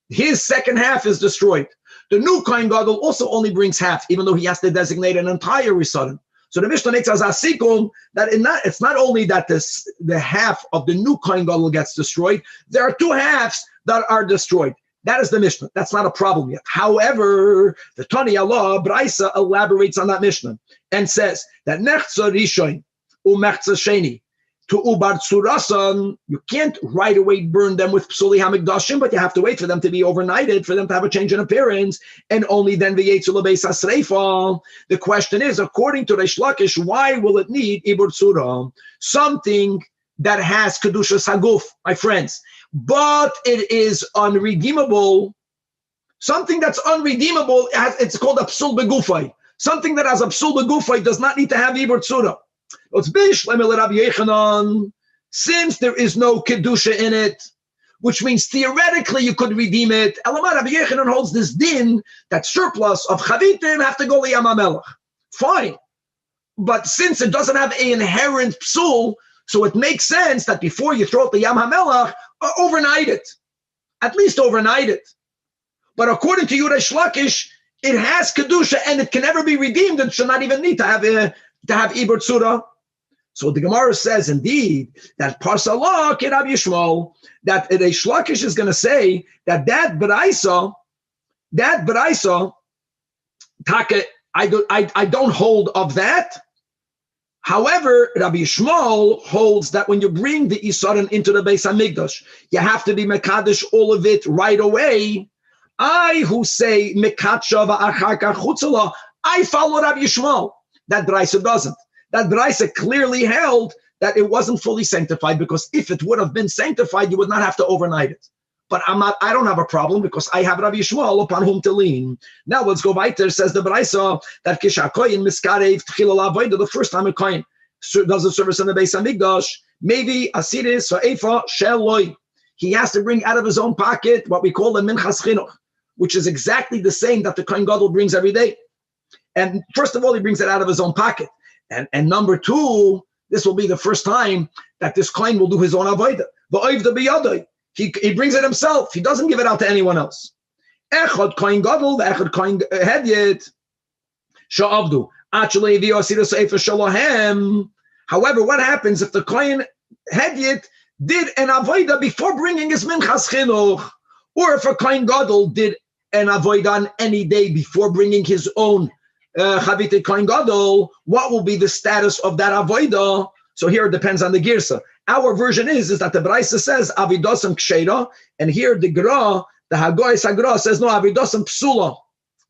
His second half is destroyed. The new Kohen Gadol also only brings half, even though he has to designate an entire Risarim. So the Mishnah makes as asikum that it's not only that the half of the new Kohen Gadol gets destroyed, there are two halves that are destroyed. That is the Mishnah. That's not a problem yet. However, the Tani Allah, Braisa, elaborates on that Mishnah and says that Nechza Rishon u'Mechza Sheni, to Ubar Tsurasan, you can't right away burn them with Psuli Hamikdashim, but you have to wait for them to be overnighted, for them to have a change in appearance, and only then V'yetzu L'beis HaSreifa. The question is, according to Reish Lakish, why will it need Ibur Tzura? Something that has Kedusha Saguf, my friends, but it is unredeemable. Something that's unredeemable, it's called a Psul Begufay. Something that has a Psul Begufay does not need to have Ibur Tzura. Since there is no kedusha in it, which means theoretically you could redeem it. Elamar Rabbi Yechanan holds this din that surplus of chavitim have to go to Yam HaMelech. Fine, but since it doesn't have an inherent psul, so it makes sense that before you throw it to Yam HaMelech, overnight it, at least overnight it. But according to Reish Lakish, it has kedusha and it can never be redeemed and should not even need to have Ibur Tzura. So the Gemara says indeed that Parsalah Kirab Yishmael, that Reish Lakish is going to say that Beraisa, Taka, I don't hold of that. However, Rabbi Yishmael holds that when you bring the Isaron into the Beis Hamikdash, you have to be Mekadesh all of it right away. I who say Mekadsha v'achar kach chutzala, I follow Rabbi Yishmael. That Braisa doesn't. That Braisa clearly held that it wasn't fully sanctified, because if it would have been sanctified, you would not have to overnight it. But I don't have a problem, because I have Rabbi Yishmael upon whom to lean. Now let's go weiter. Says the Braisa that Kishakoyin Miskarev Tchilal Avodah, the first time a kohen does a service in the Beis Hamikdash, maybe Asiris or Efa Sheloi. He has to bring out of his own pocket what we call the Minchas Chinuch, which is exactly the same that the Kohen Gadol brings every day. And first of all, he brings it out of his own pocket. And number two, this will be the first time that this Kohen will do his own Avodah. V'oivda b'yadoi. He brings it himself. He doesn't give it out to anyone else. Echad Kohen Gadol, the Echad Kohen Hedyet, Sha'avdu. However, what happens if the Kohen Hedyet did an Avodah before bringing his Minchas Chinuch? Or if a Kohen Gadol did an Avodah on any day before bringing his own Chavite Kohen Gadol, what will be the status of that Avodah? So here it depends on the Girsa. Our version is that the Braisa says Avidosam Ksheira, and here the Gra, the Hagoy Sagra says no, Avidosam Psula.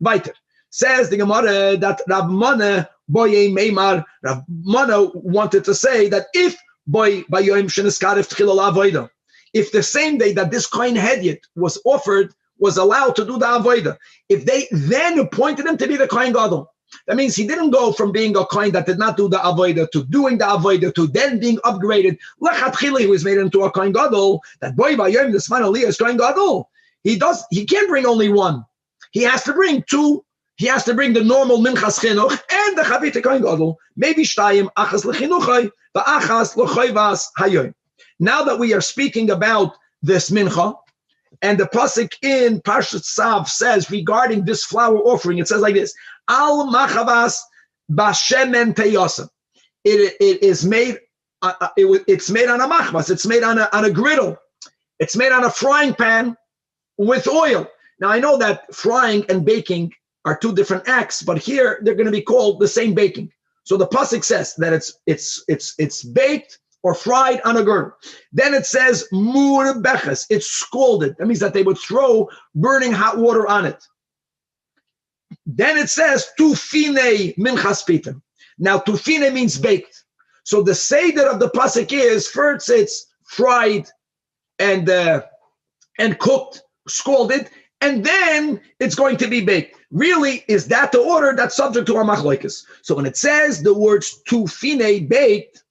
Weiter. Says the Gemara that Rav Mana Boye Meimar, Rav Mana wanted to say that if Boy Bayoim Sheniskarev Tchilal Avodah, if the same day that this Kohen Hedyet was offered, was allowed to do the Avodah, if they then appointed him to be the Kohen Gadol, that means he didn't go from being a Kohen that did not do the Avodah to doing the Avodah to then being upgraded. Lechatchila, he was made into a Kohen Gadol. That boy Bayom, this man Aliyah is Kohen Gadol. He can't bring only one. He has to bring two. He has to bring the normal Minchas Chinuch and the Chavite Kohen Gadol. Maybe Shtayim Achas Lechinuchai, the Achas Lechoivas Hayoim. Now that we are speaking about this Mincha, and the pasuk in Parshat Tzav says regarding this flour offering, it says like this: Al machavas b'shemen teyasa. It is made. It's made on a machvas. It's made on a griddle. It's made on a frying pan with oil. Now I know that frying and baking are two different acts, but here they're going to be called the same baking. So the pasuk says that it's baked or fried on a girdle. Then it says mur beches. It's scalded. That means that they would throw burning hot water on it. Then it says tufine minchas pitim. Now tufine means baked. So the seder of the pasuk is first it's fried and cooked, scalded, and then it's going to be baked. Really, is that the order? That's subject to our machlokes. So when it says the words tufine baked,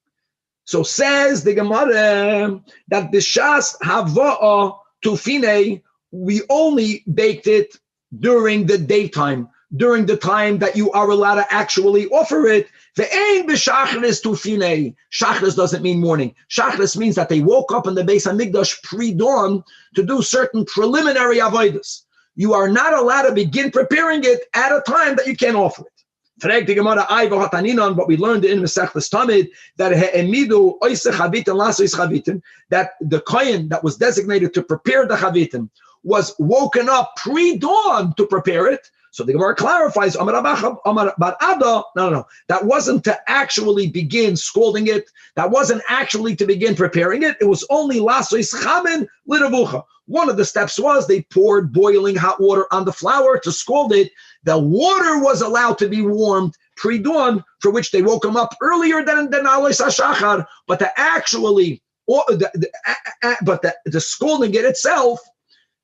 so says the Gemara that the shas hava'a tufine, we only baked it during the daytime, during the time that you are allowed to actually offer it. Ve'ein b'shachris tufine. Shachris doesn't mean morning. Shachris means that they woke up in the Beis Hamikdash pre-dawn to do certain preliminary avodas. You are not allowed to begin preparing it at a time that you can't offer it. Frag the Gemara Ayva Hataninon, but we learned in Masechtas Tamid that he'emidu oiseh chavitin lasois chavitin, that the kohen that was designated to prepare the chavitin was woken up pre-dawn to prepare it. So the Gemara clarifies, no, that wasn't to actually begin scalding it. That wasn't actually to begin preparing it. It was only lasois chamin liravucha. One of the steps was they poured boiling hot water on the flour to scald it. The water was allowed to be warmed pre-dawn, for which they woke him up earlier than Alois HaShachar, but the scalding it itself,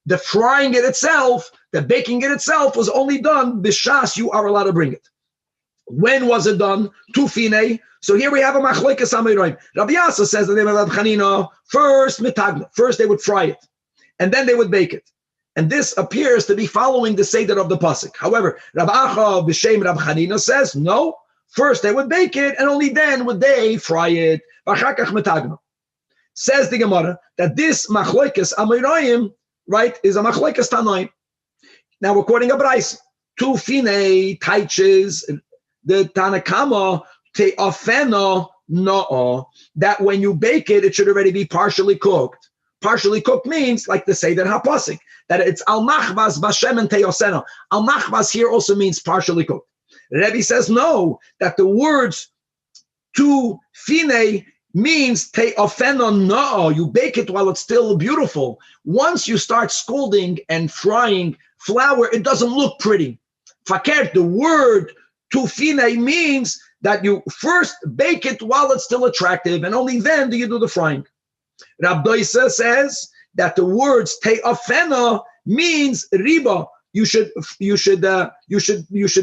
the frying it itself, the baking it itself was only done b'shas you are allowed to bring it. When was it done? Tufine. So here we have a machlokes amayroim. Rabbi Yasa says the name of Rabbi Chanina, first mitagna, first they would fry it, and then they would bake it. And this appears to be following the seder of the pasuk. However, Rav Acha b'shem Rav Chanina says, no, first they would bake it, and only then would they fry it. Says the Gemara that this machlokes amayroim, right, is a machlokes tanoim. Now we're quoting a Brais. Tufine taiches, the Tanakama te'afena no, that when you bake it, it should already be partially cooked. Partially cooked means, like the Seder HaPasik, that it's al machbas bashem teyosena. Al machbas here also means partially cooked. Rebbe says no, that the words to fine means te'ofeno no. You bake it while it's still beautiful. Once you start scalding and frying flour, it doesn't look pretty. Fakert, the word to fine means that you first bake it while it's still attractive, and only then do you do the frying. Rab Doisa says that the words te'ofeno means riba. You should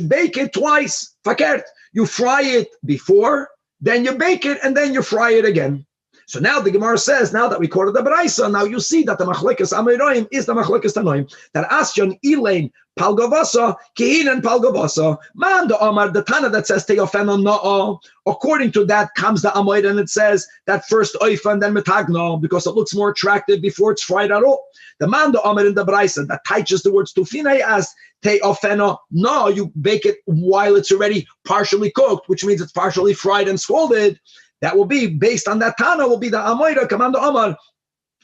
bake it twice. Fakert, you fry it before, then you bake it, and then you fry it again. So now the Gemara says, now that we quoted the Baraisa, now you see that the Machlekes Amoraim is the Machlekes Tanoim. That Asyon Elaine Palgavasa, Kehinan Palgavasa, Man the Omar, the Tana that says Teofeno No'o. According to that comes the Amoid, and it says that first Oifa and then Metagno, because it looks more attractive before it's fried at all. The Man the Omar in the Baraisa that teaches the words Tufine as Teofeno No, you bake it while it's already partially cooked, which means it's partially fried and scalded. That will be based on that Tana, will be the Amoida, Command Omar,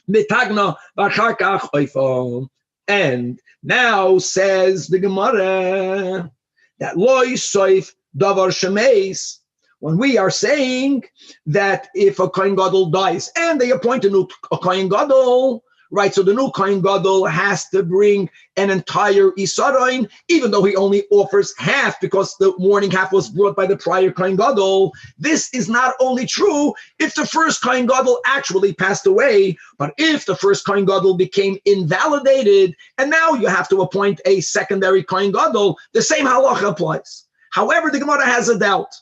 Mitagna, Varcharkach, Oifo. And now says the Gemara that Loi Soif Davar Shemeis, when we are saying that if a Kohen Gadol dies and they appoint a new Kohen Gadol, right, so the new Kohen Gadol has to bring an entire Isaroin, even though he only offers half because the morning half was brought by the prior Kohen Gadol. This is not only true if the first Kohen Gadol actually passed away, but if the first Kohen Gadol became invalidated, and now you have to appoint a secondary Kohen Gadol, the same halacha applies. However, the Gemara has a doubt.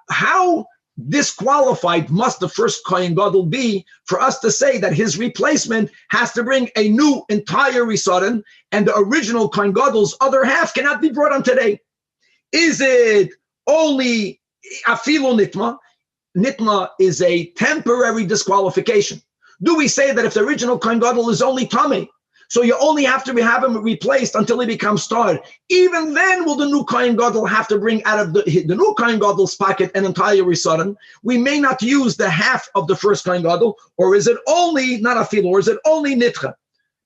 How disqualified must the first Kohen Gadol be for us to say that his replacement has to bring a new entire Risadan, and the original Kohen Gadol's other half cannot be brought on today? Is it only afilu nitma? Nitma is a temporary disqualification. Do we say that if the original Kohen Gadol is only Tameh, so you only have to have him replaced until he becomes star, even then will the new Kohen Gadol have to bring out of the new Kohen Gadol's pocket an entire Risadan? We may not use the half of the first Kohen Gadol, or is it only, not afilu, or is it only nitcha,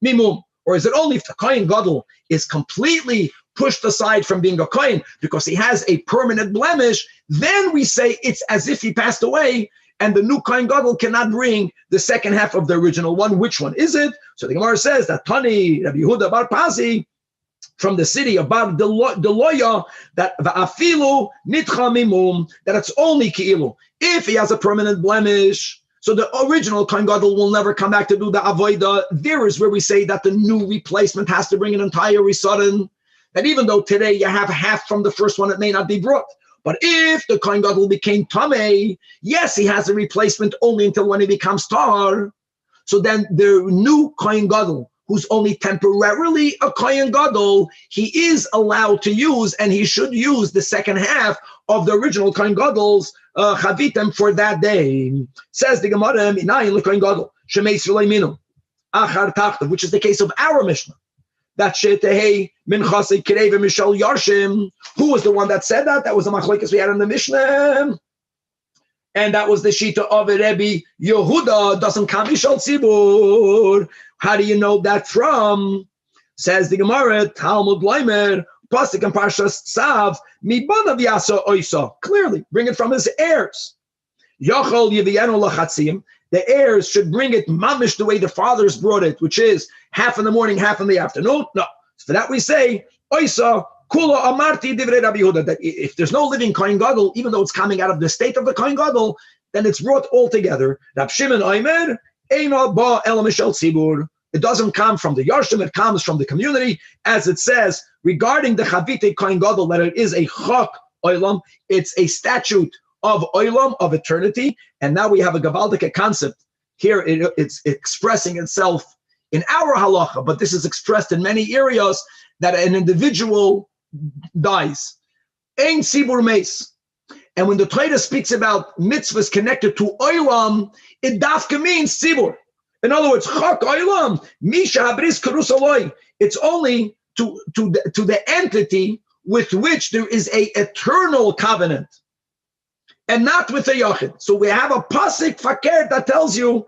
mimum, or is it only if the Kohen Gadol is completely pushed aside from being a Kohen because he has a permanent blemish, then we say it's as if he passed away, and the new Kohen Gadol cannot bring the second half of the original one. Which one is it? So the Gemara says that Tani, Rabbi Yehuda bar Pazi, from the city of Bar Deloya, that va'afilu nitcha mimum, that it's only ki'ilu. If he has a permanent blemish, so the original Kohen Gadol will never come back to do the avodah. There is where we say that the new replacement has to bring an entire risadan. That even though today you have half from the first one, it may not be brought. But if the Kohen Gadol became Tameh, yes, he has a replacement only until when he becomes Tar. So then the new Kohen Gadol, who's only temporarily a Kohen Gadol, he is allowed to use, and he should use the second half of the original Kohen Gadol's chavitim for that day. Says the Gemara, Minayin l'Kohen Gadol, shemeis v'lei minu, achar tachtav, which is the case of our Mishnah. That shetehei minchasei kirei Michel Yarshim. Who was the one that said that? That was the machlekes we had in the Mishnah, and that was the shita of Rebbe Yehuda. Doesn't come Mishal Tzibur. How do you know that from? Says the Gemara, Talmud Leimer, pasuk and Parshas Tzav, mibanav yasa oisa. Clearly, bring it from his heirs. Yachol yiviyanu lachatzim. The heirs should bring it mamish the way the fathers brought it, which is half in the morning, half in the afternoon. No, for that we say, Oisa kula amarti divrei Rabbi Yehuda, that if there's no living Kohen Gadol, even though it's coming out of the state of the Kohen Gadol, then it's brought all together. Rab Shimon Omer, Eina ba el mishal tzibur. It doesn't come from the Yarshim, it comes from the community, as it says regarding the Chavite Kohen Gadol, that it is a chok oilam, it's a statute of oilam, of eternity. And now we have a Gavaldika concept. Here it's expressing itself in our halacha, but this is expressed in many areas, that an individual dies. Ein sibur meis. And when the Torah speaks about mitzvahs connected to oilam, it dafka means sibur. In other words, chak oilam, misha habris karus aloi. It's only to the entity with which there is a eternal covenant, and not with a yachid. So we have a pasuk fakir that tells you,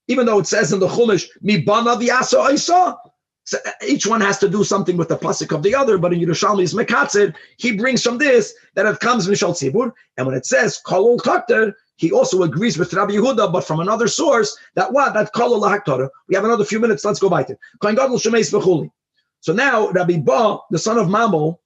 even though it says in the Chumash, mi bana v'yasa oisa, So each one has to do something with the pasuk of the other, but in Yerushalmi's Mekatzir, he brings from this that it comes Mishal Tzibur, and when it says Kolol Takter, he also agrees with Rabbi Yehuda, but from another source, that Kolol Lahaktorah. We have another few minutes, let's go by it. Kohen Gadol Shemeis B'chuli. So now Rabbi Ba, the son of Mamel,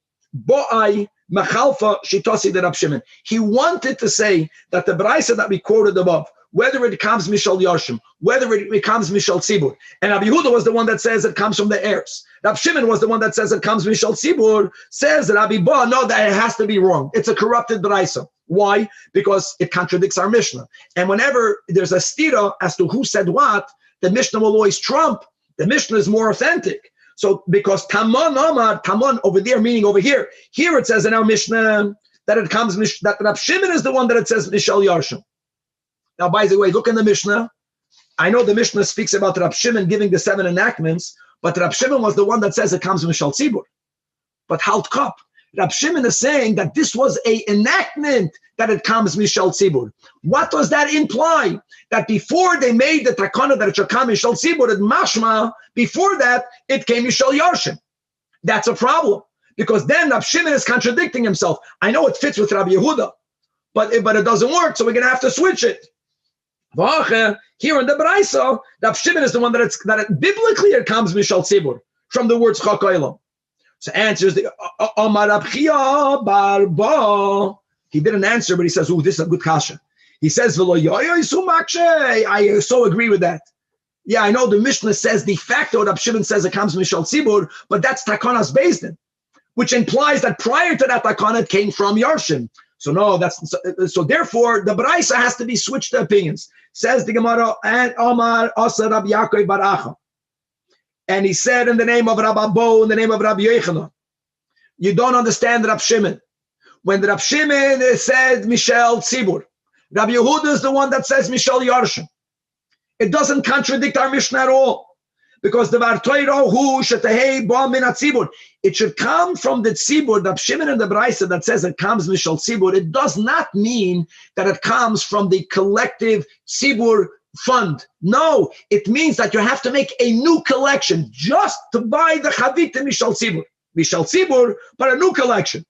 Bo'ai Machalfa Shitosi de Rab Shimon. He wanted to say that the Braisa that we quoted above, whether it comes Mishal Yarshim, whether it comes Mishal Tzibur, and Rabbi Yehuda was the one that says it comes from the heirs. Rab Shimon was the one that says it comes Mishal Tzibur, says that Rabbi Ba, no, that it has to be wrong. It's a corrupted Braisa. Why? Because it contradicts our Mishnah. And whenever there's a stira as to who said what, the Mishnah will always trump. The Mishnah is more authentic. So because Taman over there, meaning over here, here it says in our Mishnah that it comes, that Rab Shimon is the one that it says Mishal Yarshim. Now, by the way, look in the Mishnah. I know the Mishnah speaks about Rab Shimon giving the 7 enactments, but Rab Shimon was the one that says it comes Mishal Tzibur. But Halt Kop, Rab Shimon is saying that this was a enactment that it comes Mishal Tzibur. What does that imply? That before they made the takana that it should come Mishal Tzibur, it mashma, before that, it came Mishal Yarshim. That's a problem. Because then Rab Shimon is contradicting himself. I know it fits with Rabbi Yehuda, but it doesn't work, so we're going to have to switch it. Here in the Braisa, Rab Shimon is the one that biblically it comes Mishal Tzibur, from the words Chakaylam. So answers the Omar Abchia Barba. He didn't answer, but he says, "Oh, this is a good kasha." He says, I so agree with that. Yeah, I know the Mishnah says de facto Rab Shimon says it comes Mishal Tzibur, but that's Takanas Bezdin, which implies that prior to that Takana it came from Yarshim. So no, so therefore the Braisa has to be switched to opinions. Says the Gemara, and Omar Asa Rabbi Yaakov bar Acha. And he said in the name of Rabbi Bo, in the name of Rabbi Yochanan, you don't understand Rab Shimon. When Rab Shimon said Mishal Tzibur, Rabbi Yehuda is the one that says Mishal Yarshim. It doesn't contradict our Mishnah at all. Because the Vartoiro Hu Shetehei Bo Min Tzibur, it should come from the Tzibur, the Shimon and the Braisa that says it comes Mishal Tzibur. It does not mean that it comes from the collective Tzibur fund. No, it means that you have to make a new collection just to buy the Chavit Mishal Tzibur. Mishal Tzibur, but a new collection.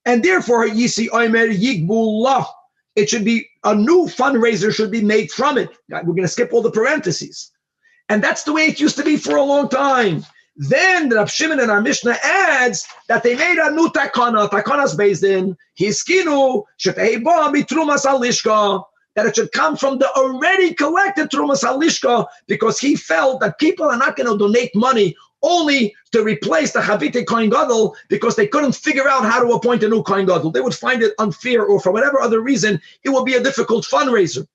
And therefore, Yisi Omer Yigbullah, it should be a new fundraiser should be made from it. We're going to skip all the parentheses. And that's the way it used to be for a long time. Then the Rab Shimon in our Mishnah adds that they made a new takanas based in hiskinu shetei bo mitrumas halishka, that it should come from the already collected trumas halishka, because he felt that people are not going to donate money only to replace the Chavite Kohen Gadol because they couldn't figure out how to appoint a new Kohen Gadol. They would find it unfair, or for whatever other reason, it would be a difficult fundraiser.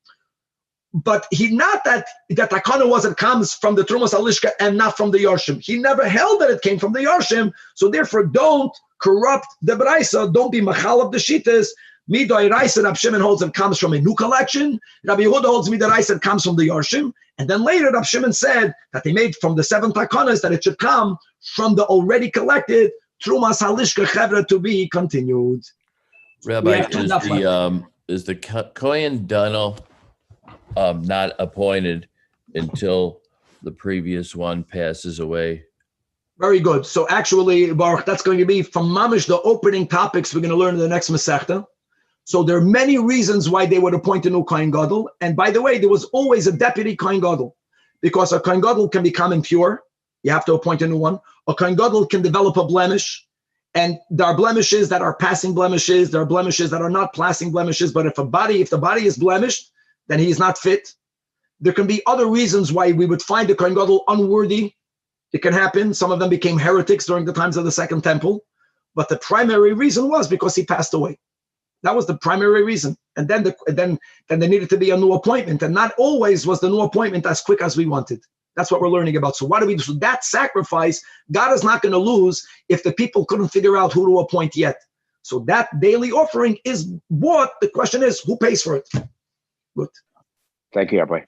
But not that Takana wasn't comes from the Trumas Alishka and not from the Yarshim. He never held that it came from the Yarshim. So therefore, don't corrupt the Braisa. Don't be machal of the Shitas. Midai Raisa, Rab Shimon holds it comes from a new collection. Rabbi Yehuda holds Midai Raisa, it comes from the Yarshim. And then later, Rab Shimon said that they made from the 7 Takanas that it should come from the already collected Trumas Halishka Chevra to be continued. Rabbi, is the Kohen Gadol not appointed until the previous one passes away? Very good. So actually, Baruch, that's going to be from Mamish, the opening topics we're going to learn in the next Masechta. So there are many reasons why they would appoint a new Kohen Gadol. And by the way, there was always a deputy Kohen Gadol, because a Kohen Gadol can become impure. You have to appoint a new one. A Kohen Gadol can develop a blemish. And there are blemishes that are passing blemishes. There are blemishes that are not passing blemishes. But if the body is blemished, then he is not fit. There can be other reasons why we would find the Kohen Gadol unworthy. It can happen. Some of them became heretics during the times of the Second Temple. But the primary reason was because he passed away. That was the primary reason. And then there needed to be a new appointment. And not always was the new appointment as quick as we wanted. That's what we're learning about. So what do we do? So that sacrifice, God is not going to lose if the people couldn't figure out who to appoint yet. So that daily offering is bought. The question is, who pays for it? Good. Thank you, Rabbi.